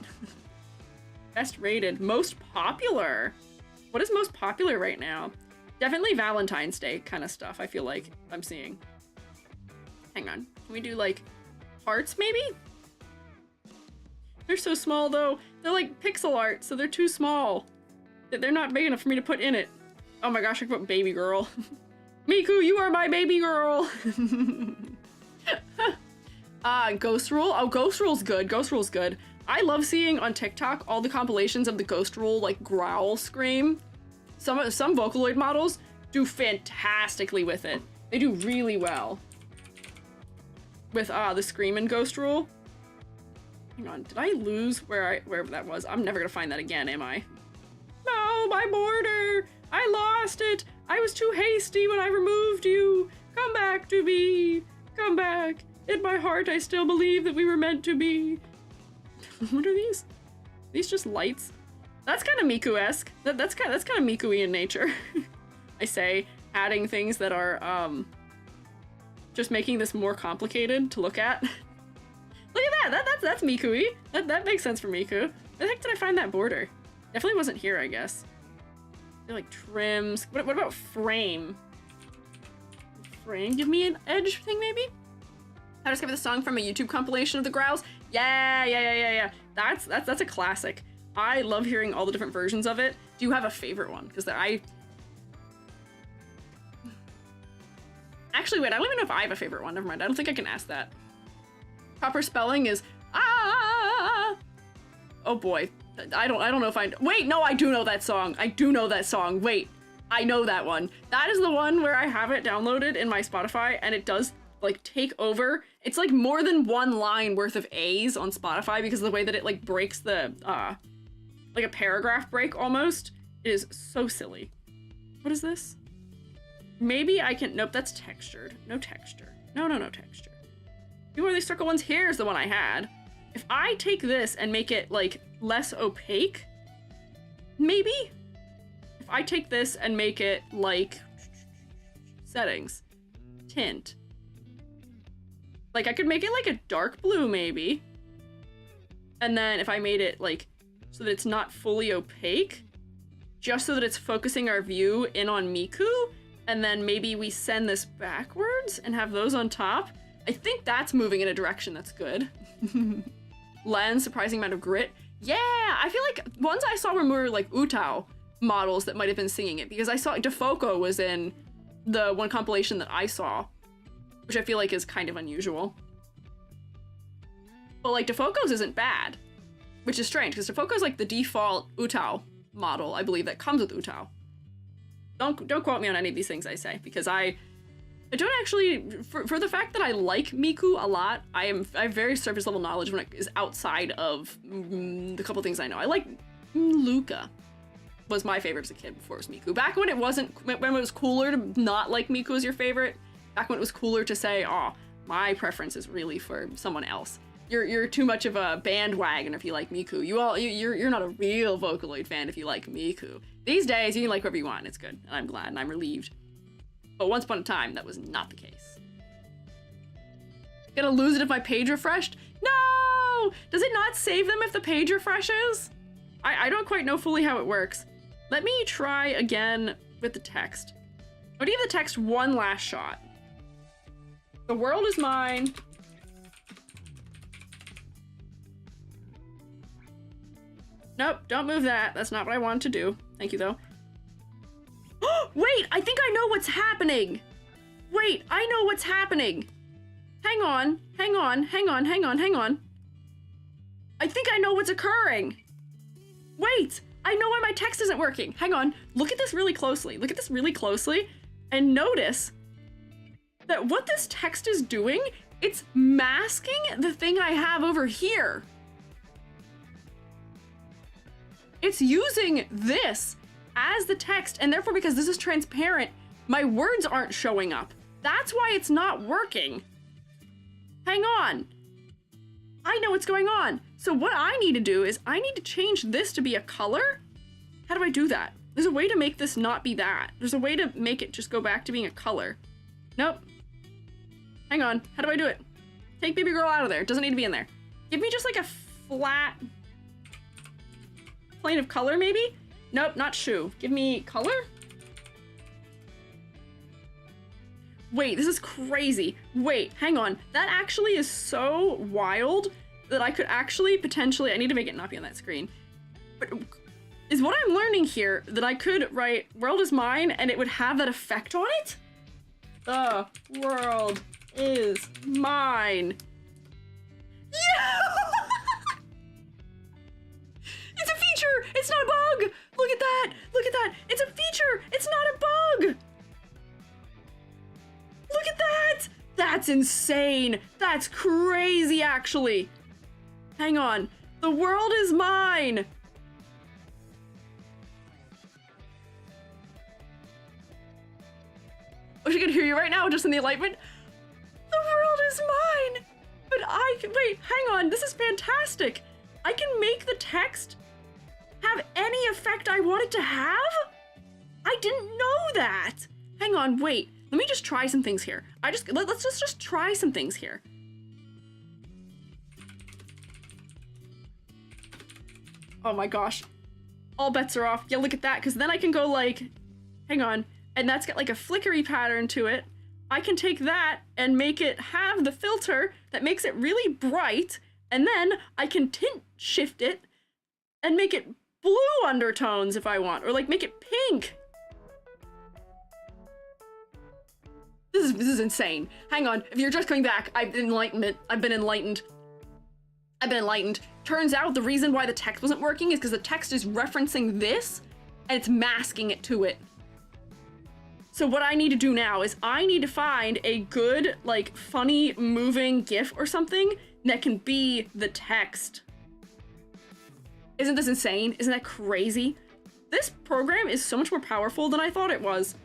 Best rated, most popular. What is most popular right now? Definitely Valentine's Day kind of stuff, I feel like I'm seeing. Hang on, can we do like hearts maybe? They're so small though. They're like pixel art, so they're too small. They're not big enough for me to put in it. Oh my gosh, I could put baby girl. Miku, you are my baby girl. Ghost Rule. Oh, Ghost Rule's good. Ghost Rule's good. I love seeing on TikTok all the compilations of the Ghost Rule like growl scream. Some Vocaloid models do fantastically with it. They do really well with the scream in Ghost Rule. Hang on, did I lose wherever that was? I'm never gonna find that again, am I? No, my border! I lost it! I was too hasty when I removed you! Come back to me! Come back! In my heart, I still believe that we were meant to be. What are these? These just lights? That's kind of Miku-esque. That's kind of Miku-y in nature. I say, adding things that are just making this more complicated to look at. Look at that! That's Miku-y. That makes sense for Miku. Where the heck did I find that border? Definitely wasn't here, I guess. They're like trims. What about frame? Frame? Give me an edge thing, maybe? I just give the song from a YouTube compilation of the growls. Yeah. That's a classic. I love hearing all the different versions of it. Do you have a favorite one? Because actually, wait, I don't even know if I have a favorite one. Never mind. I don't think I can ask that. Proper spelling is ah. Oh boy. I don't know if wait, no, I do know that song. I do know that song. Wait, I know that one. That is the one where I have it downloaded in my Spotify and it does like take over. It's like more than one line worth of A's on Spotify because of the way that it like breaks the like a paragraph break almost. It is so silly. What is this? Maybe I can, nope, that's textured. No texture. No texture. One of these circle ones here is the one I had. If I take this and make it like less opaque, maybe? If I take this and make it like settings, tint. Like I could make it like a dark blue maybe. And then if I made it like so that it's not fully opaque, just so that it's focusing our view in on Miku, and then maybe we send this backwards and have those on top. I think that's moving in a direction that's good. Lens, surprising amount of grit. Yeah, I feel like ones I saw were more like Utao models that might have been singing it, because I saw Defoco was in the one compilation that I saw, which I feel like is kind of unusual. But like Defoco's isn't bad, which is strange because Defoco's like the default Utao model, I believe, that comes with Utao. Don't quote me on any of these things I say, because I don't actually, for the fact that I like Miku a lot, I have very surface level knowledge when it is outside of the couple things I know. I like Luca was my favorite as a kid before it was Miku. Back when it was cooler to not like Miku as your favorite, back when it was cooler to say, oh, my preference is really for someone else. You're too much of a bandwagon if you like Miku. You're not a real Vocaloid fan if you like Miku. These days, you can like whoever you want. It's good, and I'm glad, and I'm relieved. But once upon a time, that was not the case. Gonna lose it if my page refreshed? No! Does it not save them if the page refreshes? I don't quite know fully how it works. Let me try again with the text. I'm gonna give the text one last shot. The world is mine. Nope, don't move that. That's not what I wanted to do. Thank you, though. Wait, I think I know what's happening. Wait, I know what's happening. Hang on, hang on, hang on, hang on, hang on. I think I know what's occurring. Wait, I know why my text isn't working. Hang on, look at this really closely. Look at this really closely and notice that what this text is doing, it's masking the thing I have over here. It's using this as the text, and therefore because this is transparent, my words aren't showing up. That's why it's not working. Hang on. I know what's going on. So what I need to do is I need to change this to be a color. How do I do that? There's a way to make this not be that. There's a way to make it just go back to being a color. Nope. Hang on. How do I do it? Take baby girl out of there. It doesn't need to be in there. Give me just like a flat plane of color, maybe? Nope, not shoe. Give me color? Wait, this is crazy. Wait, hang on. That actually is so wild that I could actually potentially, I need to make it not be on that screen. But is what I'm learning here that I could write world is mine and it would have that effect on it? The world is mine. Yeah! It's a feature! It's not a bug! Look at that! Look at that! It's a feature! It's not a bug! Look at that! That's insane! That's crazy, actually! Hang on. The world is mine! I wish I could hear you right now, just in the enlightenment. The world is mine! But wait, hang on, this is fantastic! I can make the text have any effect I want it to have? I didn't know that! Hang on, wait. Let me just try some things here. Let's just try some things here. Oh my gosh. All bets are off. Yeah, look at that, because then I can go like, hang on, and that's got like a flickery pattern to it. I can take that and make it have the filter that makes it really bright, and then I can tint shift it and make it blue undertones if I want, or like make it pink. This is insane. Hang on, if you're just coming back, I've been enlightened. Turns out the reason why the text wasn't working is because the text is referencing this and it's masking it to it. So what I need to do now is I need to find a good, like, funny, moving GIF or something that can be the text. Isn't this insane? Isn't that crazy? This program is so much more powerful than I thought it was.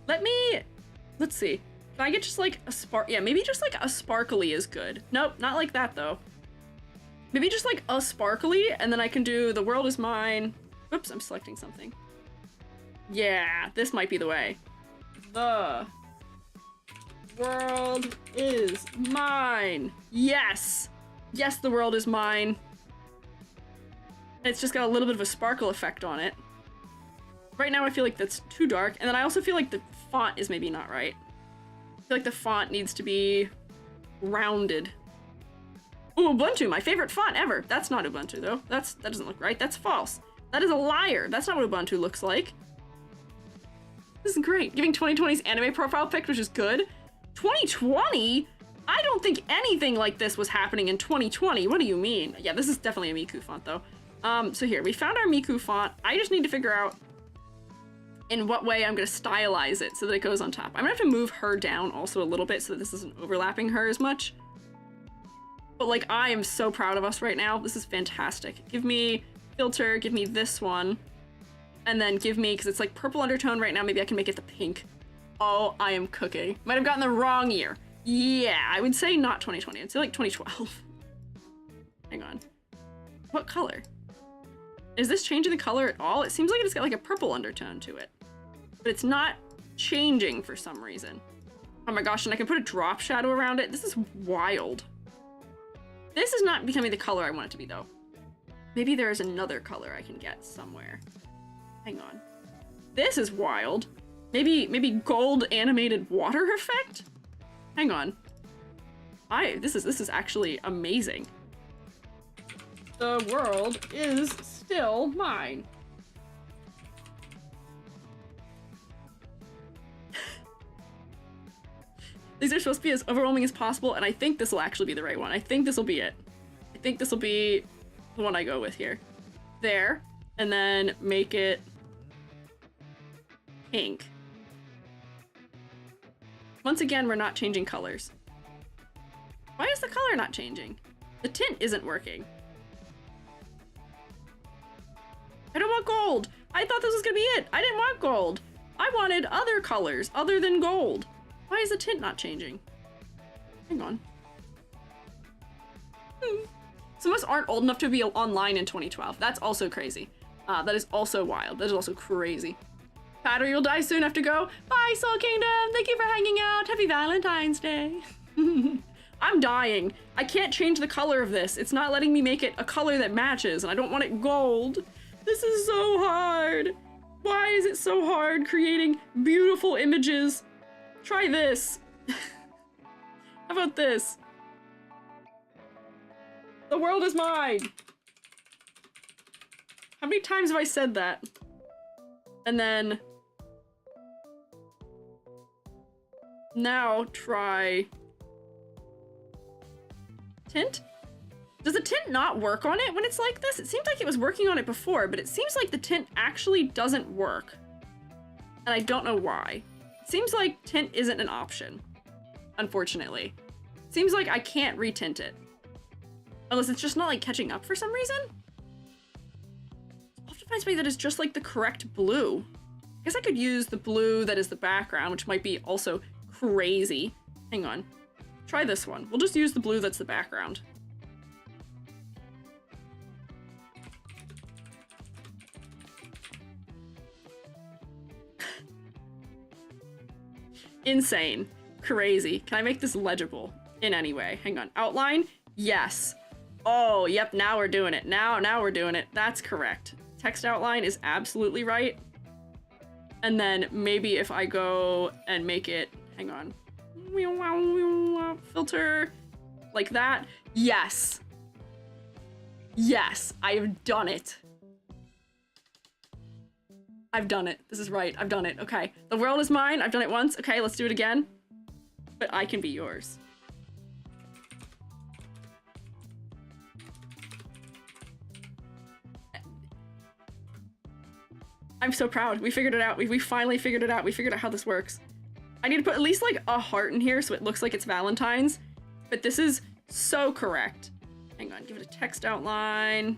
Let's see. Can I get just like a yeah, maybe just like a sparkly is good. Nope, not like that though. Maybe just like a sparkly, and then I can do the world is mine. Oops, I'm selecting something. Yeah, this might be the way. The world is mine. Yes! Yes, the world is mine. It's just got a little bit of a sparkle effect on it. Right now I feel like that's too dark, and then I also feel like the font is maybe not right. I feel like the font needs to be rounded. Ooh, Ubuntu, my favorite font ever. That's not Ubuntu though. That doesn't look right. That's false. That is a liar. That's not what Ubuntu looks like. This is great. Giving 2020's anime profile pic, which is good. 2020? I don't think anything like this was happening in 2020. What do you mean? Yeah, this is definitely a Miku font though. So here, we found our Miku font. I just need to figure out in what way I'm gonna stylize it so that it goes on top. I'm gonna have to move her down also a little bit so that this isn't overlapping her as much. But like, I am so proud of us right now. This is fantastic. Give me filter, give me this one, and then give me, because it's like purple undertone right now, maybe I can make it the pink. Oh, I am cooking. Might have gotten the wrong year. Yeah, I would say not 2020, I'd say like 2012. Hang on. What color? Is this changing the color at all? It seems like it's got like a purple undertone to it. But it's not changing for some reason. Oh my gosh, and I can put a drop shadow around it. This is wild. This is not becoming the color I want it to be though. Maybe there is another color I can get somewhere. Hang on. This is wild. Maybe gold animated water effect? Hang on. This is actually amazing. The world is still mine. These are supposed to be as overwhelming as possible, and I think this will actually be the right one. I think this will be it. I think this will be the one I go with here. There, and then make it pink. Once again, we're not changing colors. Why is the color not changing? The tint isn't working. I don't want gold. I thought this was gonna be it. I didn't want gold. I wanted other colors other than gold. Why is the tint not changing? Hang on. Some of us aren't old enough to be online in 2012. That's also crazy. That is also wild. That is also crazy. Patter, you'll die soon. Have to go. Bye, Soul Kingdom. Thank you for hanging out. Happy Valentine's Day. I'm dying. I can't change the color of this. It's not letting me make it a color that matches, and I don't want it gold. This is so hard. Why is it so hard creating beautiful images? Try this. How about this? The world is mine. How many times have I said that? And then now try tint. Does the tint not work on it when it's like this? It seemed like it was working on it before, but it seems like the tint actually doesn't work. And I don't know why. It seems like tint isn't an option, unfortunately. Seems like I can't retint it. Unless it's just not like catching up for some reason. Often finds me that it's just like the correct blue. I guess I could use the blue that is the background, which might be also crazy. Hang on. Try this one. We'll just use the blue that's the background. Insane. Crazy. Can I make this legible in any way? Hang on. Outline? Yes. Oh, yep, now we're doing it. Now we're doing it. That's correct. Text outline is absolutely right. And then maybe if I go and make it, hang on. Filter like that. Yes. Yes, I have done it. I've done it. This is right. I've done it. Okay. The world is mine. I've done it once. Okay, let's do it again. But I can be yours. I'm so proud. We figured it out. We finally figured it out. We figured out how this works. I need to put at least like a heart in here so it looks like it's Valentine's. But this is so correct. Hang on. Give it a text outline.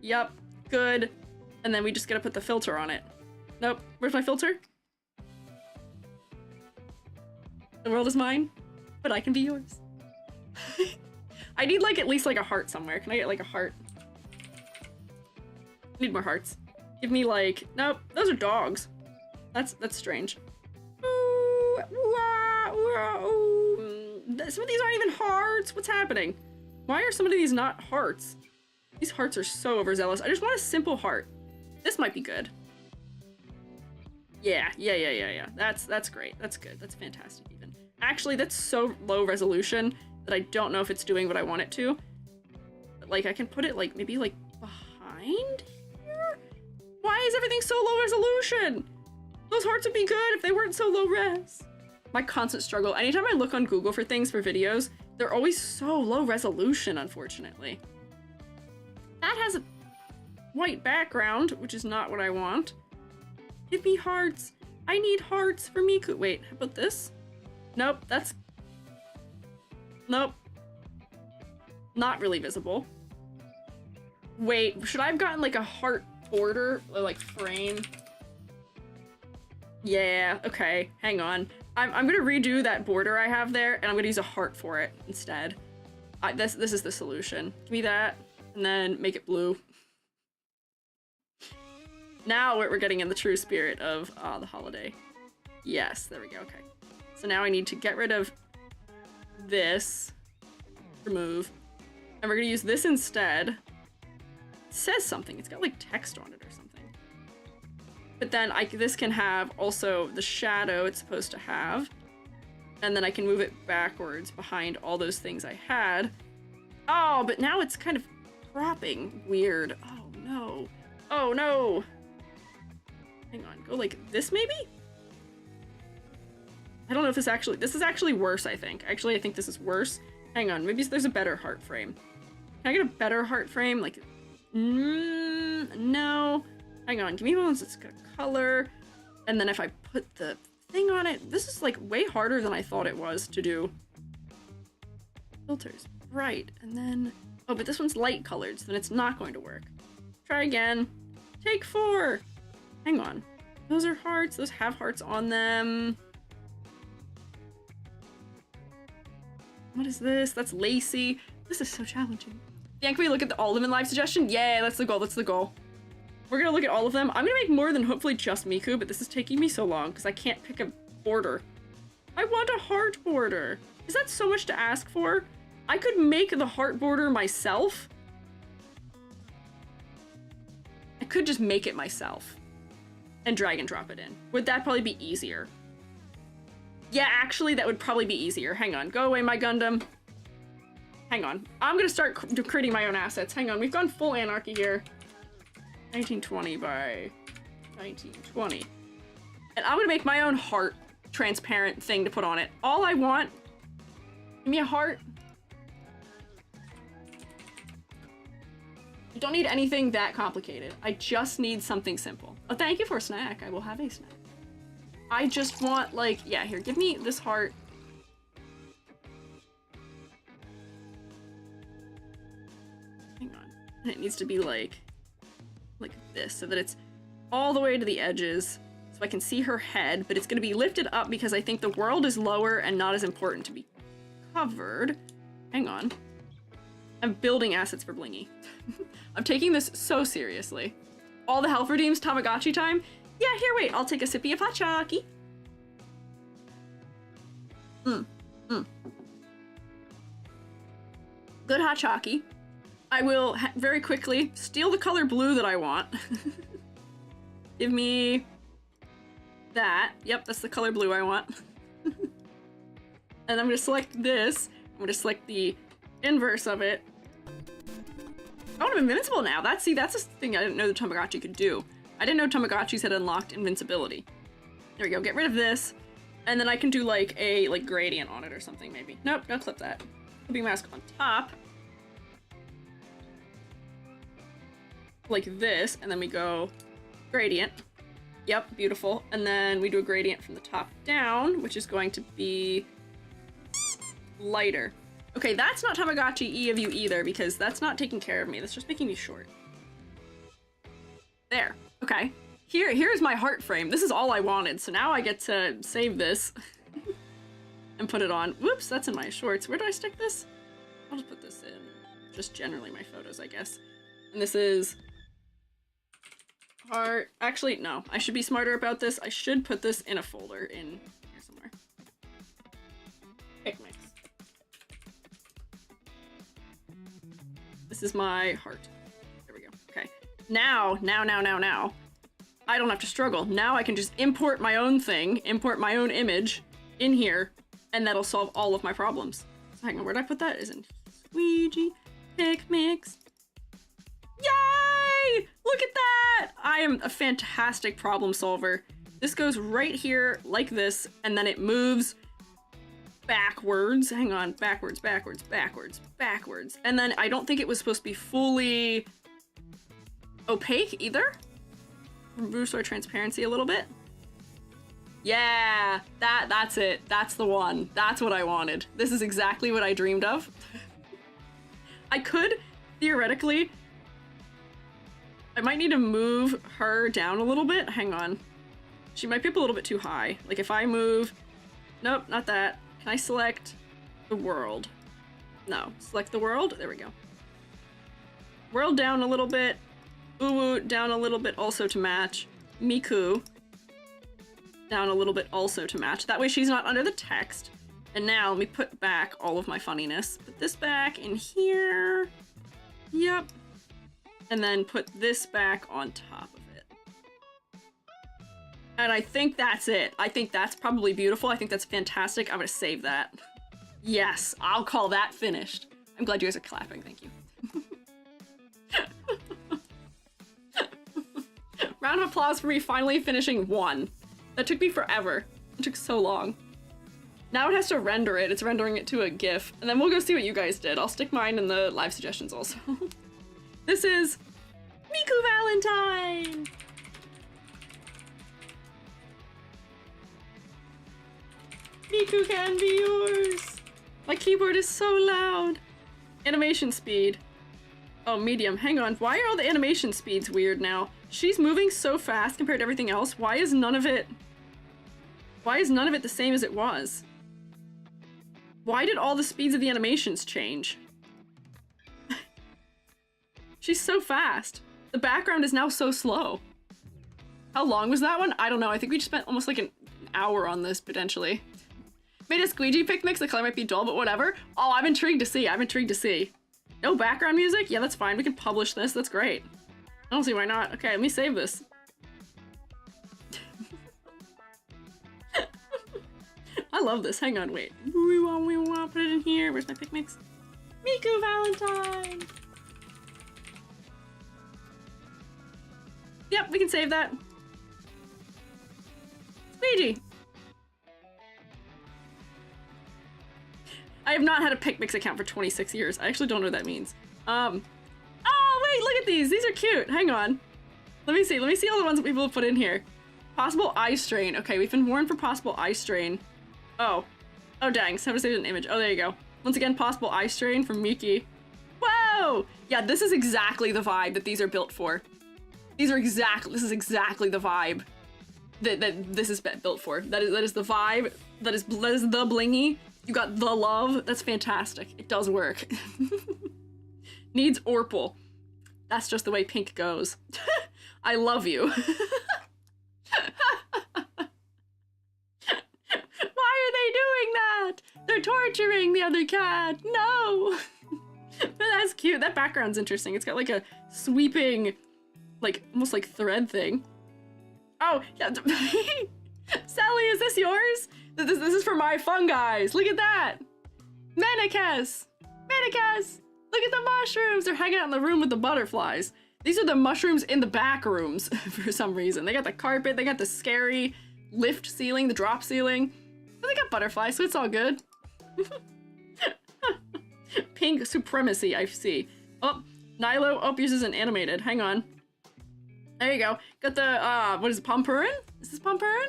Yep. Good. And then we just gotta put the filter on it. Nope. Where's my filter? The world is mine, but I can be yours. I need like at least like a heart somewhere. Can I get like a heart? I need more hearts. Give me like, nope, those are dogs. That's strange. Some of these aren't even hearts. What's happening? Why are some of these not hearts? These hearts are so overzealous. I just want a simple heart. This might be good. Yeah. That's great. That's good. That's fantastic even. Actually, that's so low resolution that I don't know if it's doing what I want it to. But, like, I can put it, like, maybe, like, behind here? Why is everything so low resolution? Those hearts would be good if they weren't so low res. My constant struggle. Anytime I look on Google for things for videos, they're always so low resolution, unfortunately. That has a white background, which is not what I want. Give me hearts. I need hearts for Miku. Wait, how about this? Nope, that's... Nope. Not really visible. Wait, should I have gotten like a heart border or like frame? Yeah, okay, hang on. I'm gonna redo that border I have there and I'm gonna use a heart for it instead. This is the solution. Give me that, and then make it blue. Now we're getting in the true spirit of the holiday. Yes, there we go, okay. So now I need to get rid of this. Remove. And we're gonna use this instead. It says something, it's got like text on it or something. But then this can have also the shadow it's supposed to have. And then I can move it backwards behind all those things I had. Oh, but now it's kind of cropping weird. Oh no. Oh no. Hang on, go like this maybe? I don't know if this is actually worse, I think. Actually, I think this is worse. Hang on, maybe there's a better heart frame. Can I get a better heart frame? Like, no. Hang on, give me one that's got color. And then if I put the thing on it, this is like way harder than I thought it was to do. Filters, bright, and then, oh, but this one's light colored, so then it's not going to work. Try again. Take 4. Hang on. Those are hearts, those have hearts on them. What is this? That's lacy. This is so challenging. Dan, can we look at all of them in live suggestion? Yeah, that's the goal, that's the goal. We're gonna look at all of them. I'm gonna make more than hopefully just Miku, but this is taking me so long because I can't pick a border. I want a heart border. Is that so much to ask for? I could make the heart border myself. I could just make it myself and drag and drop it in. Would that probably be easier? Yeah, actually, that would probably be easier. Hang on, go away, my Gundam. Hang on, I'm gonna start creating my own assets. Hang on, we've gone full anarchy here. 1920 by 1920. And I'm gonna make my own heart transparent thing to put on it. All I want, give me a heart. I don't need anything that complicated. I just need something simple. Oh, thank you for a snack. I will have a snack. I just want, like, yeah, here, give me this heart. Hang on. And it needs to be like this, so that it's all the way to the edges, so I can see her head, but it's gonna be lifted up because I think the world is lower and not as important to be covered. Hang on. I'm building assets for Blingy. I'm taking this so seriously. All the health redeems, Tamagotchi time? Yeah, here, wait, I'll take a sippy of hot chocolate. Good hot chocolate. I will very quickly steal the color blue that I want. Give me that. Yep, that's the color blue I want. And I'm gonna select this. I'm gonna select the inverse of it. Oh, I'm invincible now. That's a thing I didn't know the Tamagotchi could do. I didn't know Tamagotchis had unlocked invincibility. There we go, get rid of this. And then I can do like a gradient on it or something maybe. Nope, don't clip that. Clipping mask on top. Like this, and then we go gradient. Yep, beautiful. And then we do a gradient from the top down, which is going to be lighter. Okay, that's not Tamagotchi E of you either, because that's not taking care of me. That's just making me short. There. Okay. Here's my heart frame. This is all I wanted, so now I get to save this and put it on. Whoops, that's in my shorts. Where do I stick this? I'll just put this in just generally my photos, I guess. And this is heart. Actually, no. I should be smarter about this. I should put this in a folder in here somewhere. Pick mix. This is my heart. There we go. Okay. Now. I don't have to struggle. Now I can just import my own thing, import my own image in here, and that'll solve all of my problems. So hang on, where'd I put that? Is in Squiiji, pick mix. Yay! Look at that! I am a fantastic problem solver. This goes right here like this, and then it moves backwards. Hang on, backwards. And then I don't think it was supposed to be fully opaque either. Boost our transparency a little bit. Yeah, that's it. That's the one. That's what I wanted. This is exactly what I dreamed of. I could, theoretically, I might need to move her down a little bit. Hang on. She might be up a little bit too high. Like if I move, nope, not that. Can I select the world? No, select the world. There we go. World down a little bit. Uwu down a little bit also to match. Miku down a little bit also to match. That way she's not under the text. And now let me put back all of my funniness. Put this back in here. Yep. And then put this back on top of it. And I think that's it. I think that's probably beautiful. I think that's fantastic. I'm gonna save that. Yes, I'll call that finished. I'm glad you guys are clapping. Thank you. Round of applause for me finally finishing one. That took me forever. It took so long. Now it has to render it. It's rendering it to a GIF. And then we'll go see what you guys did. I'll stick mine in the live suggestions also. This is Miku Valentine! Miku can be yours! My keyboard is so loud. Animation speed. Oh, medium. Hang on. Why are all the animation speeds weird now? She's moving so fast compared to everything else. Why is none of it the same as it was? Why did all the speeds of the animations change? She's so fast. The background is now so slow. How long was that one? I don't know. I think we just spent almost like an hour on this, potentially. Made a Squiiji pick mix. The color might be dull, but whatever. Oh, I'm intrigued to see. I'm intrigued to see. No background music? Yeah, that's fine. We can publish this. That's great. I don't see why not. Okay, let me save this. I love this. Hang on, wait. We want put it in here. Where's my pick mix? Miku Valentine! Yep, we can save that. Squeegee! I have not had a pick mix account for 26 years. I actually don't know what that means. Oh, wait, look at these. These are cute. Hang on. Let me see all the ones that people have put in here. Possible eye strain. Okay, we've been warned for possible eye strain. Oh, dang. Someone saved an image. Oh, there you go. Once again, possible eye strain from Miki. Whoa! Yeah, this is exactly the vibe that these are built for. This is exactly the vibe that this is built for. That is the vibe. That is the blingy. You got the love. That's fantastic. It does work. Needs Orpal. That's just the way pink goes. I love you. Why are they doing that? They're torturing the other cat. No. But that's cute. That background's interesting. It's got like a sweeping, like almost like thread thing. Oh, yeah. Sally, is this yours? This is for my fungis. Look at that. Manicus. Manicus. Look at the mushrooms. They're hanging out in the room with the butterflies. These are the mushrooms in the back rooms for some reason. They got the carpet. They got the scary lift ceiling, the drop ceiling. But they got butterflies, so it's all good. Pink supremacy, I see. Oh, Nilo. Oh, yours isn't animated. Hang on. There you go. Got the, what is it, Pompurin? Is this Pompurin?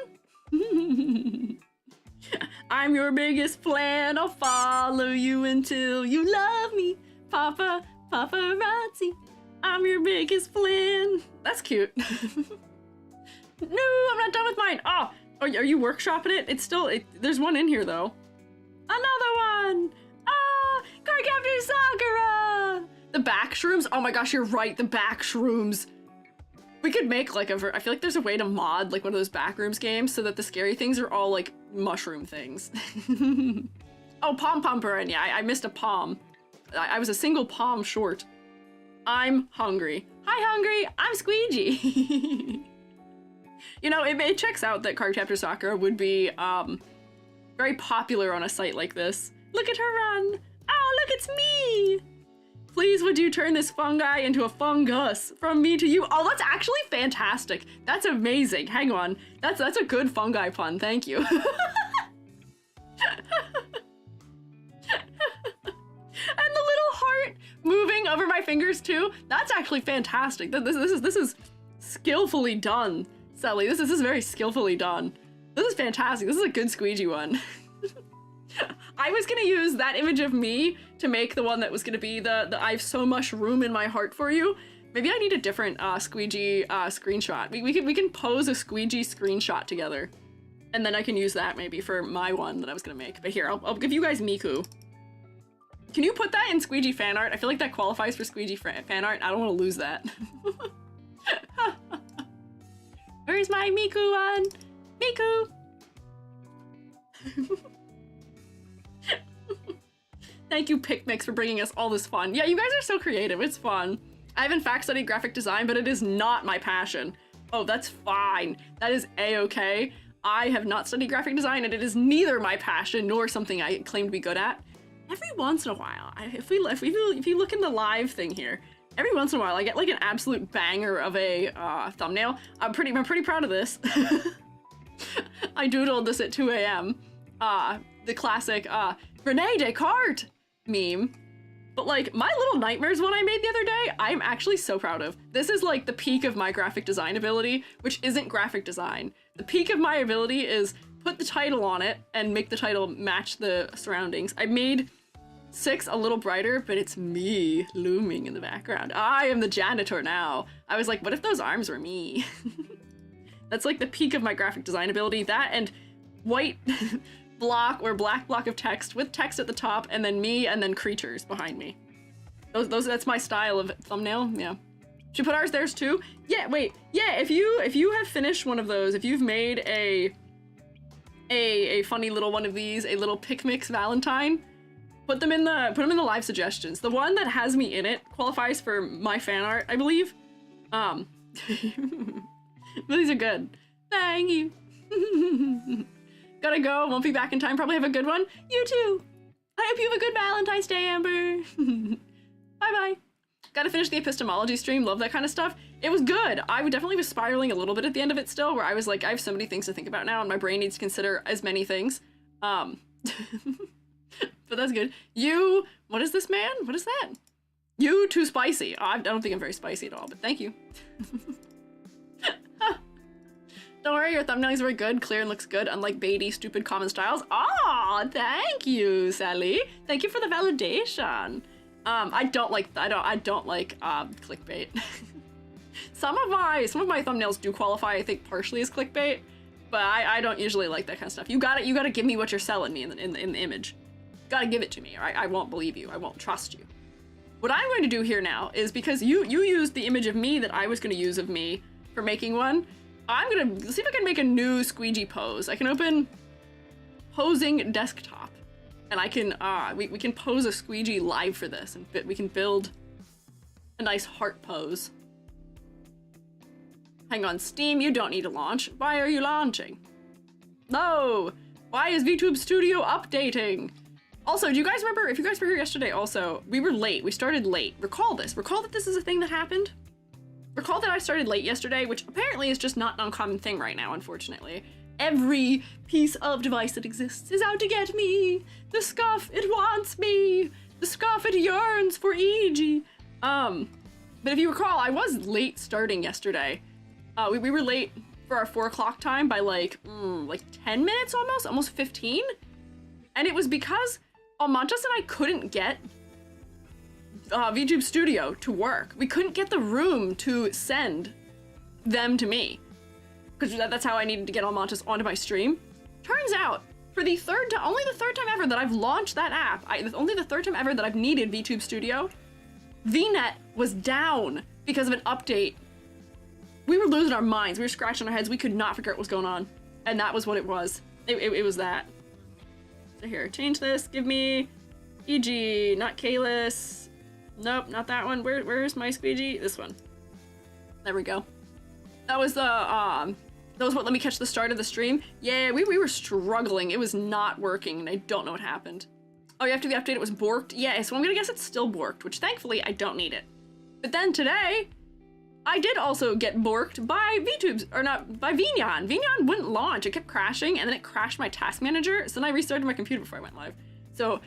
I'm your biggest fan. I'll follow you until you love me. Paparazzi. I'm your biggest fan. That's cute. No, I'm not done with mine. Oh, are you workshopping it? It's still, there's one in here though. Another one. Ah, Cardcaptor Sakura. The back shrooms. Oh my gosh, you're right. The back shrooms. We could make like I feel like there's a way to mod like one of those backrooms games so that the scary things are all like mushroom things. Oh, Pom-Pomperin. Yeah, I missed a palm. I was a single palm short. I'm hungry. Hi, hungry. I'm Squeiji. You know, it checks out that Cardcaptor Sakura would be very popular on a site like this. Look at her run. Oh, look, it's me. Please, would you turn this fungi into a fungus from me to you? Oh, that's actually fantastic. That's amazing. Hang on. That's a good fungi pun. Thank you. And the little heart moving over my fingers too. That's actually fantastic. This is skillfully done, Sally. This is very skillfully done. This is fantastic. This is a good Squeiji one. I was gonna use that image of me to make the one that was gonna be the I have so much room in my heart for you. Maybe I need a different Squeiji screenshot. We can pose a Squeiji screenshot together, and then I can use that maybe for my one that I was gonna make. But here, I'll give you guys Miku. Can you put that in Squiiji fan art? I feel like that qualifies for Squiiji fan art. I don't want to lose that. Where's my Miku one? Miku! Thank you, Picmix, for bringing us all this fun. Yeah, you guys are so creative. It's fun. I have in fact studied graphic design, but it is not my passion. Oh, that's fine. That is a-okay. I have not studied graphic design, and it is neither my passion nor something I claim to be good at. Every once in a while, if you look in the live thing here, every once in a while I get like an absolute banger of a thumbnail. I'm pretty proud of this. I doodled this at 2 a.m. The classic Rene Descartes meme. But like my little nightmares one I made the other day, I'm actually so proud of. This is like the peak of my graphic design ability, which isn't graphic design. The peak of my ability is put the title on it and make the title match the surroundings. I made 6 a little brighter, but it's me looming in the background. I am the janitor now. I was like, what if those arms were me? That's like the peak of my graphic design ability. That and white block or black block of text with text at the top and then me and then creatures behind me. That's my style of thumbnail. Yeah. Should put ours theirs too? Yeah, wait. Yeah, if you have finished one of those, if you've made a funny little one of these, a little Picmix Valentine, put them in the live suggestions. The one that has me in it qualifies for my fan art, I believe. But these are good. Thank you. Gotta go, won't be back in time, probably have a good one. You too. I hope you have a good Valentine's Day, Amber. Bye-bye. Gotta finish the epistemology stream, love that kind of stuff. It was good. I definitely was spiraling a little bit at the end of it still, where I was like, I have so many things to think about now, and my brain needs to consider as many things. But that's good. You, what is this, man? What is that? You too spicy. I don't think I'm very spicy at all, but thank you. Don't worry, your thumbnail is very good, clear and looks good, unlike baity, stupid common styles. Aw, thank you, Sally. Thank you for the validation. I don't like clickbait. Some of my thumbnails do qualify, I think, partially as clickbait, but I don't usually like that kind of stuff. You gotta give me what you're selling me in the image. You gotta give it to me, or I won't believe you. I won't trust you. What I'm going to do here now is, because you used the image of me that I was going to use of me for making one, I'm gonna see if I can make a new Squiiji pose. I can open posing desktop, and I can we can pose a Squiiji live for this, and we can build a nice heart pose. Hang on, Steam, you don't need to launch. Why are you launching? No! Why is VTube Studio updating? Also, do you guys remember, if you guys were here yesterday also, we were late, we started late. Recall this, recall that this is a thing that happened? Recall that I started late yesterday, which apparently is just not an uncommon thing right now, unfortunately. Every piece of device that exists is out to get me. The scuff, it wants me. The scuff, it yearns for EG. But if you recall, I was late starting yesterday. We were late for our 4 o'clock time by like 10 minutes almost 15. And it was because Almontas and I couldn't get VTube Studio to work. We couldn't get the room to send them to me, because that's how I needed to get Almontas onto my stream. Turns out, for the only the third time ever that I've launched that app, only the third time ever that I've needed VTube Studio, VNet was down because of an update. We were losing our minds. We were scratching our heads. We could not figure out what was going on, and that was what it was. It was that. So here, change this. Give me EG, not Kalis. Nope, not that one. Where's my Squiiji? This one. There we go. That was what let me catch the start of the stream. Yeah, we were struggling. It was not working, and I don't know what happened. Oh, after the update it was borked? Yeah, so I'm gonna guess it's still borked, which thankfully I don't need it. But then today, I did also get borked by VTubes, or not, by Vignon. Vignon wouldn't launch. It kept crashing, and then it crashed my task manager, so then I restarted my computer before I went live. So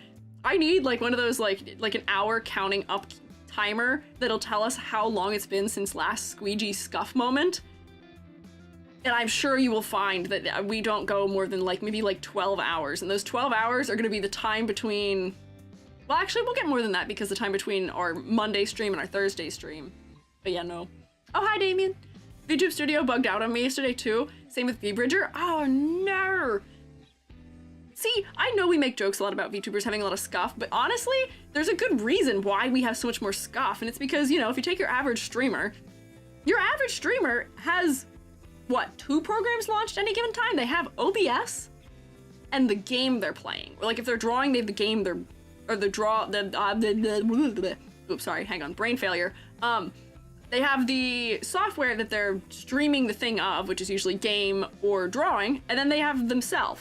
I need like one of those like an hour counting up timer that'll tell us how long it's been since last Squiiji scuff moment. And I'm sure you will find that we don't go more than maybe 12 hours. And those 12 hours are gonna be the time between, well, actually we'll get more than that, because the time between our Monday stream and our Thursday stream. But yeah, no. Oh, hi, Damien. VTube Studio bugged out on me yesterday too. Same with VBridger. Oh no. See, I know we make jokes a lot about VTubers having a lot of scuff, but honestly, there's a good reason why we have so much more scuff, and it's because, you know, if you take your average streamer has, what, 2 programs launched at any given time? They have OBS and the game they're playing. Or like if they're drawing, they have the game oops, sorry, hang on, brain failure. They have the software that they're streaming the thing of, which is usually game or drawing, and then they have themselves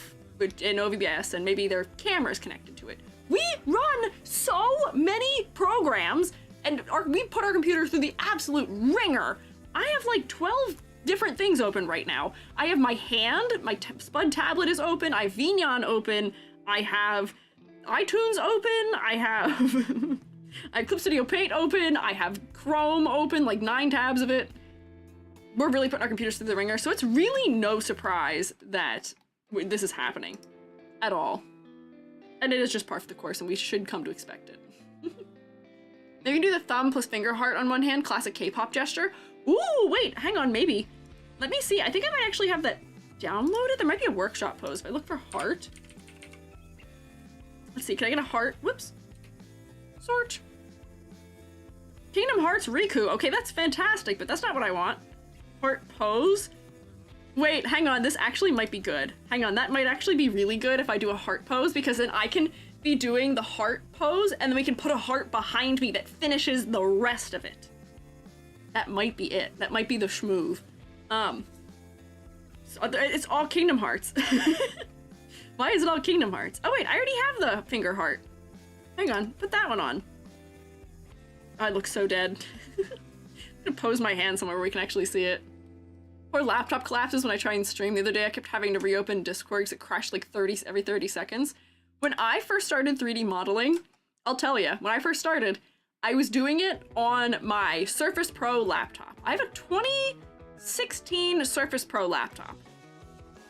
in OBS, and maybe their camera's connected to it. We run so many programs, and we put our computer through the absolute ringer. I have like 12 different things open right now. I have my hand, my Spud tablet is open, I have Vignon open, I have iTunes open, I have I have Clip Studio Paint open, I have Chrome open, like 9 tabs of it. We're really putting our computers through the ringer, so it's really no surprise that this is happening at all. And it is just par for the course, and we should come to expect it. Now you can do the thumb plus finger heart on one hand, classic K-pop gesture. Ooh, wait, hang on, maybe. Let me see, I think I might actually have that downloaded. There might be a workshop pose if I look for heart. Let's see, can I get a heart? Whoops. Search. Kingdom Hearts Riku. Okay, that's fantastic, but that's not what I want. Heart pose. Wait, hang on, this actually might be good. Hang on, that might actually be really good if I do a heart pose, because then I can be doing the heart pose, and then we can put a heart behind me that finishes the rest of it. That might be it. That might be the schmoove. So it's all Kingdom Hearts. Why is it all Kingdom Hearts? Oh wait, I already have the finger heart. Hang on, put that one on. I look so dead. I'm gonna pose my hand somewhere where we can actually see it. Or laptop collapses when I try and stream. The other day I kept having to reopen Discord because it crashed like every 30 seconds. When I first started 3D modeling, I'll tell you, when I first started, I was doing it on my Surface Pro laptop. I have a 2016 Surface Pro laptop.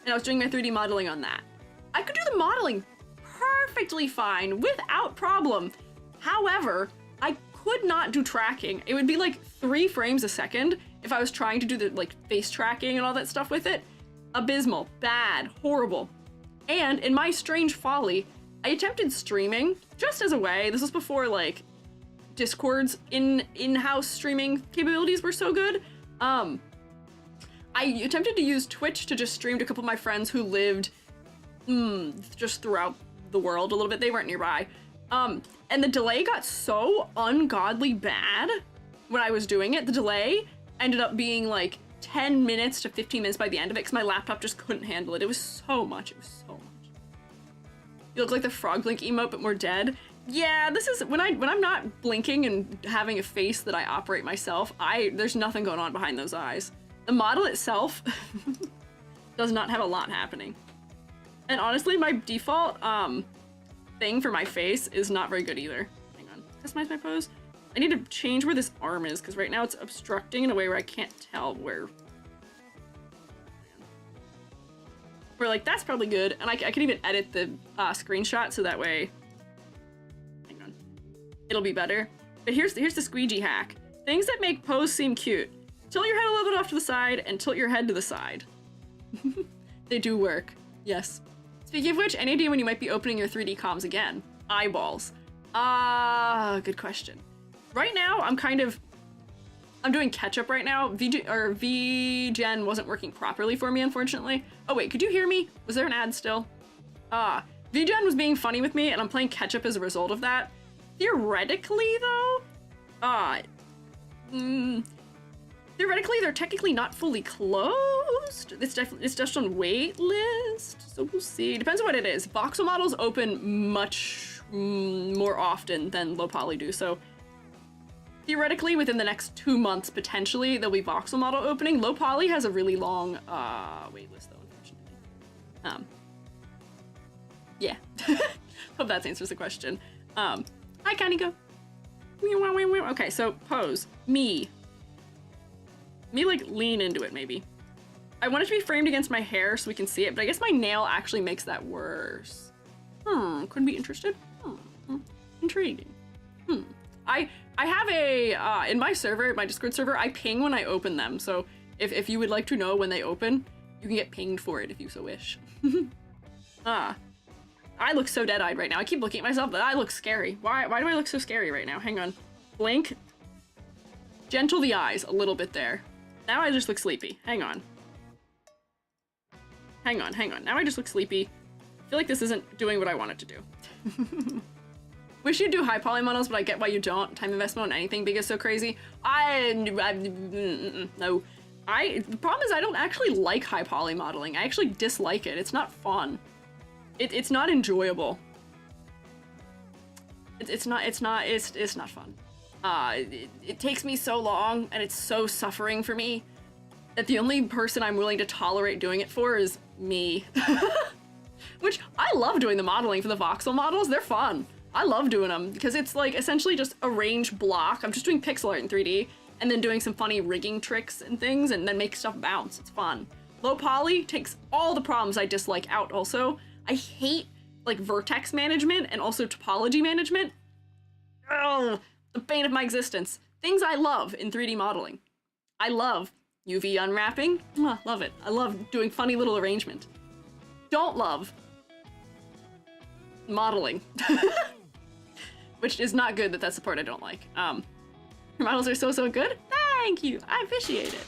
And I was doing my 3D modeling on that. I could do the modeling perfectly fine, without problem. However, I could not do tracking. It would be like 3 frames a second if I was trying to do the like face tracking and all that stuff with it. Abysmal, bad, horrible. And in my strange folly, I attempted streaming just as a way. This was before like Discord's in-house streaming capabilities were so good. I attempted to use Twitch to just stream to a couple of my friends who lived just throughout the world a little bit. They weren't nearby. And the delay got so ungodly bad when I was doing it. The delay ended up being like 10 minutes to 15 minutes by the end of it because my laptop just couldn't handle it. It was so much. It was so much. You look like the frog blink emote, but more dead. Yeah, this is when I'm not blinking and having a face that I operate myself, there's nothing going on behind those eyes. The model itself does not have a lot happening. And honestly, my default thing for my face is not very good either. Hang on, customize my pose. I need to change where this arm is because right now it's obstructing in a way where I can't tell where. We're like, that's probably good. And I can even edit the screenshot so that way, hang on, it'll be better. But here's the Squiiji hack. Things that make pose seem cute. Tilt your head a little bit off to the side and tilt your head to the side. They do work, yes. Speaking of which, any idea when you might be opening your 3D comms again? Eyeballs. Good question. Right now, I'm doing catch-up right now. VGen wasn't working properly for me, unfortunately. Oh wait, could you hear me? Was there an ad still? VGen was being funny with me, and I'm playing catch-up as a result of that. Theoretically, though, theoretically, they're technically not fully closed. It's just on wait list, so we'll see. Depends on what it is. Voxel models open much more often than low poly do, so theoretically, within the next 2 months, potentially, there'll be voxel model opening. Low poly has a really long wait list, though, unfortunately. Yeah. Hope that answers the question. Hi, Kanigo. Okay, so pose. Me, like, lean into it, maybe. I want it to be framed against my hair so we can see it, but I guess my nail actually makes that worse. Couldn't be interested? Intriguing. I have a, in my server, my Discord server, I ping when I open them, so if you would like to know when they open, you can get pinged for it if you so wish. I look so dead-eyed right now. I keep looking at myself, but I look scary. Why do I look so scary right now? Hang on. Blink. Gentle the eyes a little bit there. Now I just look sleepy. Hang on. Hang on, hang on. Now I just look sleepy. I feel like this isn't doing what I want it to do. Wish you'd do high poly models, but I get why you don't. Time investment on anything big is so crazy. No. The problem is I don't actually like high poly modeling. I actually dislike it. It's not fun. It's not enjoyable. It's not fun. It takes me so long and it's so suffering for me that the only person I'm willing to tolerate doing it for is me. Which, I love doing the modeling for the voxel models. They're fun. I love doing them because it's like essentially just a range block. I'm just doing pixel art in 3D and then doing some funny rigging tricks and things and then make stuff bounce. It's fun. Low poly takes all the problems I dislike out also. I hate like vertex management and also topology management. Oh, the bane of my existence. Things I love in 3D modeling. I love UV unwrapping. Love it. I love doing funny little arrangement. Don't love modeling. Which is not good that's the part I don't like. Your models are so good. Thank you. I appreciate it.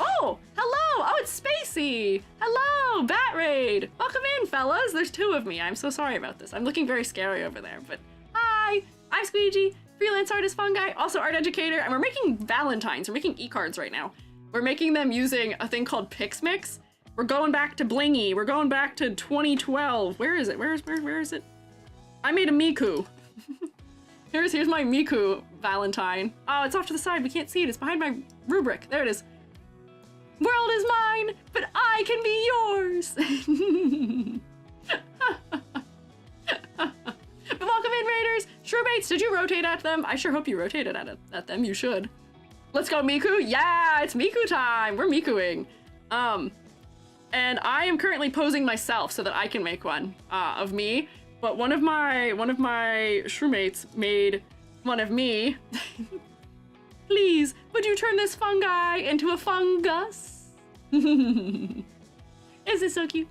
Oh, hello. Oh, it's Spacey. Hello, Bat Raid. Welcome in, fellas. There's two of me. I'm so sorry about this. I'm looking very scary over there, but hi. I'm Squiiji, freelance artist fungi, also art educator, and we're making valentines. We're making e-cards right now. We're making them using a thing called PixMix. We're going back to Blingy. We're going back to 2012. Where is it? Where is it? I made a Miku. Here's my Miku Valentine. Oh, it's off to the side. We can't see it. It's behind my rubric. There it is. World is mine, but I can be yours. But welcome in, Raiders. Shroomates, did you rotate at them? I sure hope you rotated at them. You should. Let's go, Miku. Yeah, it's Miku time. We're Mikuing. And I am currently posing myself so that I can make one of me. But one of my Shroomates made one of me. Please, would you turn this fungi into a fungus? Isn't this so cute?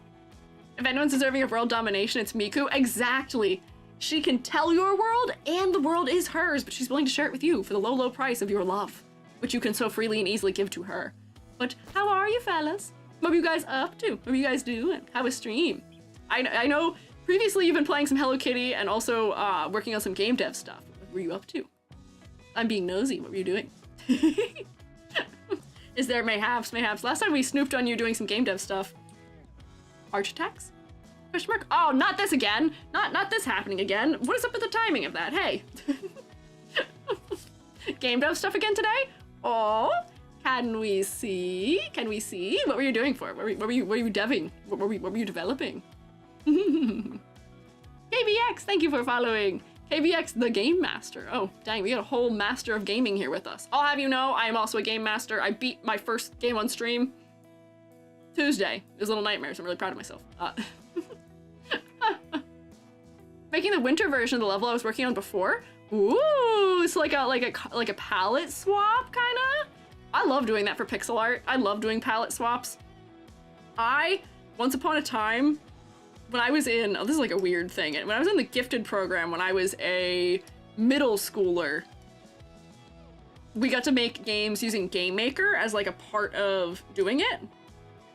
If anyone's deserving of world domination, it's Miku. Exactly. She can tell your world, and the world is hers, but she's willing to share it with you for the low, low price of your love, which you can so freely and easily give to her. But how are you, fellas? What are you guys up to? What are you guys doing? How was stream? I know previously you've been playing some Hello Kitty and also working on some game dev stuff. What were you up to? I'm being nosy. What were you doing? Is there mayhaps? Last time we snooped on you doing some game dev stuff. Arch attacks? Question mark? Oh, not this again. Not this happening again. What is up with the timing of that? Hey. Game dev stuff again today? Oh, can we see? Can we see? What were you doing for? What were you deving? What were you developing? KBX, thank you for following. KBX, the game master. Oh, dang, we got a whole master of gaming here with us. I'll have you know, I am also a game master. I beat my first game on stream Tuesday. It was Little Nightmares. I'm really proud of myself. Making the winter version of the level I was working on before. Ooh, it's like a palette swap, kinda. I love doing that for pixel art. I love doing palette swaps. Once upon a time, when I was in, this is like a weird thing. When I was in the gifted program, when I was a middle schooler, we got to make games using Game Maker as like a part of doing it.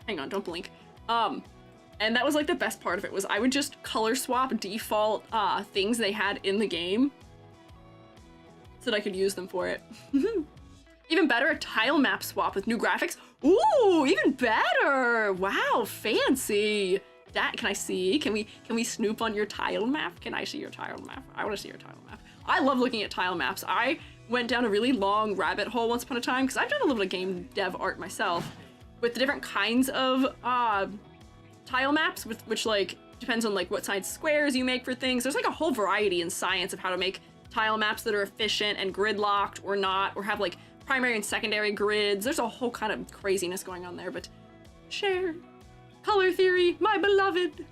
Hang on, don't blink. And that was like the best part of it was I would just color swap default things they had in the game so that I could use them for it. Even better, a tile map swap with new graphics. Ooh, even better. Wow, fancy. Can I see? Can we snoop on your tile map? Can I see your tile map? I want to see your tile map. I love looking at tile maps. I went down a really long rabbit hole once upon a time because I've done a little bit of game dev art myself with the different kinds of tile maps, which like depends on like what size squares you make for things. There's like a whole variety in science of how to make tile maps that are efficient and grid-locked or not, or have like primary and secondary grids. There's a whole kind of craziness going on there, but share. Color theory, my beloved.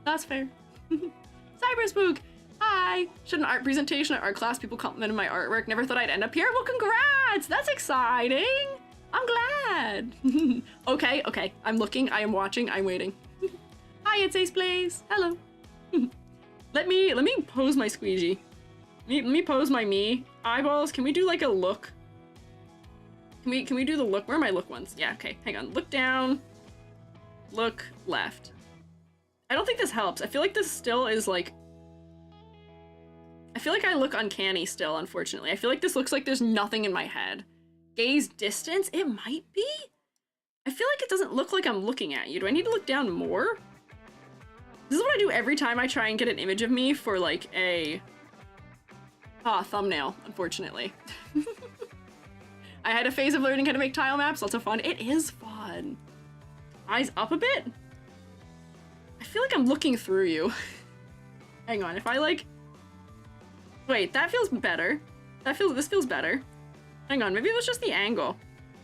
That's fair. Cyberspook, hi. Should an art presentation at art class people complimented my artwork. Never thought I'd end up here. Well, congrats. That's exciting. I'm glad. Okay. I'm looking, I am watching, I'm waiting. Hi, it's Ace Blaze. Hello. Let me pose my Squeegee. Let me pose my me. Eyeballs, can we do like a look? Can we do the look? Where are my look ones? Yeah, okay, hang on. Look down. Look left. I don't think this helps. I feel like this still is like... I feel like I look uncanny still, unfortunately. I feel like this looks like there's nothing in my head. Gaze distance? It might be? I feel like it doesn't look like I'm looking at you. Do I need to look down more? This is what I do every time I try and get an image of me for like a... thumbnail, unfortunately. I had a phase of learning how to make tile maps, lots of fun. It is fun. Eyes up a bit? I feel like I'm looking through you. Hang on, if I like... Wait, that feels better. This feels better. Hang on, maybe it was just the angle.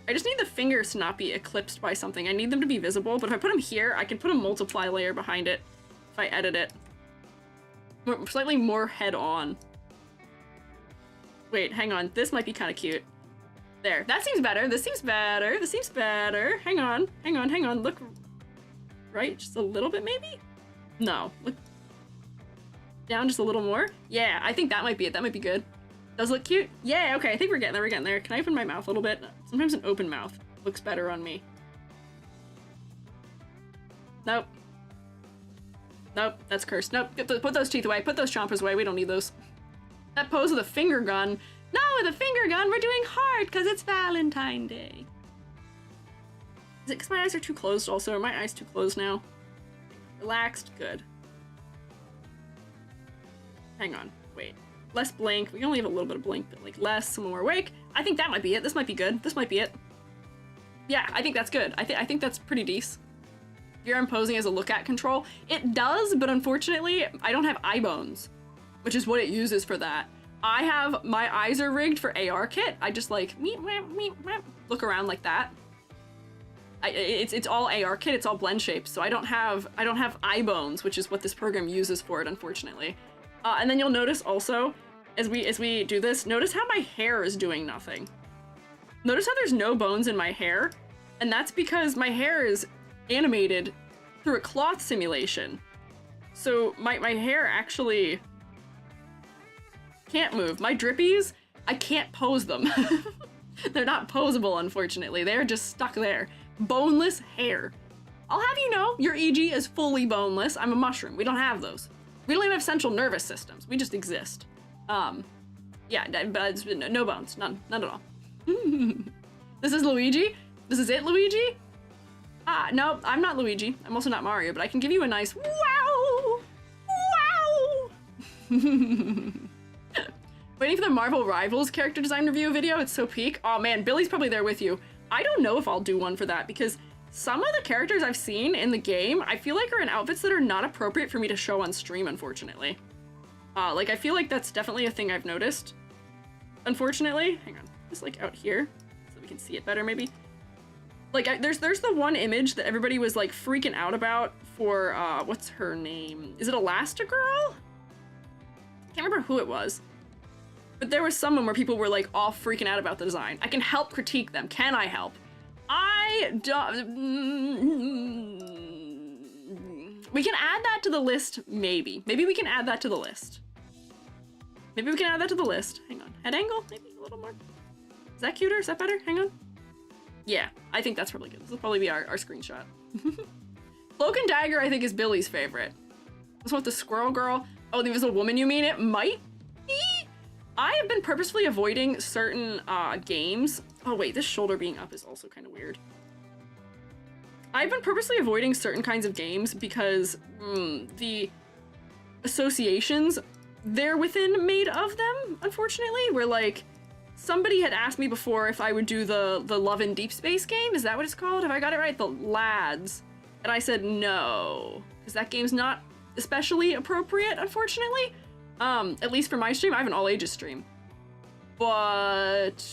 I just need the fingers to not be eclipsed by something. I need them to be visible, but if I put them here, I can put a multiply layer behind it if I edit it. Slightly more head on. Wait, hang on. This might be kind of cute. There. That seems better. This seems better. This seems better. Hang on. Hang on. Hang on. Look. Right? Just a little bit, maybe? No. Look. Down just a little more. Yeah, I think that might be it. That might be good. Does look cute? Yeah, okay. I think we're getting there. We're getting there. Can I open my mouth a little bit? Sometimes an open mouth looks better on me. Nope. Nope. That's cursed. Nope. Put those teeth away. Put those chompers away. We don't need those. That pose with a finger gun. No, with a finger gun, we're doing heart because it's Valentine's Day. Is it because my eyes are too closed also? Are my eyes too closed now? Relaxed? Good. Hang on. Wait. Less blink. We can only have a little bit of blink, but like less, some more awake. I think that might be it. This might be good. This might be it. Yeah, I think that's good. I think that's pretty decent. Here I'm posing as a look at control. It does, but unfortunately, I don't have eye bones, which is what it uses for that. I have, my eyes are rigged for AR kit. I just like, look around like that. It's all AR kit, it's all blend shapes, so I don't have eye bones, which is what this program uses for it, unfortunately. And then you'll notice also, as we do this, notice how my hair is doing nothing. Notice how there's no bones in my hair, and that's because my hair is animated through a cloth simulation. So my hair actually can't move. My drippies, I can't pose them. They're not posable, unfortunately. They're just stuck there. Boneless hair. I'll have you know, your EG is fully boneless. I'm a mushroom. We don't have those. We don't even have central nervous systems. We just exist. Yeah, but no bones. None at all. This is Luigi? This is it, Luigi? No, I'm not Luigi. I'm also not Mario, but I can give you a nice wow! Wow! Waiting for the Marvel Rivals character design review video. It's so peak. Oh man, Billy's probably there with you. I don't know if I'll do one for that because some of the characters I've seen in the game, I feel like are in outfits that are not appropriate for me to show on stream, unfortunately. Like I feel like that's definitely a thing I've noticed. Unfortunately, hang on, just like out here so we can see it better maybe. Like there's the one image that everybody was like freaking out about for, what's her name? Is it Elastigirl? I can't remember who it was. But there was someone where people were like all freaking out about the design. I can help critique them. Can I help? I don't... We can add that to the list, maybe. Maybe we can add that to the list. Maybe we can add that to the list. Hang on. Head angle? Maybe a little more. Is that cuter? Is that better? Hang on. Yeah, I think that's probably good. This will probably be our screenshot. Cloak and Dagger, I think, is Billy's favorite. This one with the squirrel girl. Oh, there was a woman, you mean? It might be? I have been purposefully avoiding certain games. Oh wait, this shoulder being up is also kind of weird. I've been purposely avoiding certain kinds of games because the associations they're within made of them, unfortunately, where like somebody had asked me before if I would do the Love in Deep Space game. Is that what it's called? Have I got it right? The Lads. And I said no, because that game's not especially appropriate, unfortunately. At least for my stream. I have an all ages stream. But...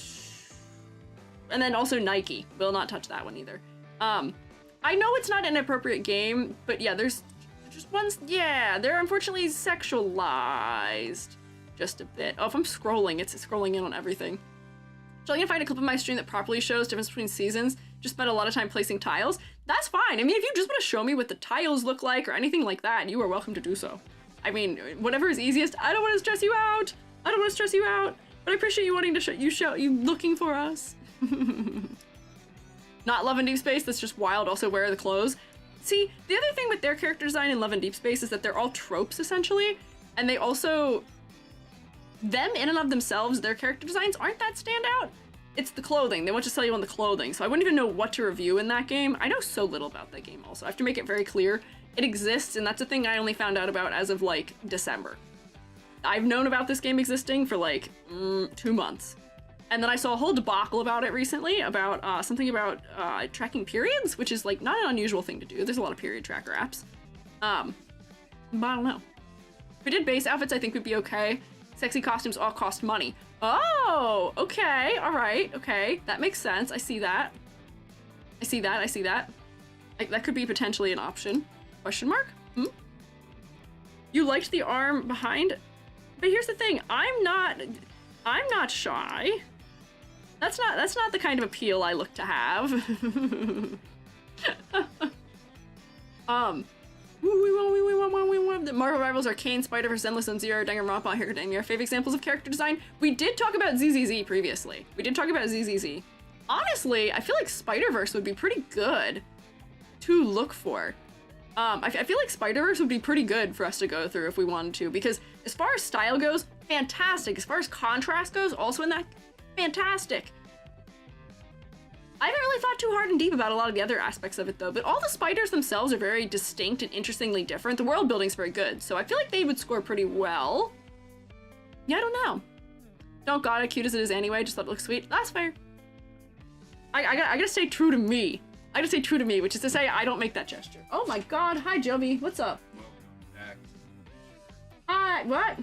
And then also Nike. Will not touch that one either. I know it's not an appropriate game, but yeah, there's just ones, yeah, they're unfortunately sexualized. Just a bit. Oh, if I'm scrolling, it's scrolling in on everything. So I'm gonna find a clip of my stream that properly shows difference between seasons. Just spent a lot of time placing tiles. That's fine. I mean, if you just want to show me what the tiles look like or anything like that, you are welcome to do so. I mean, whatever is easiest. I don't want to stress you out. I don't want to stress you out. But I appreciate you wanting to you looking for us. Not Love and Deep Space, that's just wild. Also, where are the clothes? See, the other thing with their character design in Love and Deep Space is that they're all tropes, essentially. And they also... them in and of themselves, their character designs aren't that standout. It's the clothing. They want to sell you on the clothing. So I wouldn't even know what to review in that game. I know so little about that game also. I have to make it very clear. It exists, and that's a thing I only found out about as of, like, December. I've known about this game existing for, like, 2 months. And then I saw a whole debacle about it recently, about something about tracking periods, which is, like, not an unusual thing to do. There's a lot of period tracker apps. But I don't know. If we did base outfits, I think we'd be okay. Sexy costumes all cost money. Oh, okay, all right, okay. That makes sense. I see that. I see that, I see that. That could be potentially an option. Question mark? You liked the arm behind? But here's the thing, I'm not shy. That's not the kind of appeal I look to have. The Marvel Rivals, Arcane, Spider-Verse, Endless, and Zero, Danganronpa, here and your favorite examples of character design. We did talk about ZZZ previously. We did talk about ZZZ. Honestly, I feel like Spider-Verse would be pretty good to look for. I feel like Spider-Verse would be pretty good for us to go through if we wanted to, because as far as style goes, fantastic. As far as contrast goes, also in that, fantastic. I haven't really thought too hard and deep about a lot of the other aspects of it though, but all the spiders themselves are very distinct and interestingly different. The world building's very good, so I feel like they would score pretty well. Yeah, I don't know. Don't got it, cute as it is anyway, just thought it looked sweet. That's fair. I gotta stay true to me. I gotta stay true to me, which is to say I don't make that gesture. Oh my god, hi Jubby, what's up? Welcome back. Hi, what?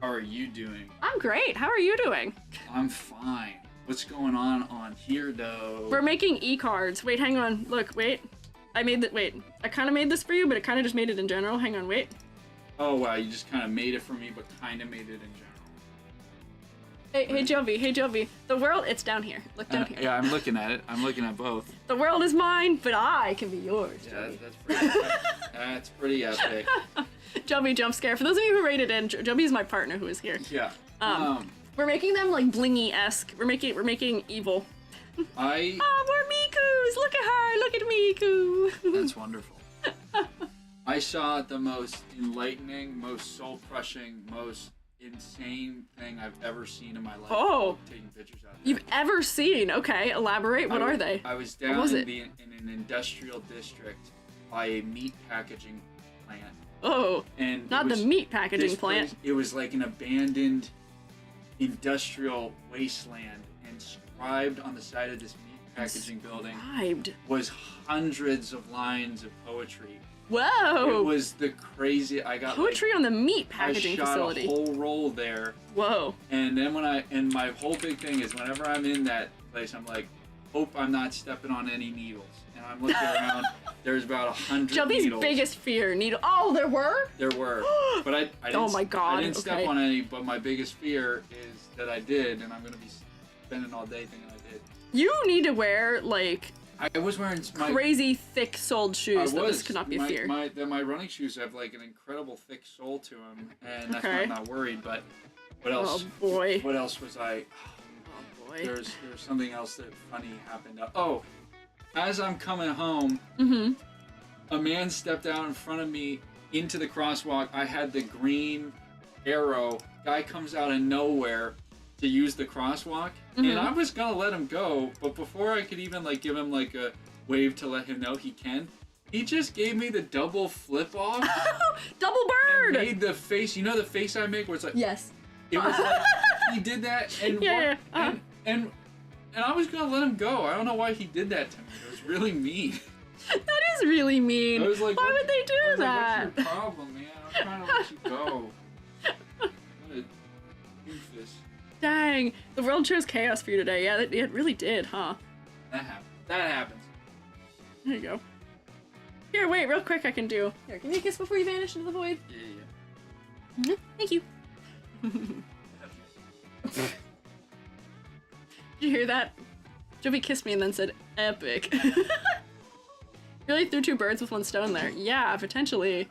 How are you doing? I'm great, how are you doing? I'm fine. What's going on here, though? We're making e-cards. Wait, hang on. Look, wait. I kind of made this for you, but it kind of just made it in general. Hang on, wait. Oh, wow, you just kind of made it for me, but kind of made it in general. Hey, Jubby. The world, it's down here. Look down here. Yeah, I'm looking at it. I'm looking at both. The world is mine, but I can be yours, Yeah, Jubby. that's pretty epic. That's pretty epic. Jubby jump scare. For those of you who rated in, Jubby is my partner who is here. Yeah. We're making them like blingy-esque. We're making evil. More Mikus! Look at her! Look at Miku! That's wonderful. I saw the most enlightening, most soul-crushing, most insane thing I've ever seen in my life. Oh! Taking pictures out there. You've ever seen? Okay, elaborate. What are they? I was down in an industrial district by a meat packaging plant. Oh, And not the meat packaging plant. It was like an abandoned industrial wasteland, and inscribed on the side of this meat packaging building was hundreds of lines of poetry. Whoa! It was the crazy. I got poetry on the meat packaging facility. I shot a whole roll there. Whoa! And then my whole big thing is whenever I'm in that place, I'm like, hope I'm not stepping on any needles. And I'm looking around. There's about 100 Jubby's needles. biggest fear, needle. Oh, there were? There were. But I didn't, oh my god. I didn't step on any, but my biggest fear is that I did, and I'm going to be spending all day thinking I did. You need to wear, like, I was wearing crazy thick-soled shoes. This could not be a fear. My running shoes have, like, an incredible thick sole to them, and that's why I'm not worried, but what else? Oh, boy. What else was I... Oh, boy. There's something else that funny happened. Oh, as I'm coming home, a man stepped out in front of me into the crosswalk. I had the green arrow. Guy comes out of nowhere to use the crosswalk, and I was gonna let him go, but before I could even like give him like a wave to let him know he can, he just gave me the double flip off. Double bird! And made the face. You know the face I make where it's like. Yes. It was like he did that, and and I was gonna let him go. I don't know why he did that to me. It was really mean. That is really mean. I was like, why would they do that? Like, what's your problem, man? I'm trying to let you go. What a doofus. Dang, the world chose chaos for you today. Yeah, it really did, huh? That happens. There you go. Here, wait, real quick. I can do. Here, give me a kiss before you vanish into the void. Yeah. Thank you. Did you hear that? Jubby kissed me and then said, epic. Really threw two birds with one stone there. Yeah, potentially.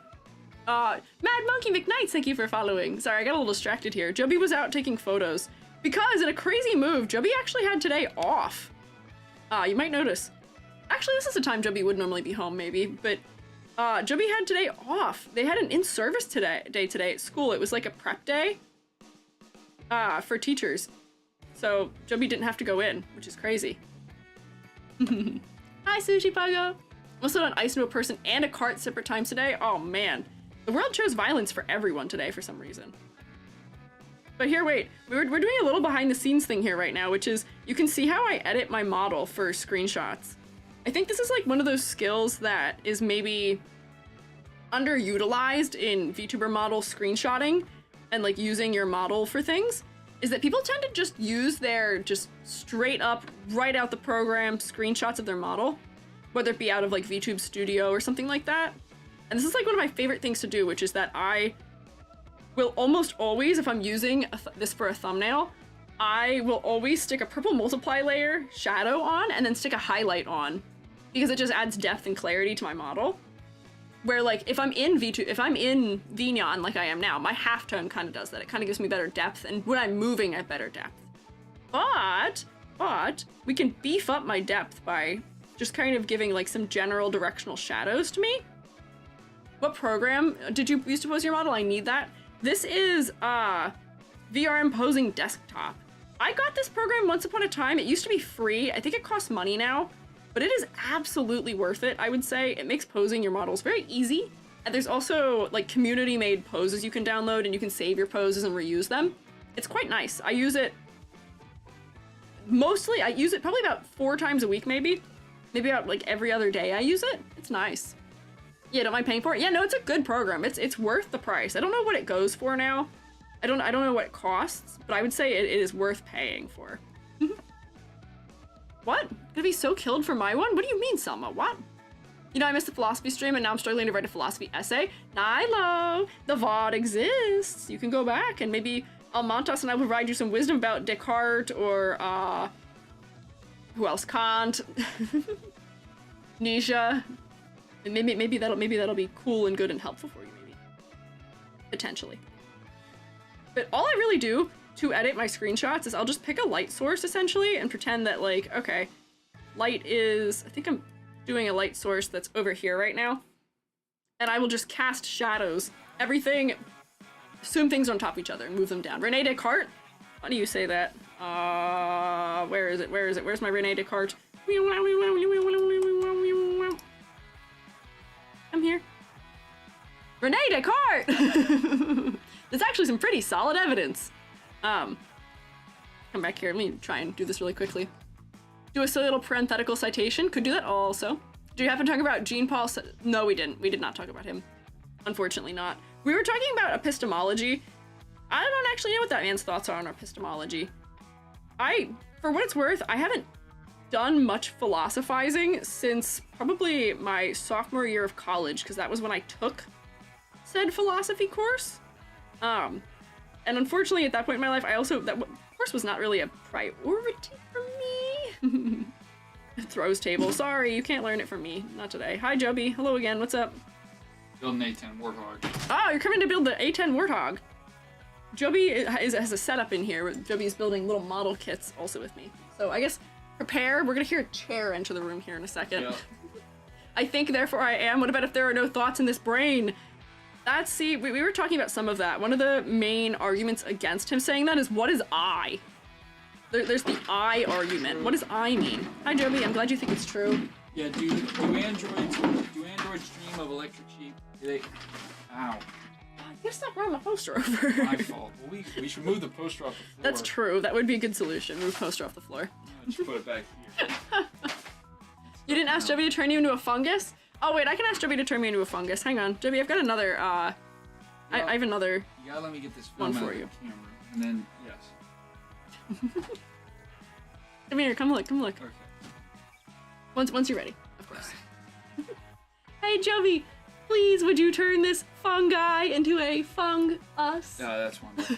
Mad Monkey McKnights, thank you for following. Sorry, I got a little distracted here. Jubby was out taking photos because in a crazy move, Jubby actually had today off. You might notice. Actually, this is the time Jubby would normally be home, maybe, but Jubby had today off. They had an in-service day today at school. It was like a prep day for teachers. So Jubby didn't have to go in, which is crazy. Hi, Sushi Pago. Also on ice into a person and a cart separate times today. Oh man, the world chose violence for everyone today for some reason. But here, wait, we're doing a little behind the scenes thing here right now, which is you can see how I edit my model for screenshots. I think this is like one of those skills that is maybe underutilized in VTuber model screenshotting and like using your model for things, is that people tend to just use their just straight up, right out the program screenshots of their model, whether it be out of like VTube Studio or something like that. And this is like one of my favorite things to do, which is that I will almost always, if I'm using this for a thumbnail, I will always stick a purple multiply layer shadow on and then stick a highlight on, because it just adds depth and clarity to my model. Where like if I'm in VNeon like I am now, my halftone kind of does that. It kind of gives me better depth, and when I'm moving at better depth. But we can beef up my depth by just kind of giving like some general directional shadows to me. What program did you use to pose your model? I need that. This is VRM Posing Desktop. I got this program once upon a time. It used to be free. I think it costs money now, but it is absolutely worth it, I would say. It makes posing your models very easy. And there's also like community-made poses you can download, and you can save your poses and reuse them. It's quite nice. I use it mostly, I use it probably about 4 times a week, maybe about like every other day I use it. It's nice. Yeah, don't mind paying for it. Yeah, no, it's a good program. It's worth the price. I don't know what it goes for now. I don't know what it costs, but I would say it is worth paying for. What? Gonna be so killed for my one? What do you mean, Selma? What? You know, I missed the philosophy stream and now I'm struggling to write a philosophy essay. Nilo, the VOD exists. You can go back and maybe Almontas and I will provide you some wisdom about Descartes or who else? Kant, Nietzsche. And maybe that'll be cool and good and helpful for you, maybe. Potentially. But all I really do to edit my screenshots is I'll just pick a light source essentially and pretend that like, okay, light is, I think I'm doing a light source that's over here right now. And I will just cast shadows. Everything, assume things on top of each other and move them down. Rene Descartes? Why do you say that? Where is it? Where's my Rene Descartes? I'm here. Rene Descartes! There's actually some pretty solid evidence. Come back here, let me try and do this really quickly. Do a silly little parenthetical citation. Could do that also. Do you happen to talk about Jean-Paul? No, we didn't. We did not talk about him. Unfortunately not. We were talking about epistemology. I don't actually know what that man's thoughts are on epistemology. For what it's worth, I haven't done much philosophizing since probably my sophomore year of college, because that was when I took said philosophy course. And unfortunately at that point in my life, that course was not really a priority for me. Throws table. Sorry, you can't learn it from me. Not today. Hi, Jubby. Hello again. What's up? Build an A10 Warthog. Oh, you're coming to build the A10 Warthog. Jubby has a setup in here. Jubby's building little model kits also with me. So I guess prepare. We're gonna hear a chair enter the room here in a second. Yep. I think, therefore I am. What about if there are no thoughts in this brain? See, we were talking about some of that. One of the main arguments against him saying that is, what is I? There's the I argument. What does I mean? Hi, Joby. I'm glad you think it's true. Yeah, do androids dream of electric sheep? Do they? Ow. You stop running my poster over. My fault. Well, we should move the poster off the floor. That's true. That would be a good solution. Move poster off the floor. Let's put it back here. You didn't ask Joby to turn you into a fungus? Oh wait, I can ask Joby to turn me into a fungus. Hang on, Joby. I've got another. I have another. You gotta let me get this film one out for of you. The camera, and then yes. Come here. Come look. Come look. Okay. Once you're ready, of course. Hey, Joby. Please, would you turn this fungi into a fungus? No, that's wonderful.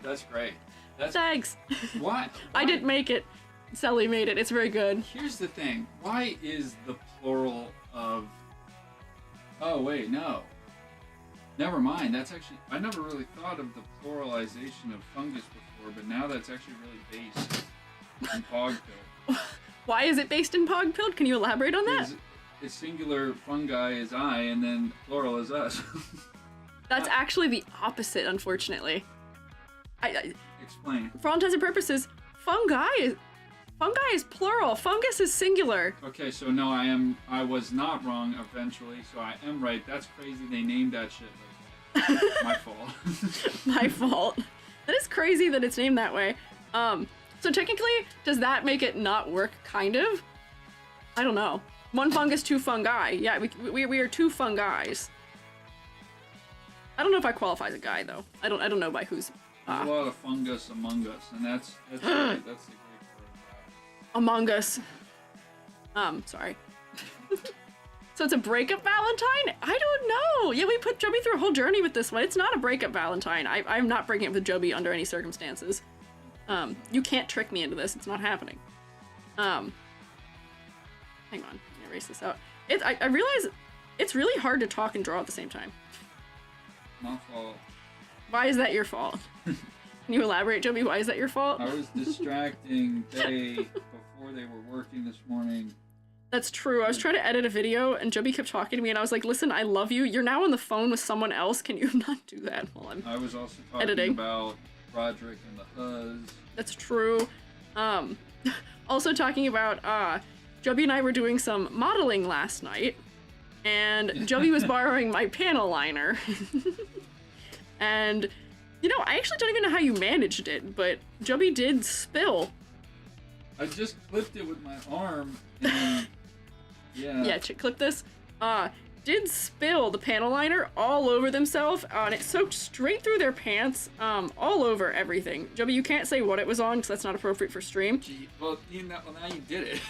That's great. Thanks. What? I didn't make it. Sally made it. It's very good. Here's the thing. Why is the plural of... Oh, wait, no. Never mind. That's actually I never really thought of the pluralization of fungus before, but now that's actually really based in Pogpill. Why is it based in Pogpill? Can you elaborate on that? A singular fungi is I, and then plural is us. That's actually the opposite, unfortunately. Explain. For all intents and purposes, fungi is plural. Fungus is singular. Okay, so no, I was not wrong eventually, so I am right. That's crazy they named that shit like that. My fault. My fault. That is crazy that it's named that way. So technically, does that make it not work, kind of? I don't know. One fungus, two fungi. Yeah, we are two fungis. I don't know if I qualify as a guy, though. I don't know by who's... There's a lot of fungus among us, and that's right. That's the Greek word. Among Us. Sorry. So it's a breakup Valentine? I don't know. Yeah, we put Jubby through a whole journey with this one. It's not a breakup Valentine. I'm not breaking up with Jubby under any circumstances. You can't trick me into this. It's not happening. Hang on. Let me erase this out. I realize it's really hard to talk and draw at the same time. My fault. Why is that your fault? Can you elaborate, Jubby? Why is that your fault? I was distracting Day before they were working this morning. That's true. I was trying to edit a video and Jubby kept talking to me and I was like, listen, I love you. You're now on the phone with someone else. Can you not do that while I'm I was also talking editing about Roderick and the Huzz. That's true. Also talking about, Jubby and I were doing some modeling last night and Jubby was borrowing my panel liner. And, you know, I actually don't even know how you managed it, but Jubby did spill. I just clipped it with my arm and yeah. Yeah, clip this. Did spill the panel liner all over themselves, and it soaked straight through their pants, all over everything. Jubby, you can't say what it was on, because that's not appropriate for stream. Gee, well, now you did it.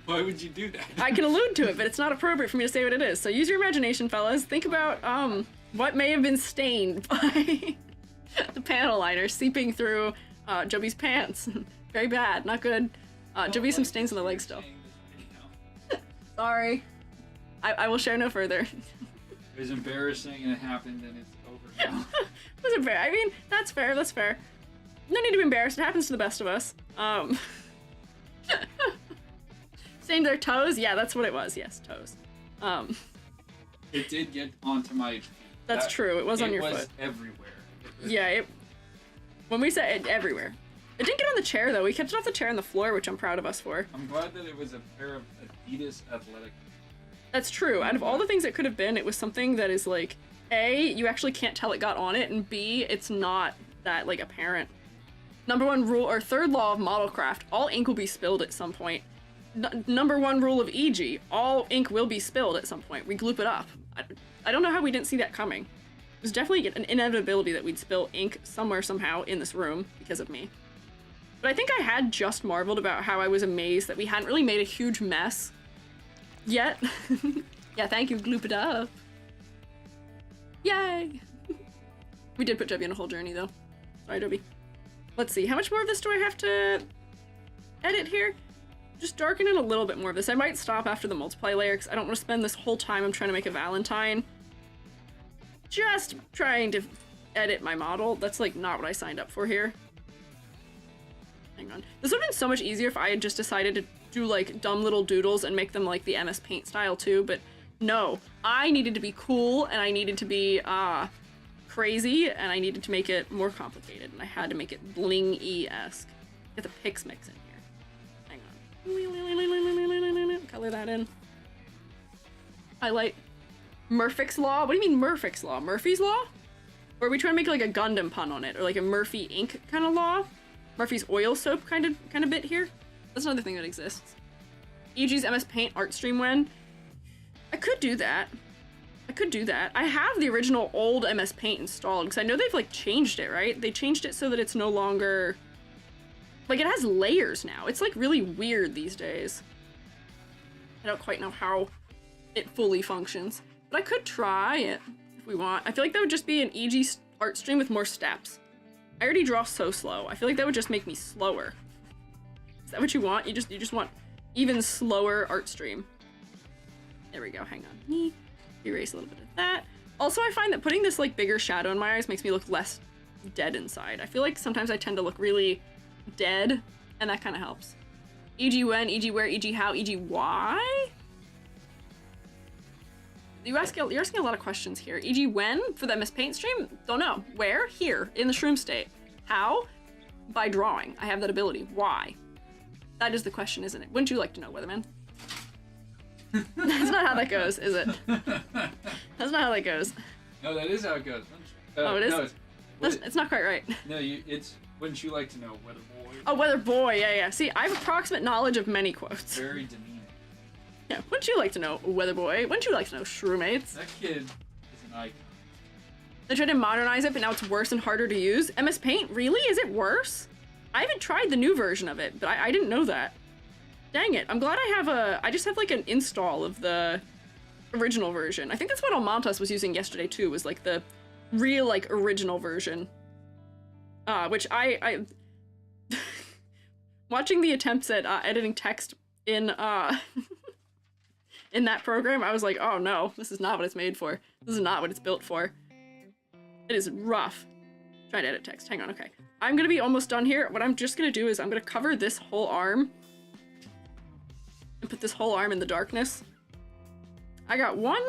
Why would you do that? I can allude to it, but it's not appropriate for me to say what it is. So use your imagination, fellas. Think about, what may have been stained by the panel liner seeping through, Jubby's pants. Very bad, not good. Jubby, some stains on the leg still. Sorry. I will share no further. It was embarrassing and it happened and it's over now. Wasn't fair. I mean, that's fair, that's fair. No need to be embarrassed, it happens to the best of us. Stained their toes? Yeah, that's what it was, yes, toes. It did get onto my... That's true, it was on your foot. It was everywhere. Yeah, when we said it, everywhere. It didn't get on the chair, though. We kept it off the chair on the floor, which I'm proud of us for. I'm glad that it was a pair of Adidas athletic. That's true. Out of all the things it could have been, it was something that is like, A, you actually can't tell it got on it, and B, it's not that, like, apparent. Number one rule, or third law of modelcraft, all ink will be spilled at some point. Number one rule of EG, all ink will be spilled at some point. We gloop it up. I don't know how we didn't see that coming. It was definitely an inevitability that we'd spill ink somewhere, somehow, in this room, because of me. But I think I had just marveled about how I was amazed that we hadn't really made a huge mess yet. Yeah, thank you, gloop it up. Yay! We did put Jubby on a whole journey, though. Sorry, Jubby. Let's see, how much more of this do I have to edit here? Just darken in a little bit more of this. I might stop after the multiply layer, because I don't want to spend this whole time I'm trying to make a Valentine just trying to edit my model. That's, like, not what I signed up for here. Hang on. This would have been so much easier if I had just decided to do, like, dumb little doodles and make them, like, the MS Paint style, too, but no. I needed to be cool, and I needed to be, crazy, and I needed to make it more complicated, and I had to make it bling-y-esque. Get the pics mix in here. Hang on. Color that in. Highlight. Murphy's Law? What do you mean Murphy's Law? Murphy's Law? Or are we trying to make, like, a Gundam pun on it? Or, like, a Murphy ink kind of law? Murphy's oil soap kind of bit here? That's another thing that exists. EG's MS Paint art stream when? I could do that. I could do that. I have the original old MS Paint installed, because I know they've, like, changed it, right? They changed it so that it's no longer... Like, it has layers now. It's, like, really weird these days. I don't quite know how it fully functions. But I could try it, if we want. I feel like that would just be an EG art stream with more steps. I already draw so slow. I feel like that would just make me slower. Is that what you want? You just want even slower art stream. There we go, hang on. Erase a little bit of that. Also, I find that putting this like bigger shadow in my eyes makes me look less dead inside. I feel like sometimes I tend to look really dead, and that kind of helps. E.g. when, e.g. where, e.g. how, e.g. why? You're asking a lot of questions here. E.g. when for the MS Paint stream? Don't know. Where? Here, in the shroom state. How? By drawing. I have that ability. Why? That is the question, isn't it? Wouldn't you like to know, Weatherman? That's not how that goes, is it? That's not how that goes. No, that is how it goes. Oh, it is? No, it's not quite right. No, it's wouldn't you like to know, weather boy? Oh, weather boy, yeah. See, I have approximate knowledge of many quotes. Very demeaning. Yeah, wouldn't you like to know, weather boy? Wouldn't you like to know, Shroomates? That kid is an icon. They tried to modernize it, but now it's worse and harder to use. MS Paint, really? Is it worse? I haven't tried the new version of it, but I didn't know that. Dang it, I'm glad I just have like an install of the original version. I think that's what Almantas was using yesterday too, was like the real like original version. Which I watching the attempts at editing text in in that program, I was like, oh no, this is not what it's made for. This is not what it's built for. It is rough. Trying to edit text, hang on, okay. I'm gonna be almost done here. What I'm just gonna do is I'm gonna cover this whole arm and put this whole arm in the darkness. I got 1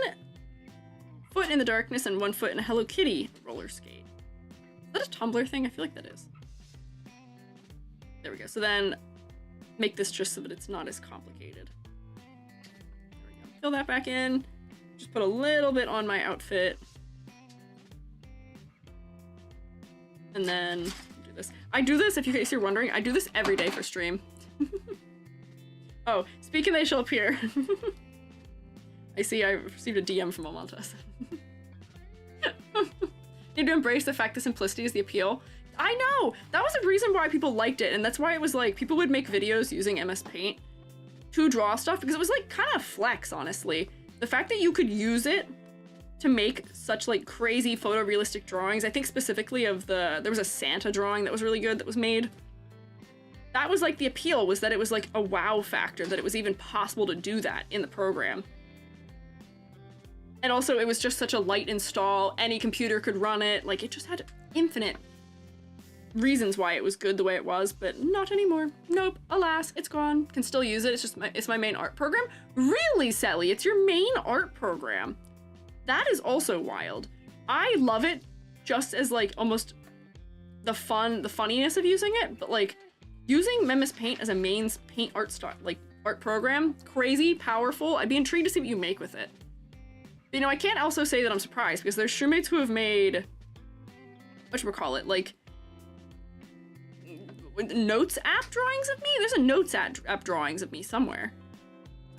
foot in the darkness and 1 foot in a Hello Kitty roller skate. Is that a Tumblr thing? I feel like that is. There we go. So then make this just so that it's not as complicated. There we go. Fill that back in. Just put a little bit on my outfit. And then do this. I do this, in case you're wondering, I do this every day for stream. Oh, speaking they shall appear. I see I received a DM from Almantas. Need to embrace the fact that simplicity is the appeal. I know! That was the reason why people liked it, and that's why it was like, people would make videos using MS Paint to draw stuff, because it was like kind of flex, honestly. The fact that you could use it to make such like crazy photorealistic drawings. I think specifically of there was a Santa drawing that was really good that was made. That was like the appeal, was that it was like a wow factor, that it was even possible to do that in the program. And also it was just such a light install, any computer could run it, like it just had infinite reasons why it was good the way it was, but not anymore. Nope, alas, it's gone. Can still use it, it's my main art program. Really, Sally, it's your main art program. That is also wild. I love it just as like almost the funniness of using it, but like using MS Paint as a main paint art art program, crazy, powerful. I'd be intrigued to see what you make with it. But, you know, I can't also say that I'm surprised, because there's Shroomates who have made, whatchamacallit, like notes app drawings of me? There's a notes app drawings of me somewhere.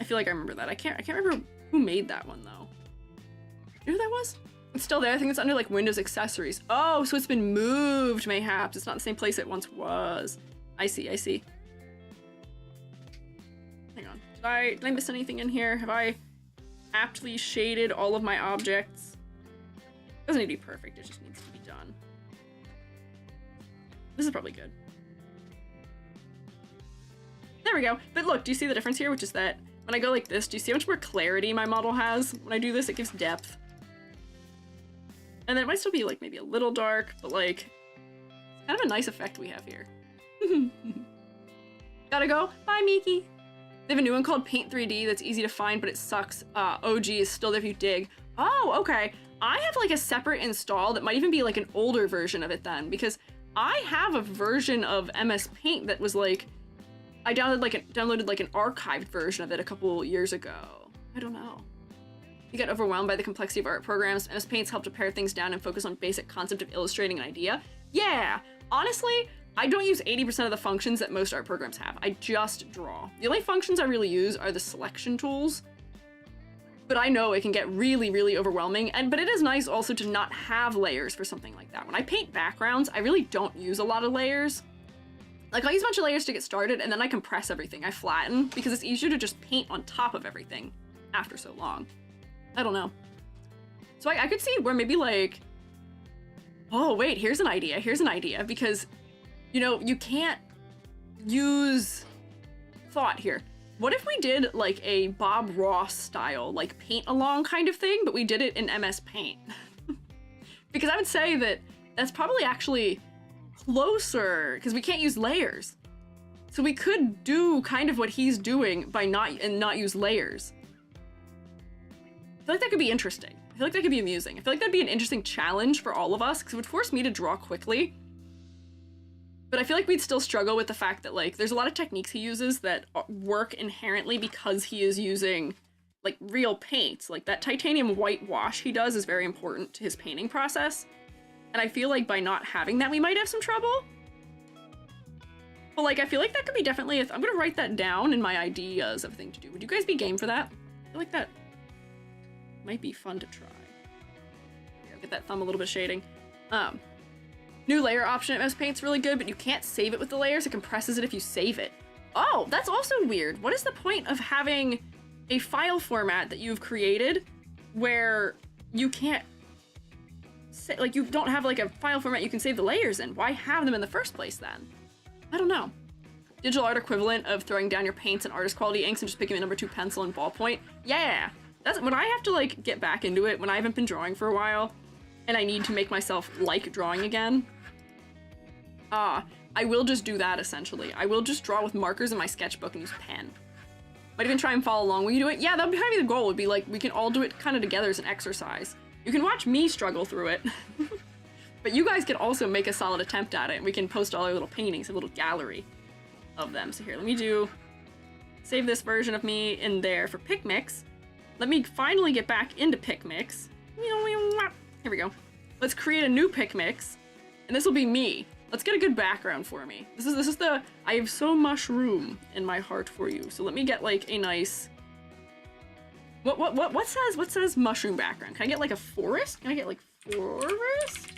I feel like I remember that. I can't remember who made that one though. You know who that was? It's still there. I think it's under like Windows accessories. Oh, so it's been moved mayhaps. It's not the same place it once was. I see. Hang on. Did I miss anything in here? Have I aptly shaded all of my objects? Doesn't need to be perfect, it just needs to be done. This is probably good. There we go. But look, do you see the difference here? Which is that when I go like this, do you see how much more clarity my model has? When I do this, it gives depth. And then it might still be like maybe a little dark, but like, it's kind of a nice effect we have here. Gotta go. Bye, Miki. They have a new one called Paint 3D that's easy to find, but it sucks. OG is still there if you dig. Oh, okay. I have like a separate install that might even be like an older version of it then, because I have a version of MS Paint that was like, I downloaded like an archived version of it a couple years ago. I don't know. You get overwhelmed by the complexity of art programs. MS Paint's helped to pare things down and focus on basic concept of illustrating an idea. Yeah, honestly, I don't use 80% of the functions that most art programs have. I just draw. The only functions I really use are the selection tools, but I know it can get really, really overwhelming, but it is nice also to not have layers for something like that. When I paint backgrounds, I really don't use a lot of layers. Like, I'll use a bunch of layers to get started, and then I compress everything. I flatten, because it's easier to just paint on top of everything after so long. I don't know. So I could see where maybe like, oh wait, here's an idea, because, you know, you can't use thought here. What if we did like a Bob Ross style, like paint along kind of thing, but we did it in MS Paint? Because I would say that that's probably actually closer, because we can't use layers. So we could do kind of what he's doing by not use layers. I feel like that could be interesting. I feel like that could be amusing. I feel like that'd be an interesting challenge for all of us, because it would force me to draw quickly. But I feel like we'd still struggle with the fact that, like, there's a lot of techniques he uses that work inherently because he is using, like, real paints. Like, that titanium white wash he does is very important to his painting process. And I feel like by not having that, we might have some trouble. But, like, I feel like that could be definitely I'm gonna write that down in my ideas of thing to do. Would you guys be game for that? I feel like that might be fun to try. Here, I'll get that thumb a little bit shading. New layer option at MS Paint's really good, but you can't save it with the layers. It compresses it if you save it. Oh, that's also weird. What is the point of having a file format that you've created where you can't like, you don't have like a file format you can save the layers in? Why have them in the first place then? I don't know. Digital art equivalent of throwing down your paints and artist quality inks and just picking a number 2 pencil and ballpoint. Yeah, that's when I have to like get back into it, when I haven't been drawing for a while and I need to make myself like drawing again. I will just do that essentially. I will just draw with markers in my sketchbook and use pen. Might even try and follow along when you do it. Yeah, that'd be kind of the goal, would be like, we can all do it kind of together as an exercise. You can watch me struggle through it, but you guys can also make a solid attempt at it, and we can post all our little paintings, a little gallery of them. So here, let me save this version of me in there for PicMix. Let me finally get back into PicMix. Here we go. Let's create a new PicMix, and this will be me. Let's get a good background for me. This is the, I have so much room in my heart for you. So let me get like a nice, what says mushroom background? Can I get like a forest? Can I get like forest?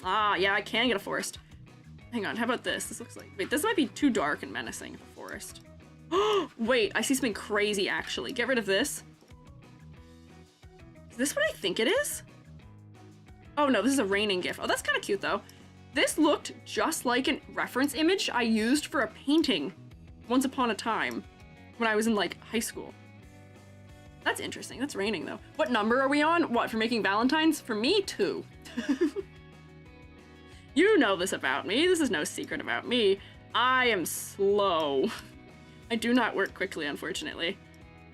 Ah, yeah, I can get a forest. Hang on, how about this? This looks like, wait, this might be too dark and menacing for forest. Wait, I see something crazy actually. Get rid of this. Is this what I think it is? Oh no, this is a raining gif. Oh, that's kind of cute though. This looked just like a reference image I used for a painting once upon a time when I was in like high school. That's interesting. That's raining though. What number are we on? What, for making valentines? For me, 2. You know this about me. This is no secret about me. I am slow. I do not work quickly, unfortunately.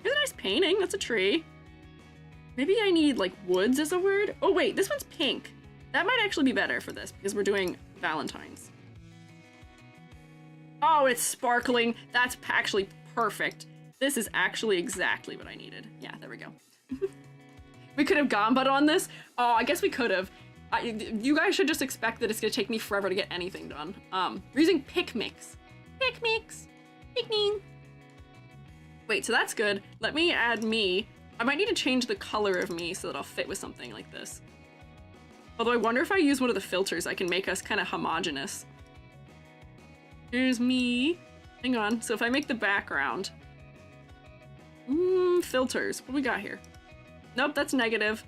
Here's a nice painting. That's a tree. Maybe I need, like, woods as a word? Oh, wait, this one's pink. That might actually be better for this, because we're doing valentines. Oh, it's sparkling. That's actually perfect. This is actually exactly what I needed. Yeah, there we go. We could have Gambad on this. Oh, I guess we could have. You guys should just expect that it's going to take me forever to get anything done. We're using PicMix. PicMix. Picking. Wait, so that's good. Let me add me. I might need to change the color of me so that I'll fit with something like this. Although I wonder if I use one of the filters, I can make us kind of homogenous. Here's me. Hang on. So if I make the background. Filters. What do we got here? Nope, that's negative.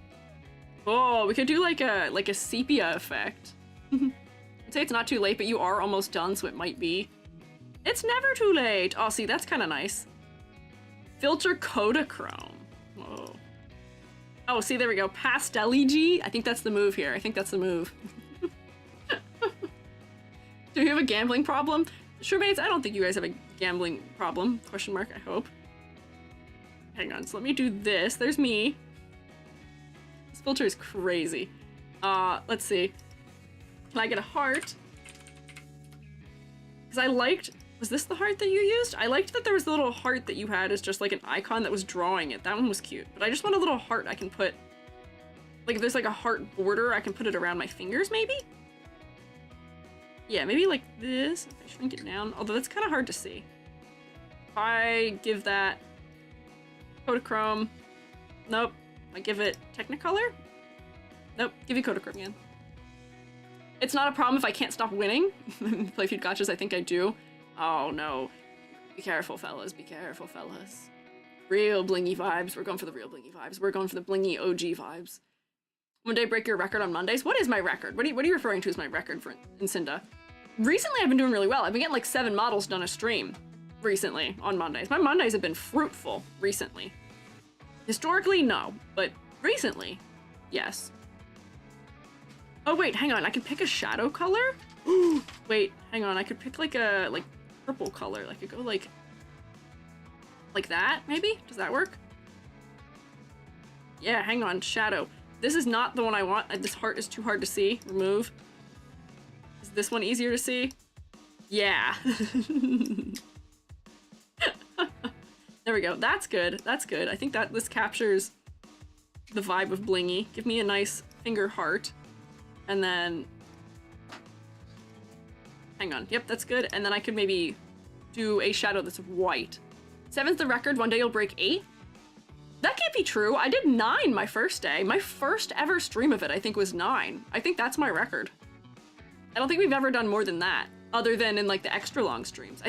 Oh, we could do like a sepia effect. I'd say it's not too late, but you are almost done, so it might be. It's never too late. Oh, see, that's kind of nice. Filter Kodachrome. Whoa. Oh, see, there we go. Pastel-y. I think that's the move here. I think that's the move. Do we have a gambling problem? Shroomates, I don't think you guys have a gambling problem. Question mark, I hope. Hang on, so let me do this. There's me. This filter is crazy. Let's see. Can I get a heart? Because I liked... Was this the heart that you used? I liked that there was a little heart that you had as just like an icon that was drawing it. That one was cute. But I just want a little heart I can put... Like if there's like a heart border, I can put it around my fingers maybe? Yeah, maybe like this. If I shrink it down. Although that's kind of hard to see. If I give that Kodachrome. Nope. I give it Technicolor? Nope. Give you Kodachrome again. It's not a problem if I can't stop winning. Play feud gotchas, I think I do. Oh no. Be careful, fellas. Be careful, fellas. Real blingy vibes. We're going for the real blingy vibes. We're going for the blingy OG vibes. One day break your record on Mondays. What is my record? What are you referring to as my record for in Cinda? Recently I've been doing really well. I've been getting like 7 models done a stream. recently on Mondays. My Mondays have been fruitful recently. Historically, no, but recently, yes. Oh wait, hang on, I could pick a shadow color? Wait, hang on, I could pick like a purple color. I could go like that, maybe? Does that work? Yeah, hang on, shadow. This is not the one I want. This heart is too hard to see. Remove. Is this one easier to see? Yeah. There we go. That's good. That's good. I think that this captures the vibe of blingy. Give me a nice finger heart. And then... hang on. Yep, that's good. And then I could maybe do a shadow that's white. 7's the record. One day you'll break 8. That can't be true. I did 9 my first day. My first ever stream of it, I think, was 9. I think that's my record. I don't think we've ever done more than that, other than in like the extra long streams.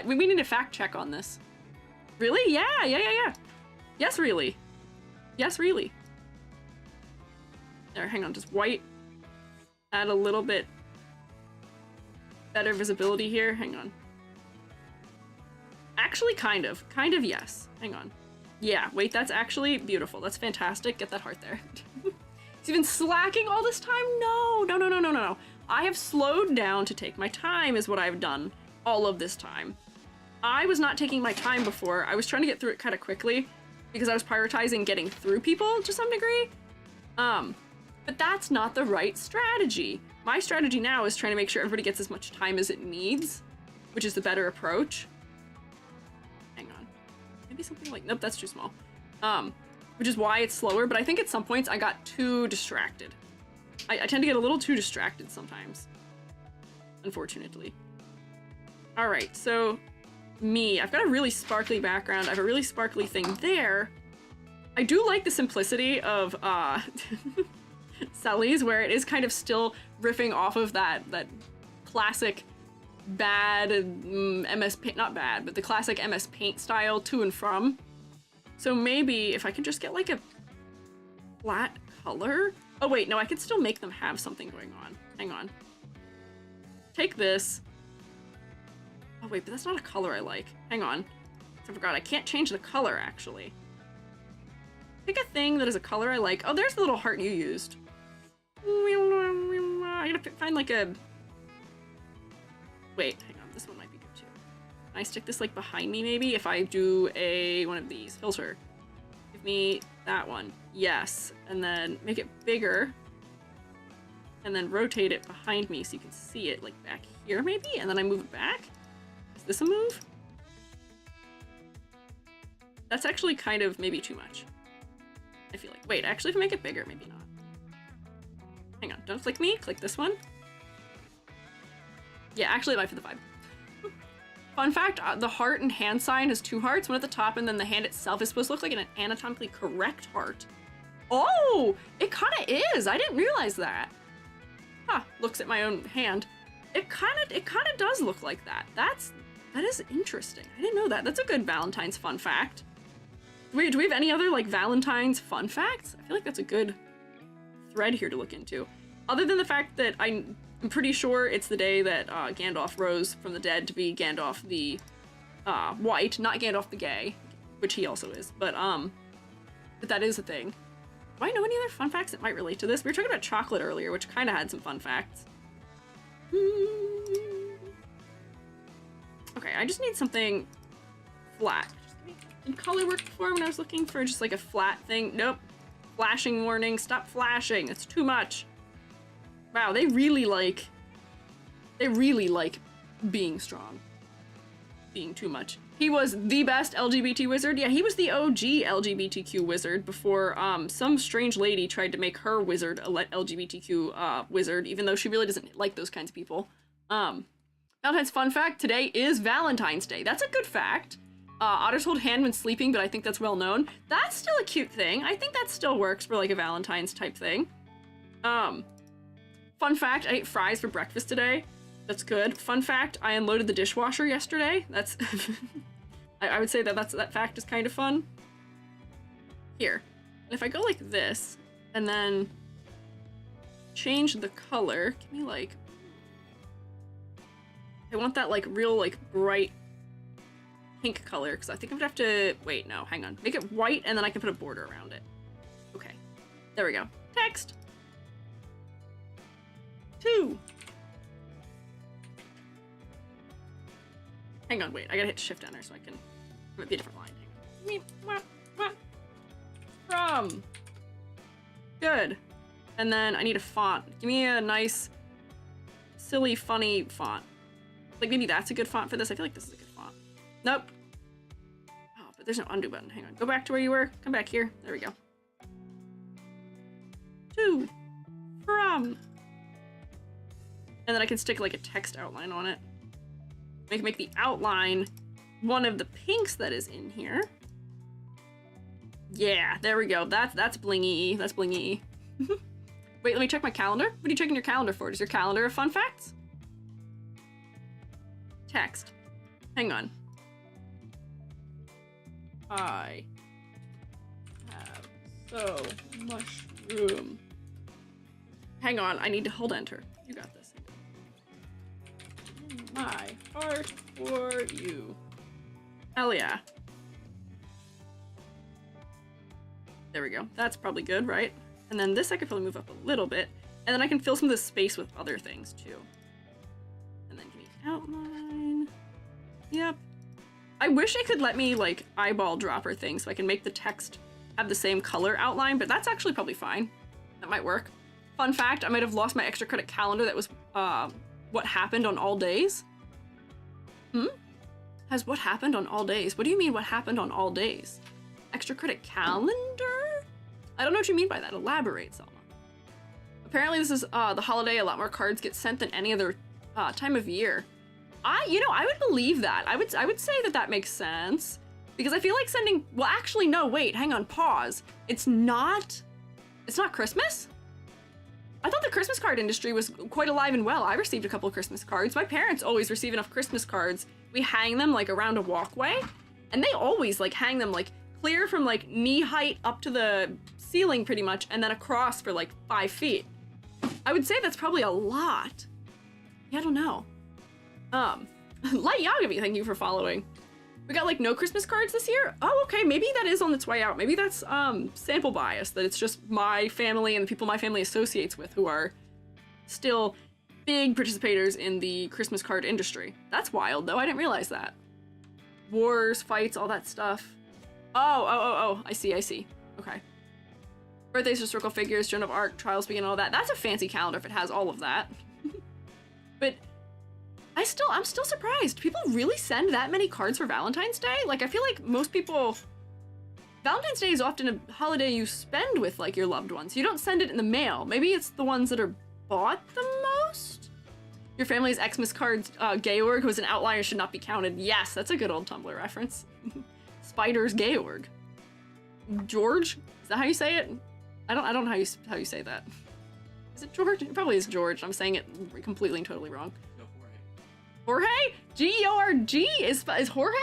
We need a fact check on this. Really? Yeah. Yes, really. Yes, really. There, hang on, just white. Add a little bit better visibility here. Hang on. Actually, kind of, yes. Hang on. Yeah, wait, that's actually beautiful. That's fantastic. Get that heart there. It's even slacking all this time? No. I have slowed down to take my time is what I've done all of this time. I was not taking my time before. I was trying to get through it kind of quickly because I was prioritizing getting through people to some degree. But that's not the right strategy. My strategy now is trying to make sure everybody gets as much time as it needs, which is the better approach. Hang on. Maybe something like, nope, that's too small. Which is why it's slower, but I think at some points I got too distracted. I tend to get a little too distracted sometimes, unfortunately. All right, so me, I've got a really sparkly background. I have a really sparkly thing there. I do like the simplicity of Sully's, where it is kind of still riffing off of that classic bad MS Paint, not bad, but the classic MS Paint style to and from. So maybe if I can just get like a flat color. Oh wait, no, I could still make them have something going on. Hang on. Take this. Oh wait, but that's not a color I like. Hang on. I forgot, I can't change the color actually. Pick a thing that is a color I like. Oh, there's the little heart you used. I gotta find like a... wait, hang on, this one might be good too. Can I stick this like behind me maybe? If I do one of these, filter. Give me that one. Yes, and then make it bigger. And then rotate it behind me so you can see it like back here maybe? And then I move it back? Is this a move? That's actually kind of maybe too much. I feel like. Wait, actually if I make it bigger, maybe not. Hang on, don't click me, click this one. Yeah, actually it might be the vibe. Fun fact, the heart and hand sign has 2 hearts, one at the top, and then the hand itself is supposed to look like an anatomically correct heart. Oh, it kind of is. I didn't realize that. Huh, looks at my own hand. It kind of does look like that. That is interesting. I didn't know that. That's a good Valentine's fun fact. Do we have any other like Valentine's fun facts? I feel like that's a good thread here to look into. Other than the fact that I'm pretty sure it's the day that Gandalf rose from the dead to be Gandalf the white, not Gandalf the gay, which he also is, but that is a thing. Do I know any other fun facts that might relate to this? We were talking about chocolate earlier, which kind of had some fun facts. Okay, I just need something flat. Did color work before when I was looking for just like a flat thing? Nope. Flashing warning. Stop flashing. It's too much. Wow, they really like being strong. Being too much. He was the best LGBT wizard. Yeah, he was the OG LGBTQ wizard before some strange lady tried to make her wizard a LGBTQ wizard, even though she really doesn't like those kinds of people. Valentine's fun fact, today is Valentine's Day. That's a good fact. Otters hold hand when sleeping, but I think that's well known. That's still a cute thing. I think that still works for like a Valentine's type thing. Fun fact, I ate fries for breakfast today. That's good. Fun fact, I unloaded the dishwasher yesterday. That's I would say that fact is kind of fun. Here. And if I go like this and then change the color, give me like, I want that like real like bright pink color, because I think I'm gonna have to, wait, no, hang on. Make it white, and then I can put a border around it. Okay, there we go. Text. 2. Hang on, wait, I gotta hit Shift Enter so I can, it might be a different line. From. Good. And then I need a font. Give me a nice, silly, funny font. Like, maybe that's a good font for this. I feel like this is a good font. Nope. Oh, but there's no undo button. Hang on. Go back to where you were. Come back here. There we go. 2. From. And then I can stick, like, a text outline on it. I can make the outline one of the pinks that is in here. Yeah, there we go. That's blingy. That's blingy. Wait, let me check my calendar. What are you checking your calendar for? Is your calendar have fun facts? Text. Hang on. I have so much room. Hang on, I need to hold enter. You got this. My heart for you. Hell yeah. There we go. That's probably good, right? And then this I could probably move up a little bit. And then I can fill some of this space with other things too. And then give me outline. Yep. I wish it could let me like eyeball dropper things so I can make the text have the same color outline, but that's actually probably fine. That might work. Fun fact, I might have lost my extra credit calendar that was what happened on all days. Has what happened on all days? What do you mean what happened on all days? Extra credit calendar? I don't know what you mean by that. Elaborate, Selma. Apparently this is the holiday. A lot more cards get sent than any other time of year. I would believe that. I would say that makes sense. Because I feel like sending, well actually no, wait, hang on, pause. It's not Christmas? I thought the Christmas card industry was quite alive and well. I received a couple of Christmas cards. My parents always receive enough Christmas cards. We hang them like around a walkway, and they always like hang them like clear from like knee height up to the ceiling pretty much, and then across for like 5 feet. I would say that's probably a lot. Yeah, I don't know. Light Yagavi, thank you for following. We got like no Christmas cards this year? Oh, okay, maybe that is on its way out. Maybe that's sample bias, that it's just my family and the people my family associates with who are still big participators in the Christmas card industry. That's wild though, I didn't realize that. Wars, fights, all that stuff. Oh, I see. Okay. Birthdays, historical figures, Joan of Arc, trials begin, all that. That's a fancy calendar if it has all of that. But I'm still surprised. People really send that many cards for Valentine's Day? Like, I feel like most people... Valentine's Day is often a holiday you spend with, like, your loved ones. You don't send it in the mail. Maybe it's the ones that are bought the most? Your family's Xmas cards, Georg, who is an outlier, should not be counted. Yes, that's a good old Tumblr reference. Spider's Georg. George? Is that how you say it? I don't know how you say that. Is it George? It probably is George. I'm saying it completely and totally wrong. Jorge? G-E-O-R-G? Is Jorge?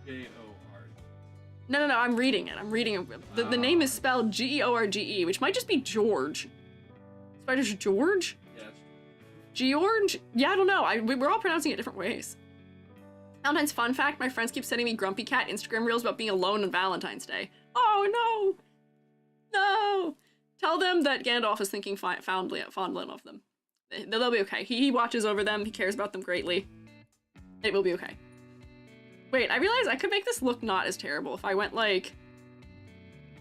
J-O-R. No, I'm reading it. The name is spelled G-E-O-R-G-E, which might just be George. Spider's George? Yeah. George? Yeah, I don't know. We're all pronouncing it different ways. Valentine's fun fact, my friends keep sending me Grumpy Cat Instagram reels about being alone on Valentine's Day. Oh, no! Tell them that Gandalf is thinking fondly of them. They'll be okay. He watches over them. He cares about them greatly. It will be okay. Wait, I realized I could make this look not as terrible if I went like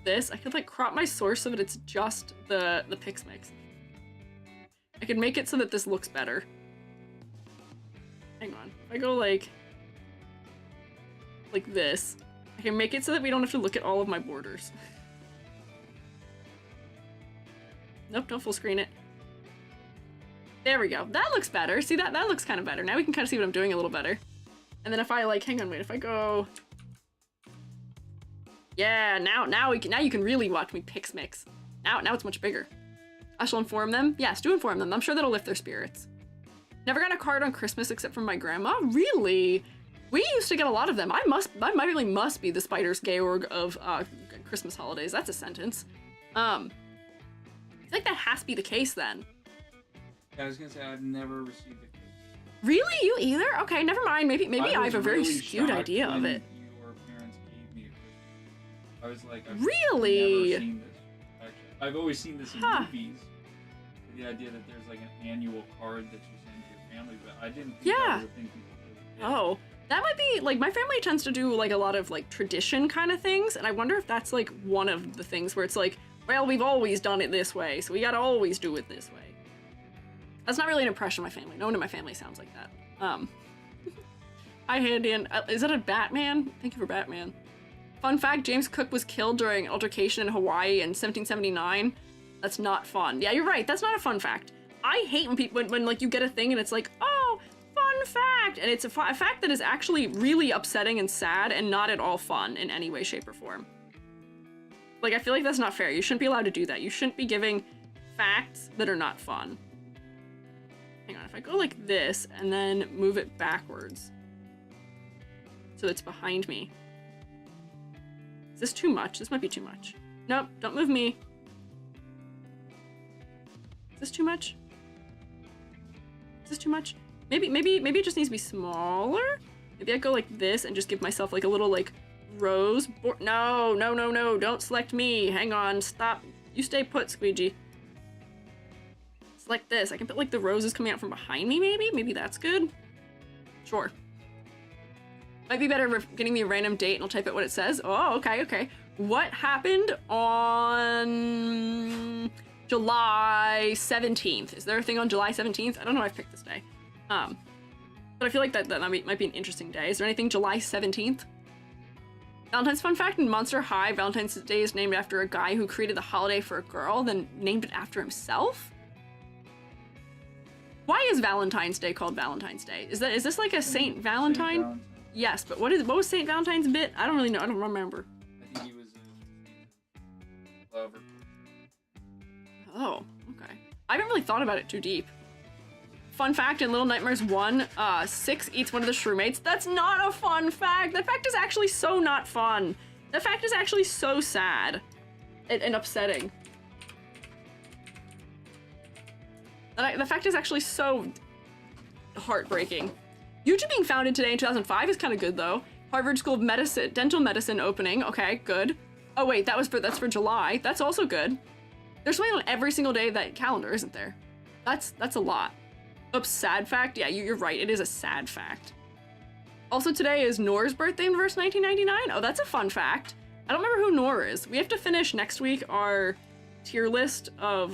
this. I could like crop my source so that it's just the Pix Mix. I could make it so that this looks better. Hang on. If I go like this, I can make it so that we don't have to look at all of my borders. Nope, don't full screen it. There we go. That looks better. See, that looks kind of better. Now we can kind of see what I'm doing a little better. And then if I like, hang on, wait, if I go... Yeah, now you can really watch me Pix Mix. Now it's much bigger. I shall inform them. Yes, do inform them. I'm sure that'll lift their spirits. Never got a card on Christmas except from my grandma? Really? We used to get a lot of them. My family must be the Spider's Georg of Christmas holidays. That's a sentence. I feel like that has to be the case then. Yeah, I was gonna say I've never received a cake. Really? You either? Okay, never mind. Maybe I have a very really skewed shocked idea of when it. Your parents gave me a Christmas. I was like, I've Really? never seen this. Actually, I've always seen this in movies. The idea that there's like an annual card that you send to your family, but I didn't think that was a thing people did. Yeah. Oh, that might be, like, my family tends to do, like, a lot of, like, tradition kind of things, and I wonder if that's, like, one of the things where it's like, well, we've always done it this way, so we gotta always do it this way. That's not really an impression of my family. No one in my family sounds like that. I hand in, is that a Batman? Thank you for Batman. Fun fact, James Cook was killed during an altercation in Hawaii in 1779. That's not fun. Yeah, you're right, that's not a fun fact. I hate when people, when like, you get a thing and it's like, oh, fun fact! And it's a fact that is actually really upsetting and sad and not at all fun in any way, shape, or form. Like, I feel like that's not fair. You shouldn't be allowed to do that. You shouldn't be giving facts that are not fun. Hang on, if I go like this and then move it backwards so it's behind me. Is this too much? This might be too much. Nope, don't move me. Is this too much? Is this too much? Maybe it just needs to be smaller? Maybe I go like this and just give myself like a little like rose. No, don't select me. Hang on, stop. You stay put, Squiiji. Like this. I can put like the roses coming out from behind me, maybe? Maybe that's good? Sure. Might be better getting me a random date and I'll type it what it says. Oh, okay. What happened on July 17th? Is there a thing on July 17th? I don't know if I picked this day. But I feel like that might be an interesting day. Is there anything July 17th? Valentine's fun fact, in Monster High, Valentine's Day is named after a guy who created the holiday for a girl, then named it after himself? Why is Valentine's Day called Valentine's Day? Is this like a Saint Valentine? Valentine. Yes, but what was Saint Valentine's bit? I don't really know. I don't remember. I think he was a lover. Oh, okay. I haven't really thought about it too deep. Fun fact, in Little Nightmares 1, 6 eats one of the Shroomates. That's not a fun fact! That fact is actually so not fun. That fact is actually so sad and upsetting. The fact is actually so heartbreaking. YouTube being founded today in 2005 is kind of good though. Harvard School of Medicine, Dental Medicine opening. Okay, good. Oh wait, that's for July. That's also good. There's something on every single day of that calendar, isn't there? That's a lot. Oops, sad fact. Yeah, you're right. It is a sad fact. Also today is Noor's birthday in verse 1999. Oh, that's a fun fact. I don't remember who Noor is. We have to finish next week our tier list of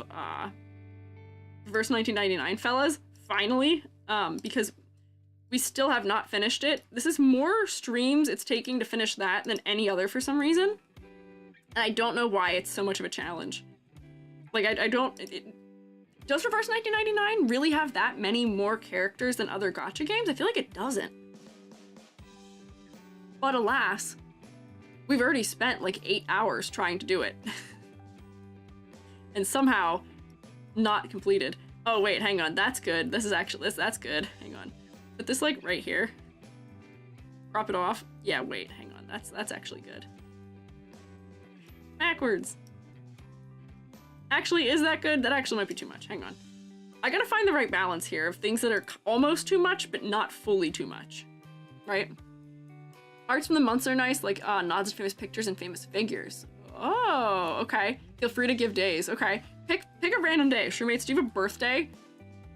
verse 1999 fellas, finally, because we still have not finished it. This is more streams it's taking to finish that than any other for some reason. And I don't know why it's so much of a challenge. Like, I don't... Does Reverse 1999 really have that many more characters than other gacha games? I feel like it doesn't. But alas, we've already spent like 8 hours trying to do it. And somehow not completed. Oh wait, hang on, that's good. This is actually, that's good. Hang on. Put this like right here. Crop it off. Yeah, wait, hang on. That's actually good. Backwards. Actually, is that good? That actually might be too much. Hang on. I gotta find the right balance here of things that are almost too much, but not fully too much. Right? Arts from the months are nice, like nods to famous pictures and famous figures. Oh, okay. Feel free to give days. Okay. Pick a random day. Shroomates, do you have a birthday?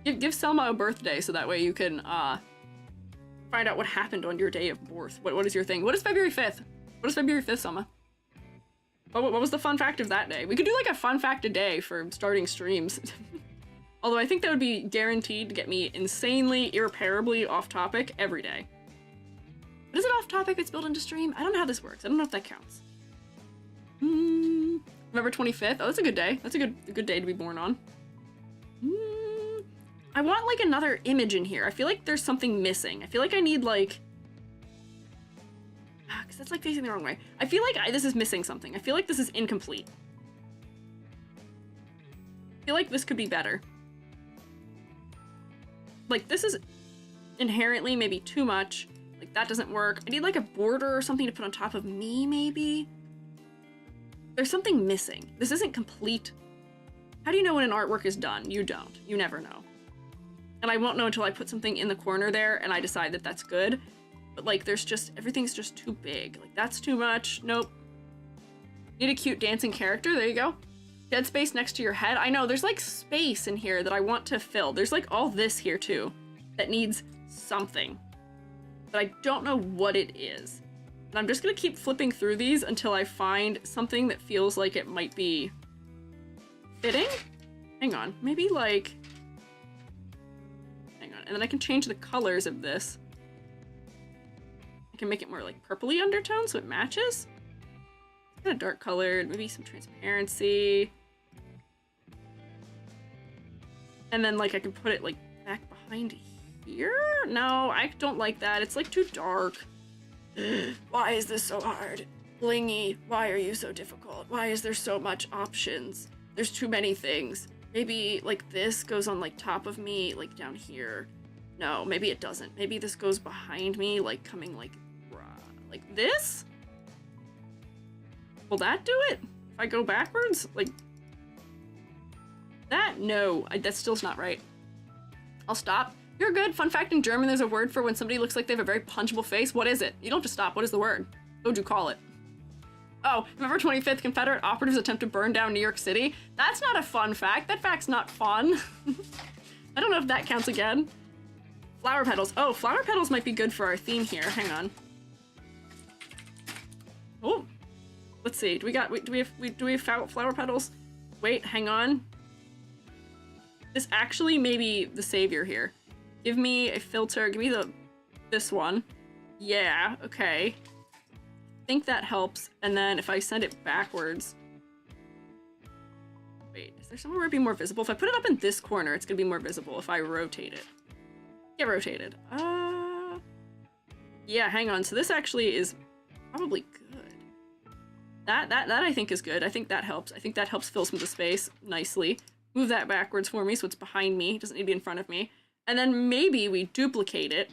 Give Selma a birthday so that way you can find out what happened on your day of birth. What is your thing? What is February 5th? What is February 5th, Selma? What was the fun fact of that day? We could do like a fun fact a day for starting streams. Although I think that would be guaranteed to get me insanely, irreparably off topic every day. But is it off topic if it's built into stream? I don't know how this works. I don't know if that counts. November 25th. Oh, that's a good day. That's a good day to be born on. I want like another image in here. I feel like there's something missing. I feel like I need like... Because that's like facing the wrong way. I feel like this is missing something. I feel like this is incomplete. I feel like this could be better. Like this is inherently maybe too much. Like that doesn't work. I need like a border or something to put on top of me maybe. There's something missing. This isn't complete. How do you know when an artwork is done? You don't. You never know. And I won't know until I put something in the corner there and I decide that that's good. But like, everything's just too big. Like, that's too much. Nope. Need a cute dancing character. There you go. Dead space next to your head. I know, there's like space in here that I want to fill. There's like all this here too that needs something. But I don't know what it is. And I'm just gonna keep flipping through these until I find something that feels like it might be fitting. Hang on, maybe like, hang on, and then I can change the colors of this. I can make it more like purpley undertone so it matches. It's kind of dark colored, maybe some transparency. And then like I can put it like back behind here? No, I don't like that. It's like too dark. Why is this so hard? Blingy, why are you so difficult? Why is there so much options? There's too many things. Maybe like this goes on like top of me, like down here. No, maybe it doesn't. Maybe this goes behind me, like coming like this? Will that do it? If I go backwards? Like that? No, that still's not right. I'll stop. You're good. Fun fact, in German there's a word for when somebody looks like they have a very punchable face. What is it? You don't have to stop. What is the word? What would you call it? Oh, November 25th, Confederate operatives attempt to burn down New York City. That's not a fun fact. That fact's not fun. I don't know if that counts again. Flower petals. Oh, flower petals might be good for our theme here. Hang on. Oh, let's see. Do we have flower petals? Wait, hang on. This actually may be the savior here. Give me a filter. Give me this one. Yeah, okay. I think that helps. And then if I send it backwards. Wait, is there somewhere where it'd be more visible? If I put it up in this corner, it's gonna be more visible if I rotate it. Get rotated. Yeah, hang on. So this actually is probably good. That I think is good. I think that helps. I think that helps fill some of the space nicely. Move that backwards for me so it's behind me. It doesn't need to be in front of me. And then maybe we duplicate it.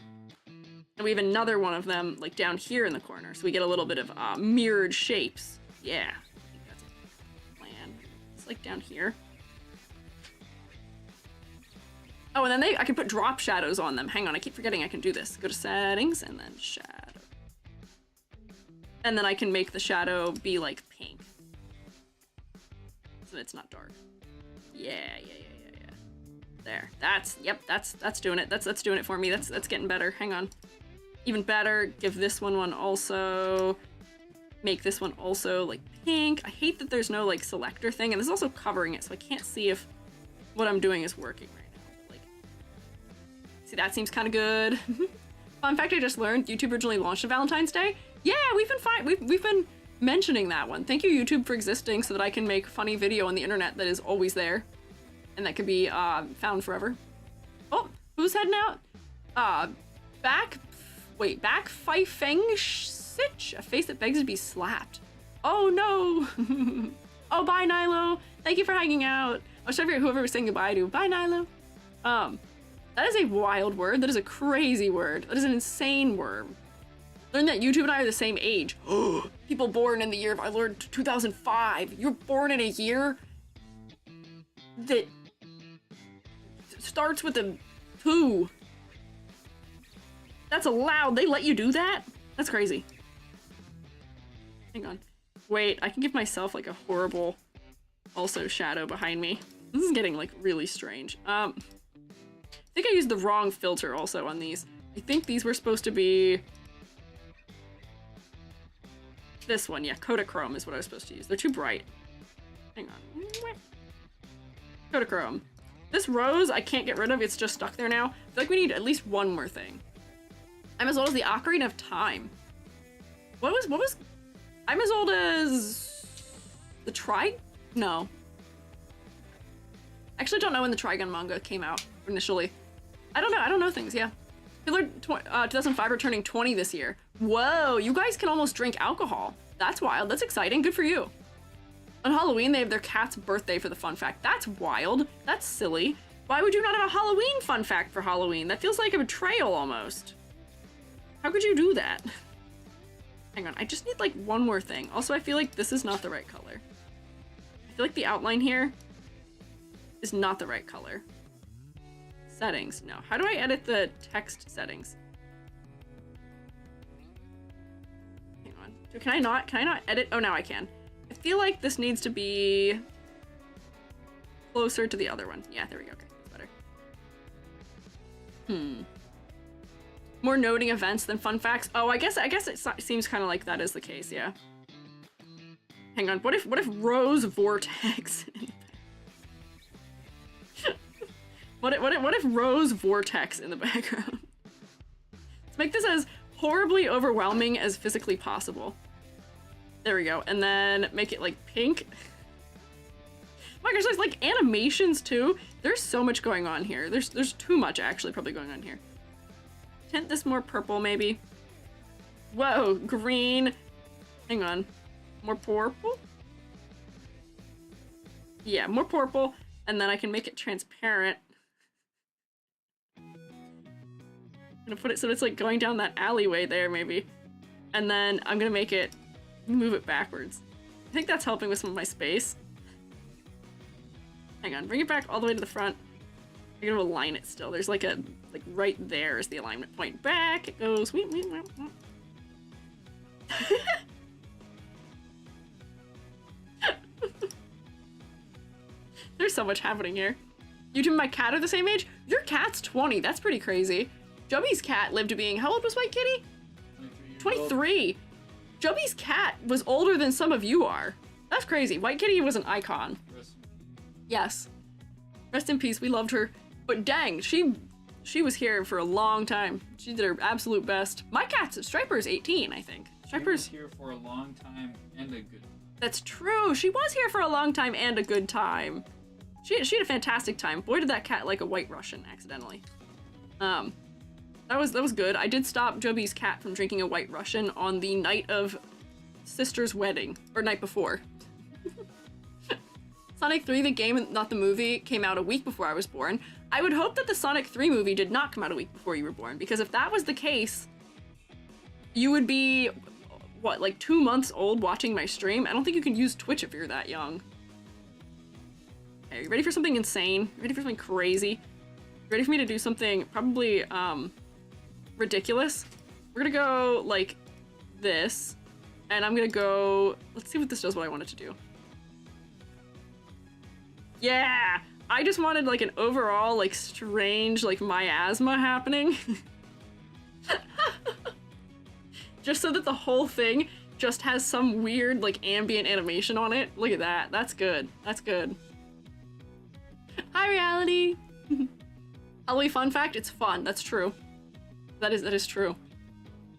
And we have another one of them like down here in the corner. So we get a little bit of mirrored shapes. Yeah. I think that's a plan. It's like down here. Oh, and then I can put drop shadows on them. Hang on, I keep forgetting I can do this. Go to settings and then shadow. And then I can make the shadow be like pink. So it's not dark. Yeah. There. That's doing it. That's doing it for me. That's getting better. Hang on. Even better. Give this one also. Make this one also like pink. I hate that there's no like selector thing, and this is also covering it, so I can't see if what I'm doing is working right now. But, like, see, that seems kind of good. Fun fact I just learned: YouTube originally launched on Valentine's Day. Yeah, we've been fine. We've been mentioning that one. Thank you, YouTube, for existing so that I can make funny video on the internet that is always there. And that could be found forever. Oh, who's heading out? Back Fifeng Sitch, a face that begs to be slapped. Oh no! Oh, bye Nilo. Thank you for hanging out. I was trying to figure out whoever was saying goodbye to. Bye Nilo. That is a wild word. That is a crazy word. That is an insane word. Learn that YouTube and I are the same age. People born in the year of our Lord 2005. You're born in a year that starts with a 2. That's allowed. They let you do that? That's crazy. Hang on. Wait, I can give myself like a horrible also shadow behind me. This is getting like really strange. I think I used the wrong filter also on these. I think these were supposed to be this one. Yeah, Kodachrome is what I was supposed to use. They're too bright. Hang on. Kodachrome. This rose I can't get rid of. It's just stuck there now. I feel like we need at least one more thing. I'm as old as the Ocarina of Time. What was? I'm as old as the No. Actually, don't know when the Trigun manga came out initially. I don't know things. Yeah. Killer 2005 are turning 20 this year. Whoa, you guys can almost drink alcohol. That's wild. That's exciting. Good for you. On Halloween, they have their cat's birthday for the fun fact. That's wild. That's silly. Why would you not have a Halloween fun fact for Halloween? That feels like a betrayal almost. How could you do that? Hang on, I just need like one more thing. Also, I feel like this is not the right color. I feel like the outline here is not the right color. settings. No. How do I edit the text settings? Hang on. Can I not edit? Oh, now I can. I feel like this needs to be closer to the other one. Yeah, there we go. Okay, that's better. More noting events than fun facts. Oh, I guess it seems kind of like that is the case, yeah. Hang on, what if Rose Vortex? what if Rose Vortex in the background? Let's make this as horribly overwhelming as physically possible. There we go, and then make it like pink. Oh my gosh, there's like animations too. There's so much going on here. There's too much actually probably going on here. Tint this more purple maybe. Whoa, green. Hang on. More purple? Yeah, more purple, and then I can make it transparent. I'm gonna put it so it's like going down that alleyway there, maybe. And then I'm gonna make it, move it backwards. I think that's helping with some of my space. Hang on, bring it back all the way to the front. I'm gonna align it still. There's like right there is the alignment point. Back it goes. There's so much happening here. You two and my cat are the same age? Your cat's 20. That's pretty crazy. Jubby's cat lived to being... How old was White Kitty? 23. Jubby's cat was older than some of you are. That's crazy. White Kitty was an icon. Yes. Rest in peace. We loved her. But dang, she was here for a long time. She did her absolute best. My cat's... Striper's 18, I think. Striper's... She was here for a long time and a good... That's true. She was here for a long time and a good time. She had a fantastic time. Boy, did that cat like a White Russian accidentally. That was good. I did stop Jubby's cat from drinking a White Russian on the night of sister's wedding, or night before. Sonic 3, the game, not the movie, came out a week before I was born. I would hope that the Sonic 3 movie did not come out a week before you were born, because if that was the case, you would be, what, like 2 months old watching my stream? I don't think you can use Twitch if you're that young. Okay, you ready for something insane? Ready for something crazy? Ready for me to do something probably, ridiculous? We're gonna go, like, this. And I'm gonna go... Let's see what this does what I want it to do. Yeah! I just wanted, like, an overall, like, strange, like, miasma happening. Just so that the whole thing just has some weird, like, ambient animation on it. Look at that. That's good. That's good. Hi, reality! Halloween fun fact, it's fun. That's true. That is true.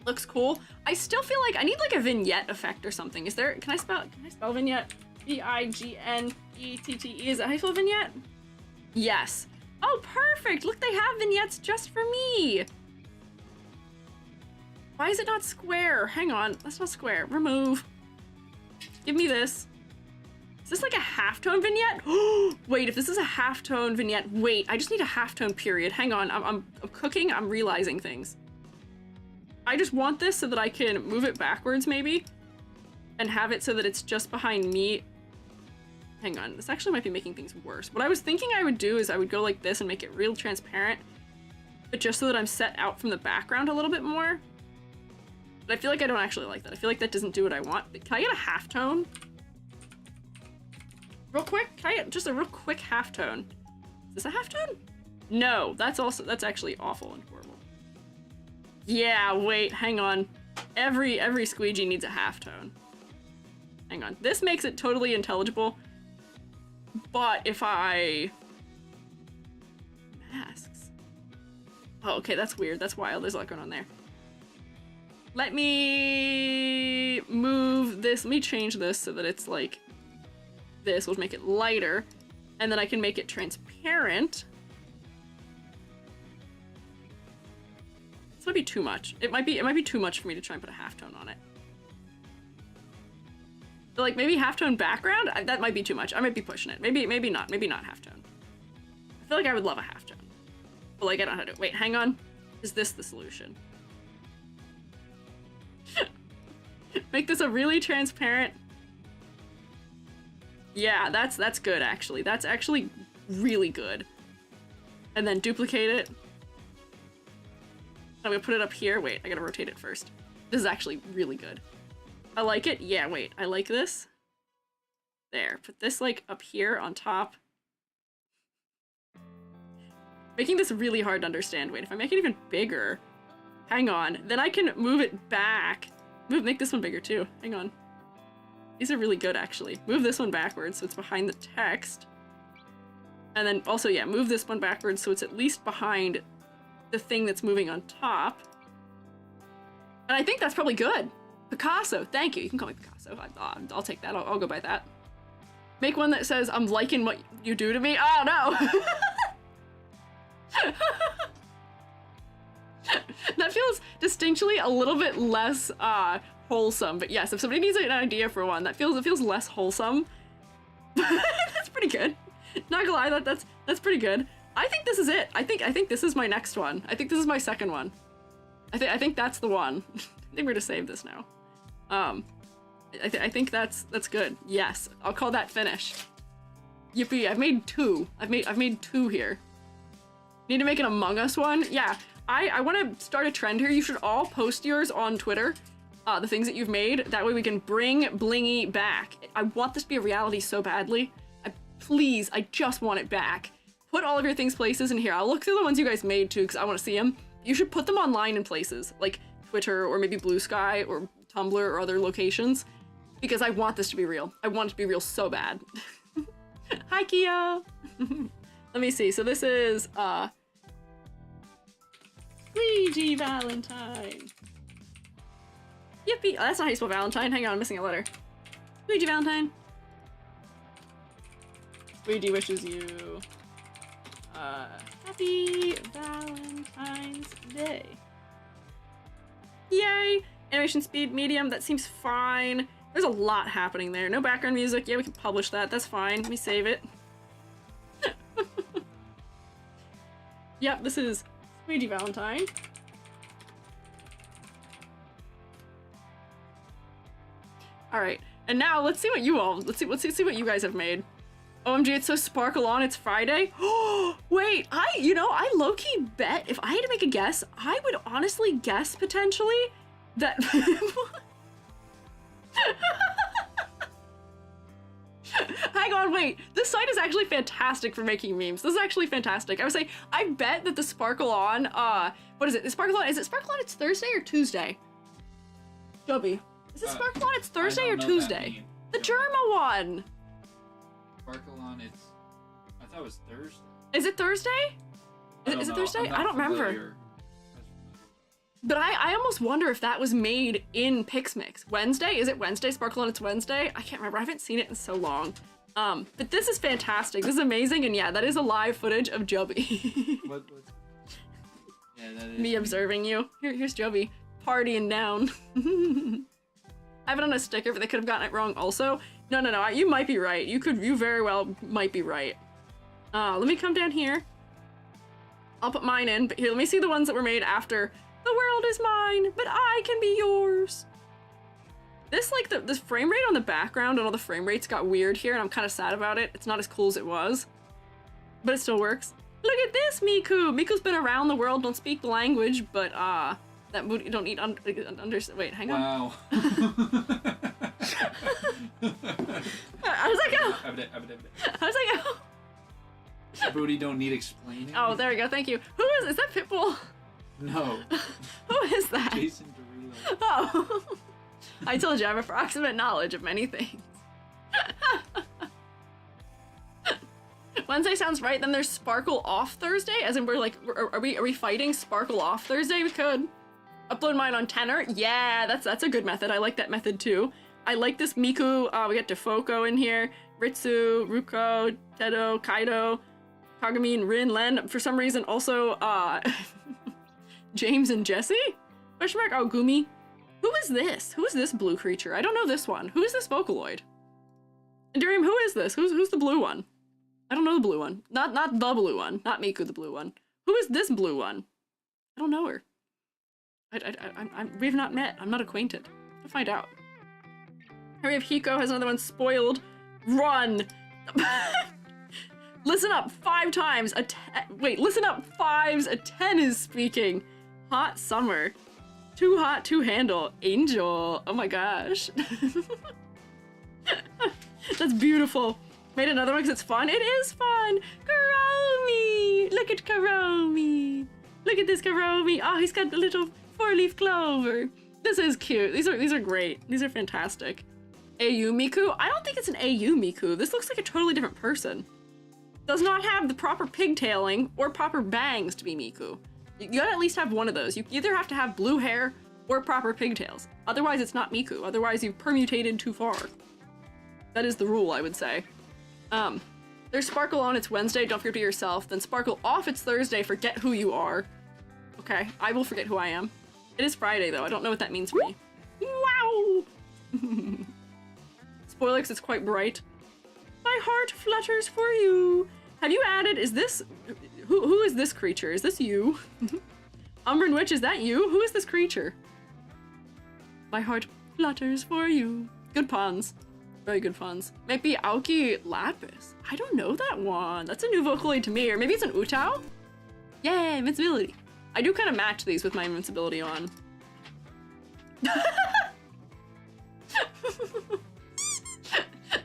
Looks cool. I still feel like I need like a vignette effect or something. Is there, can I spell vignette? V-I-G-N-E-T-T-E. Is that how you spell vignette? Yes. Oh, perfect. Look, they have vignettes just for me. Why is it not square? Hang on. That's not square. Remove. Give me this. Is this like a halftone vignette? Wait, if this is a halftone vignette, wait, I just need a halftone period. Hang on, I'm cooking, I'm realizing things. I just want this so that I can move it backwards maybe and have it so that it's just behind me. Hang on, this actually might be making things worse. What I was thinking I would do is I would go like this and make it real transparent, but just so that I'm set out from the background a little bit more. But I feel like I don't actually like that. I feel like that doesn't do what I want. Can I get a halftone? Real quick, can I get just a real quick halftone? Is this a halftone? No, that's actually awful and horrible. Yeah, wait, hang on. Every Squiiji needs a halftone. Hang on, this makes it totally intelligible. But if I... Masks. Oh, okay, that's weird, that's wild, there's a lot going on there. Let me move this, let me change this so that it's like this, we'll make it lighter, and then I can make it transparent. This might be too much. It might be too much for me to try and put a halftone on it. But like maybe halftone background? That might be too much. I might be pushing it. Maybe not halftone. I feel like I would love a halftone. But like I don't know how to do it. Wait, hang on. Is this the solution? Make this a really transparent... Yeah, that's good actually. That's actually really good. and then duplicate it. I'm gonna put it up here. Wait, I gotta rotate it first. This is actually really good. I like it. Yeah, wait, I like this. There, put this like up here on top. Making this really hard to understand. Wait, if I make it even bigger, hang on, then I can move it back. Make this one bigger too. Hang on. These are really good, actually. Move this one backwards so it's behind the text. And then also, yeah, move this one backwards so it's at least behind the thing that's moving on top. And I think that's probably good. Picasso, thank you. You can call me Picasso. I'll take that. I'll go by that. Make one that says, I'm liking what you do to me. Oh, no. That feels distinctly a little bit less wholesome, but yes, if somebody needs an idea for one, it feels less wholesome. That's pretty good. Not gonna lie, that's pretty good. I think this is it. I think this is my next one. I think this is my second one. I think that's the one. I think we're gonna save this now. I think that's good. Yes, I'll call that finish. Yippee! I've made two. I've made two here. Need to make an Among Us one? Yeah, I want to start a trend here. You should all post yours on Twitter, the things that you've made. That way we can bring Blingy back. I want this to be a reality so badly. Please, I just want it back. Put all of your things places in here. I'll look through the ones you guys made too, because I want to see them. You should put them online in places, like Twitter or maybe Blue Sky or Tumblr or other locations, because I want this to be real. I want it to be real so bad. Hi, Kia! Let me see. So this is, Squiiji Valentine. Yippee! Oh, that's not how you spell Valentine. Hang on, I'm missing a letter. Squiiji Valentine. Squiiji wishes you happy Valentine's Day. Yay! Animation speed medium, that seems fine. There's a lot happening there. No background music. Yeah, we can publish that. That's fine. Let me save it. Yep, this is Squiiji Valentine. All right, and now let's see what you guys have made. OMG, it's so sparkle on, it's Friday. Oh, wait, I low-key bet, if I had to make a guess, I would honestly guess potentially that... Hang on, wait, this site is actually fantastic for making memes. This is actually fantastic. I would say, I bet that the sparkle on, what is it? The sparkle on, is it sparkle on it's Thursday or Tuesday? Jubby, is it sparkle on it's Thursday or Tuesday? The Germa one! Sparkle on it's... I thought it was Thursday. Is it Thursday? Is it Thursday? I don't remember. But I almost wonder if that was made in Pixmix. Wednesday? Is it Wednesday? Sparkle on it's Wednesday? I can't remember. I haven't seen it in so long. But this is fantastic. This is amazing. And yeah, that is a live footage of Jubby. Yeah, that is me observing you. Here's Jubby partying down. I have it on a sticker, but they could have gotten it wrong also. No, you might be right. You very well might be right. Let me come down here. I'll put mine in, but here, let me see the ones that were made after. The world is mine, but I can be yours. This, like, the frame rate on the background and all the frame rates got weird here, and I'm kind of sad about it. It's not as cool as it was, but it still works. Look at this, Miku! Miku's been around the world, don't speak the language, but, that mood, don't eat wait, hang on. Wow. How does that go? How does that go? Booty don't need explaining. Oh, there we go, thank you. Who is that Pitbull? No. Who is that? Jason Derulo. Oh. I told you I have approximate knowledge of many things. Wednesday sounds right. Then there's Sparkle Off Thursday, as in we're like, are we fighting Sparkle Off Thursday? We could. Upload mine on Tenor. Yeah, that's a good method. I like that method too. I like this Miku. We got Defoko in here. Ritsu, Ruko, Tedo, Kaido, Kagami, and Rin, Len. For some reason, also James and Jesse? Question mark? Oh, Gumi. Who is this? Who is this blue creature? I don't know this one. Who is this Vocaloid? Endurium, who is this? Who's the blue one? I don't know the blue one. Not the blue one. Not Miku, the blue one. Who is this blue one? I don't know her. We've not met. I'm not acquainted. I'll find out. Here we have Hiko has another one. Spoiled. Run! Listen up 5 times. Wait, listen up 5s. A 10 is speaking. Hot summer. Too hot to handle. Angel. Oh my gosh. That's beautiful. Made another one because it's fun. It is fun. Karomi. Look at Karomi. Look at this Karomi. Oh, he's got a little 4-leaf clover. This is cute. These are great. These are fantastic. AU Miku? I don't think it's an AU Miku. This looks like a totally different person. Does not have the proper pigtailing or proper bangs to be Miku. You gotta at least have one of those. You either have to have blue hair or proper pigtails. Otherwise, it's not Miku. Otherwise, you've permutated too far. That is the rule, I would say. There's Sparkle on, it's Wednesday, don't forget to yourself. Then Sparkle off, it's Thursday, forget who you are. Okay, I will forget who I am. It is Friday, though. I don't know what that means for me. Wow! Spoiler, 'cause it's quite bright. My heart flutters for you. Have you added, is this, who is this creature? Is this you? Umbran Witch, is that you? Who is this creature? My heart flutters for you. Good puns. Very good puns. Might be Aoki Lapis. I don't know that one. That's a new Vocaloid to me, or maybe it's an Utao? Yay, invincibility. I do kind of match these with my invincibility on.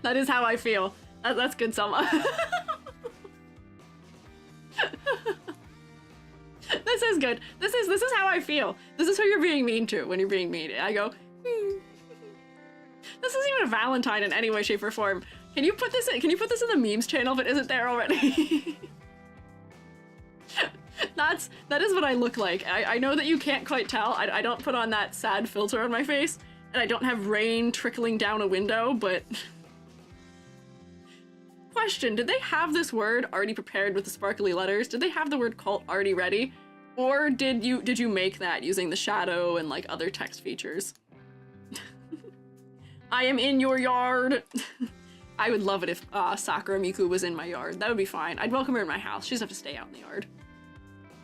That is how I feel. That's good, Selma. This is good. This is how I feel. This is who you're being mean to when you're being mean. I go, This isn't even a Valentine in any way, shape, or form. Can you put this in the memes channel if it isn't there already? That is what I look like. I know that you can't quite tell. I don't put on that sad filter on my face, and I don't have rain trickling down a window, but... Question, did they have this word already prepared with the sparkly letters? Did they have the word cult already ready? Or did you make that using the shadow and like other text features? I am in your yard. I would love it if Sakura Miku was in my yard. That would be fine. I'd welcome her in my house. She doesn't have to stay out in the yard.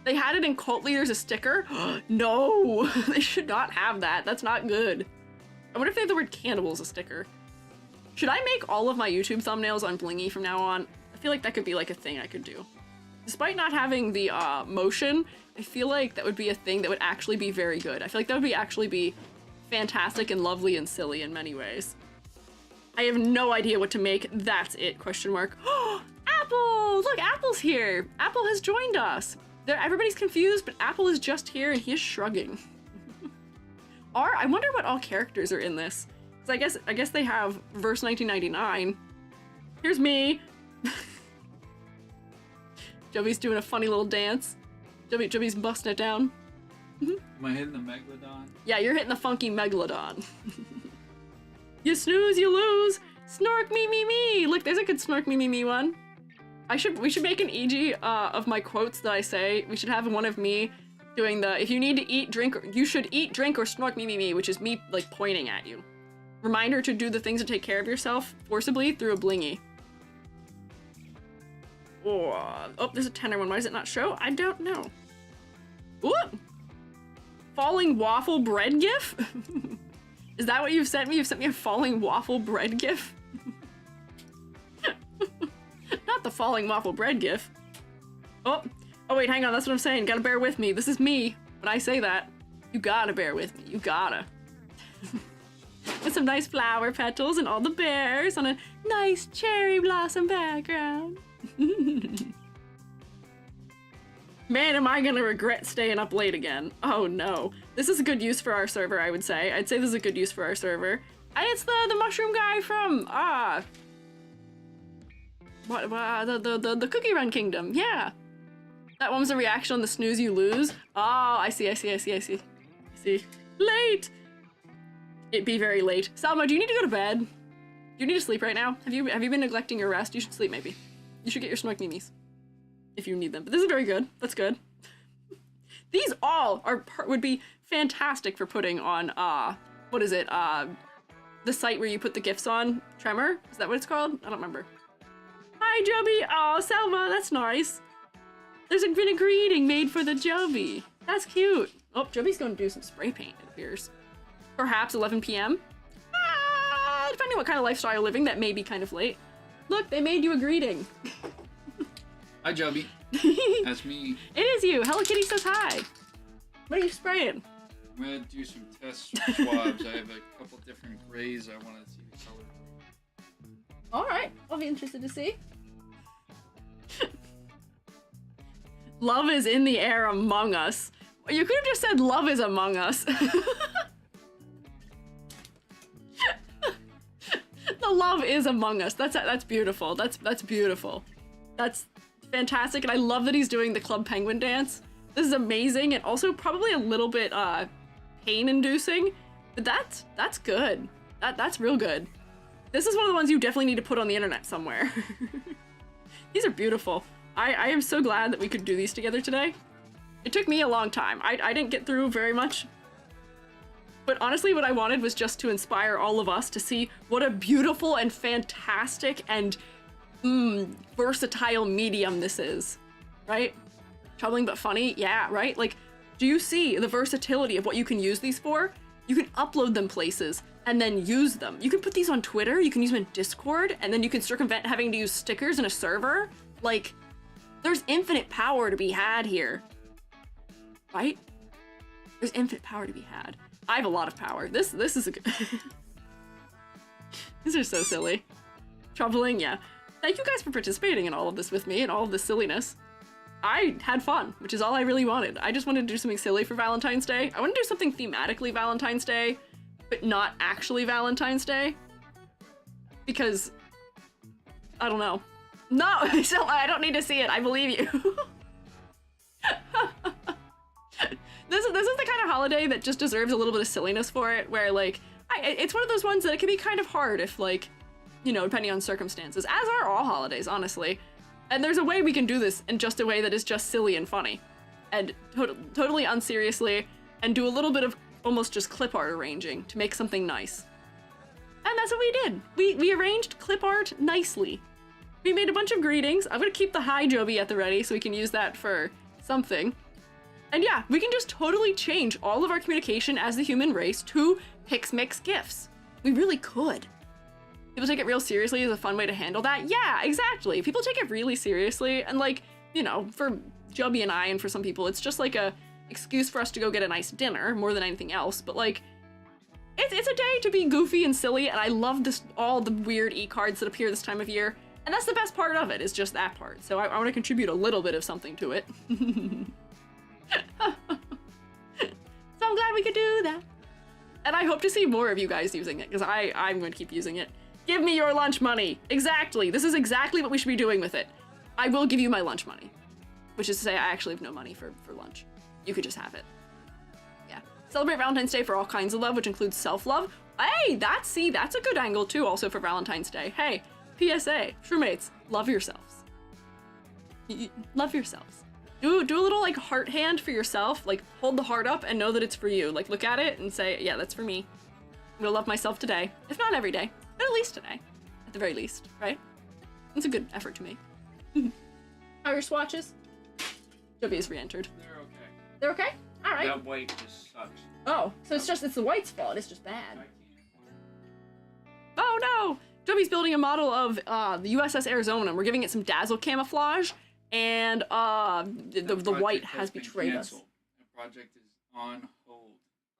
They had it in Cult Leaders, a sticker? No, they should not have that. That's not good. I wonder if they have the word cannibal as a sticker. Should I make all of my YouTube thumbnails on blingy from now on? I feel like that could be like a thing I could do. Despite not having the motion, I feel like that would be a thing that would actually be very good. I feel like that would actually be fantastic and lovely and silly in many ways. I have no idea what to make. That's it, question mark. Apple! Look, Apple's here. Apple has joined us. Everybody's confused, but Apple is just here and he is shrugging. I wonder what all characters are in this. Because I guess they have verse 1999. Here's me. Jubby's doing a funny little dance. Jubby's busting it down. Am I hitting the Megalodon? Yeah, you're hitting the funky Megalodon. You snooze, you lose. Snork me me me. Look, there's a good snork me me me one. We should make an EG of my quotes that I say. We should have one of me doing the if you need to eat, drink, you should eat, drink, or snork me me me, which is me like pointing at you. Reminder to do the things to take care of yourself forcibly through a blingy. Oh, there's a tenor one. Why does it not show? I don't know. Ooh. Falling waffle bread gif? Is that what you've sent me? You've sent me a falling waffle bread gif? Not the falling waffle bread gif. Oh wait, hang on. That's what I'm saying. Gotta bear with me. This is me. When I say that, you gotta bear with me. You gotta. With some nice flower petals and all the bears on a nice cherry blossom background. Man, am I gonna regret staying up late again. Oh no. This is a good use for our server, I would say. I'd say this is a good use for our server. And it's the mushroom guy from, the Cookie Run Kingdom, yeah. That one was a reaction on the snooze you lose. Oh, I see. Late! It be very late. Salma, do you need to go to bed? Do you need to sleep right now? Have you been neglecting your rest? You should sleep, maybe. You should get your smoke mimis. If you need them. But this is very good. That's good. These all would be fantastic for putting on, what is it? The site where you put the GIFs on. Tremor? Is that what it's called? I don't remember. Hi, Jubby! Oh, Selma, that's nice. There's been a greeting made for the Jubby. That's cute. Oh, Jubby's going to do some spray paint, it appears. Perhaps 11 p.m.? Depending on what kind of lifestyle you're living, that may be kind of late. Look, they made you a greeting. Hi, Jubby. That's me. It is you. Hello Kitty says hi. What are you spraying? I'm gonna do some test swabs. I have a couple different grays I want to see the color. Alright, I'll be interested to see. Love is in the air among us. You could have just said love is among us. The love is among us. That's beautiful. That's beautiful. That's fantastic, and I love that he's doing the Club Penguin dance. This is amazing, and also probably a little bit pain-inducing, but that's good. That's real good. This is one of the ones you definitely need to put on the internet somewhere. These are beautiful. I am so glad that we could do these together today. It took me a long time. I didn't get through very much. But honestly, what I wanted was just to inspire all of us to see what a beautiful and fantastic and versatile medium this is. Right? Troubling but funny? Yeah, right? Like, do you see the versatility of what you can use these for? You can upload them places and then use them. You can put these on Twitter, you can use them in Discord, and then you can circumvent having to use stickers in a server. Like, there's infinite power to be had here. Right? There's infinite power to be had. I have a lot of power. This is a good... These are so silly. Troubling, yeah. Thank you guys for participating in all of this with me and all of this silliness. I had fun, which is all I really wanted. I just wanted to do something silly for Valentine's Day. I want to do something thematically Valentine's Day, but not actually Valentine's Day. Because, I don't know. No, still, I don't need to see it. I believe you. This is the kind of holiday that just deserves a little bit of silliness for it, where, like, it's one of those ones that it can be kind of hard if, like, you know, depending on circumstances, as are all holidays, honestly. And there's a way we can do this in just a way that is just silly and funny, and totally unseriously, and do a little bit of almost just clip art arranging to make something nice. And that's what we did. We arranged clip art nicely. We made a bunch of greetings. I'm gonna keep the hi Jubby at the ready so we can use that for something. And yeah, we can just totally change all of our communication as the human race to Pix Mix gifts. We really could. People take it real seriously as a fun way to handle that. Yeah, exactly. People take it really seriously, and, like, you know, for Jubby and I and for some people, it's just like a excuse for us to go get a nice dinner more than anything else. But, like, it's a day to be goofy and silly, and I love this, all the weird e-cards that appear this time of year. And that's the best part of it, is just that part. So I want to contribute a little bit of something to it. So I'm glad we could do that. And I hope to see more of you guys using it, because I'm going to keep using it. Give me your lunch money. Exactly. This is exactly what we should be doing with it. I will give you my lunch money. Which is to say, I actually have no money for lunch. You could just have it. Yeah. Celebrate Valentine's Day for all kinds of love, which includes self-love. Hey, that's a good angle too, also for Valentine's Day. Hey, PSA, Shroomates, love yourselves. Love yourselves. Do a little, like, heart hand for yourself. Like, hold the heart up and know that it's for you. Like, look at it and say, yeah, that's for me. I'm gonna love myself today. If not every day, but at least today. At the very least, right? It's a good effort to make. How are your swatches? Jubby has re-entered. They're okay. They're okay? Alright. That white just sucks. Oh, so it's the white's fault. It's just bad. Oh no! Jubby's building a model of the USS Arizona. We're giving it some dazzle camouflage, and the white has betrayed us. The project is on hold.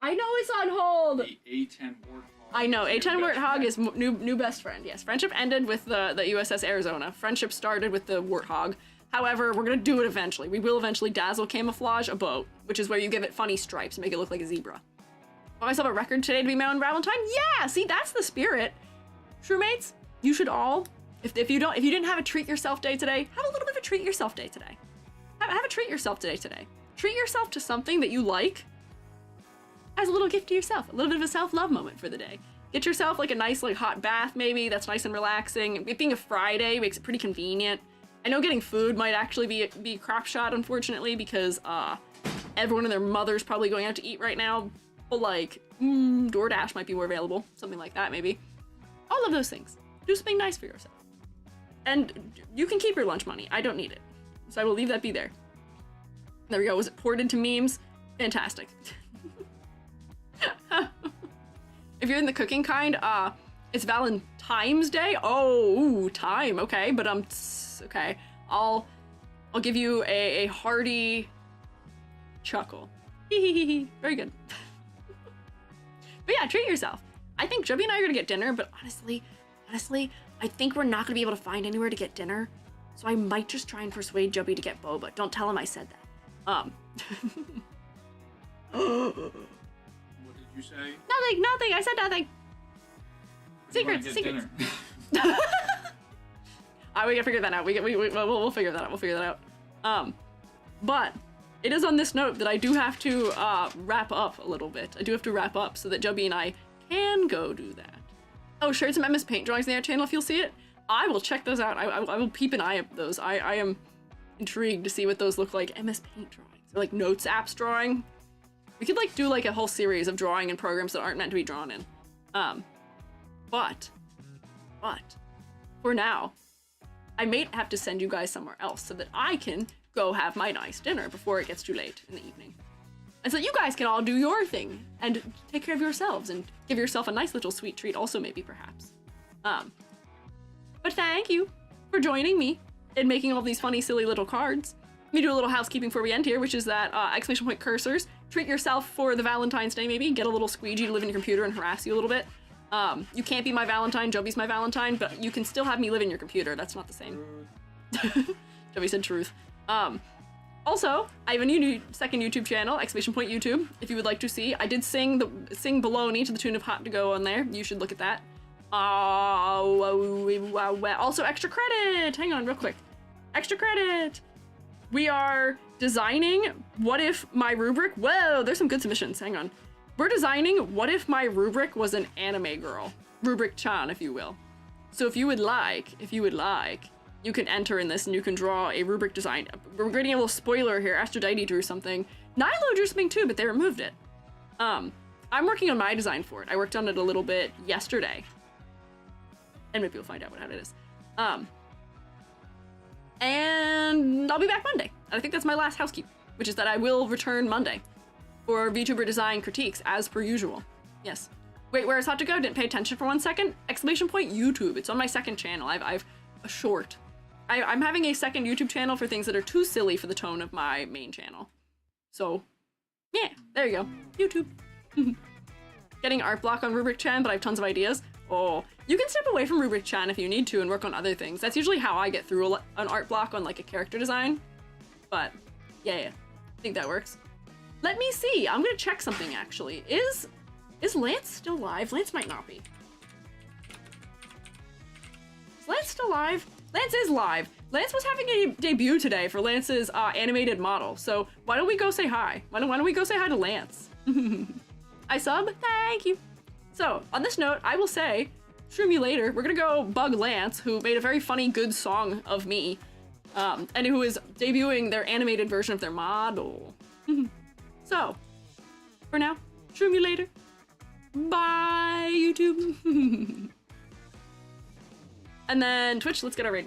I know it's on hold! The A10 Warthog. I know, A10 Warthog is new best friend, yes. Friendship ended with the USS Arizona. Friendship started with the Warthog. However, we're gonna do it eventually. We will eventually dazzle camouflage a boat, which is where you give it funny stripes and make it look like a zebra. Bought myself a record today to be my own Valentine? Yeah, see, that's the spirit. Shroomates, you should all, if you didn't have a treat yourself day today, have a little bit of a treat yourself day today. Have a treat yourself today. Treat yourself to something that you like as a little gift to yourself, a little bit of a self-love moment for the day. Get yourself like a nice like hot bath maybe, that's nice and relaxing. It being a Friday makes it pretty convenient. I know getting food might actually be a crap shot, unfortunately, because everyone and their mother's probably going out to eat right now. But like, DoorDash might be more available, something like that maybe. All of those things. Do something nice for yourself. And you can keep your lunch money. I don't need it. So I will leave that be there. There we go. Was it poured into memes? Fantastic. If you're in the cooking kind, it's Valentine's Day. Oh, ooh, time. Okay, but okay. I'll give you a hearty chuckle. Very good. But yeah, treat yourself. I think Jubby and I are gonna get dinner, but honestly, I think we're not gonna be able to find anywhere to get dinner. So I might just try and persuade Jubby to get boba. Don't tell him I said that. What did you say? Nothing. I said nothing. Secrets. Dinner. We gotta figure that out. We'll figure that out. We'll figure that out. But it is on this note that I do have to wrap up a little bit. I do have to wrap up so that Jubby and I can go do that. Oh, shared some MS Paint drawings in our channel if you'll see it. I will check those out. I will peep an eye at those. I am intrigued to see what those look like. MS Paint drawings. Or like Notes apps drawing. We could like do like a whole series of drawing in programs that aren't meant to be drawn in. But for now, I may have to send you guys somewhere else so that I can go have my nice dinner before it gets too late in the evening. And so you guys can all do your thing and take care of yourselves and give yourself a nice little sweet treat also maybe perhaps. But thank you for joining me in making all these funny, silly little cards. Let me do a little housekeeping before we end here, which is that exclamation point cursors. Treat yourself for the Valentine's Day maybe. Get a little Squiiji to live in your computer and harass you a little bit. You can't be my Valentine, Jubby's my Valentine, but you can still have me live in your computer. That's not the same. Jubby said truth. Also, I have a new second YouTube channel, exclamation point YouTube, if you would like to see. I did sing Baloney to the tune of Hot to Go on there. You should look at that. Also, extra credit! Hang on, real quick. Extra credit! We are designing what if my rubric... Whoa, there's some good submissions. Hang on. We're designing what if my rubric was an anime girl. Rubric-chan, if you will. So if you would like, you can enter in this and you can draw a rubric design. We're getting a little spoiler here. Aphrodite drew something. Nilo drew something too, but they removed it. I'm working on my design for it. I worked on it a little bit yesterday. And maybe we'll find out what it is. And I'll be back Monday. I think that's my last housekeeping, which is that I will return Monday for VTuber design critiques as per usual. Yes. Wait, where is Hot to Go? Didn't pay attention for 1 second. Exclamation point YouTube. It's on my second channel. I've a short. I'm having a second YouTube channel for things that are too silly for the tone of my main channel. So, yeah, there you go. YouTube. Getting art block on Rubric Chan, but I have tons of ideas. Oh, you can step away from Rubric Chan if you need to and work on other things. That's usually how I get through an art block on like a character design. But yeah, I think that works. Let me see. I'm gonna check something actually. Is Lance still live? Lance might not be. Is Lance still live? Lance is live. Lance was having a debut today for Lance's animated model. So why don't we go say hi? Why don't we go say hi to Lance? I sub? Thank you. So on this note, I will say, shroom you later. We're gonna go bug Lance, who made a very funny, good song of me, and who is debuting their animated version of their model. So, for now, shroom you later. Bye, YouTube. And then Twitch, let's get our raid message.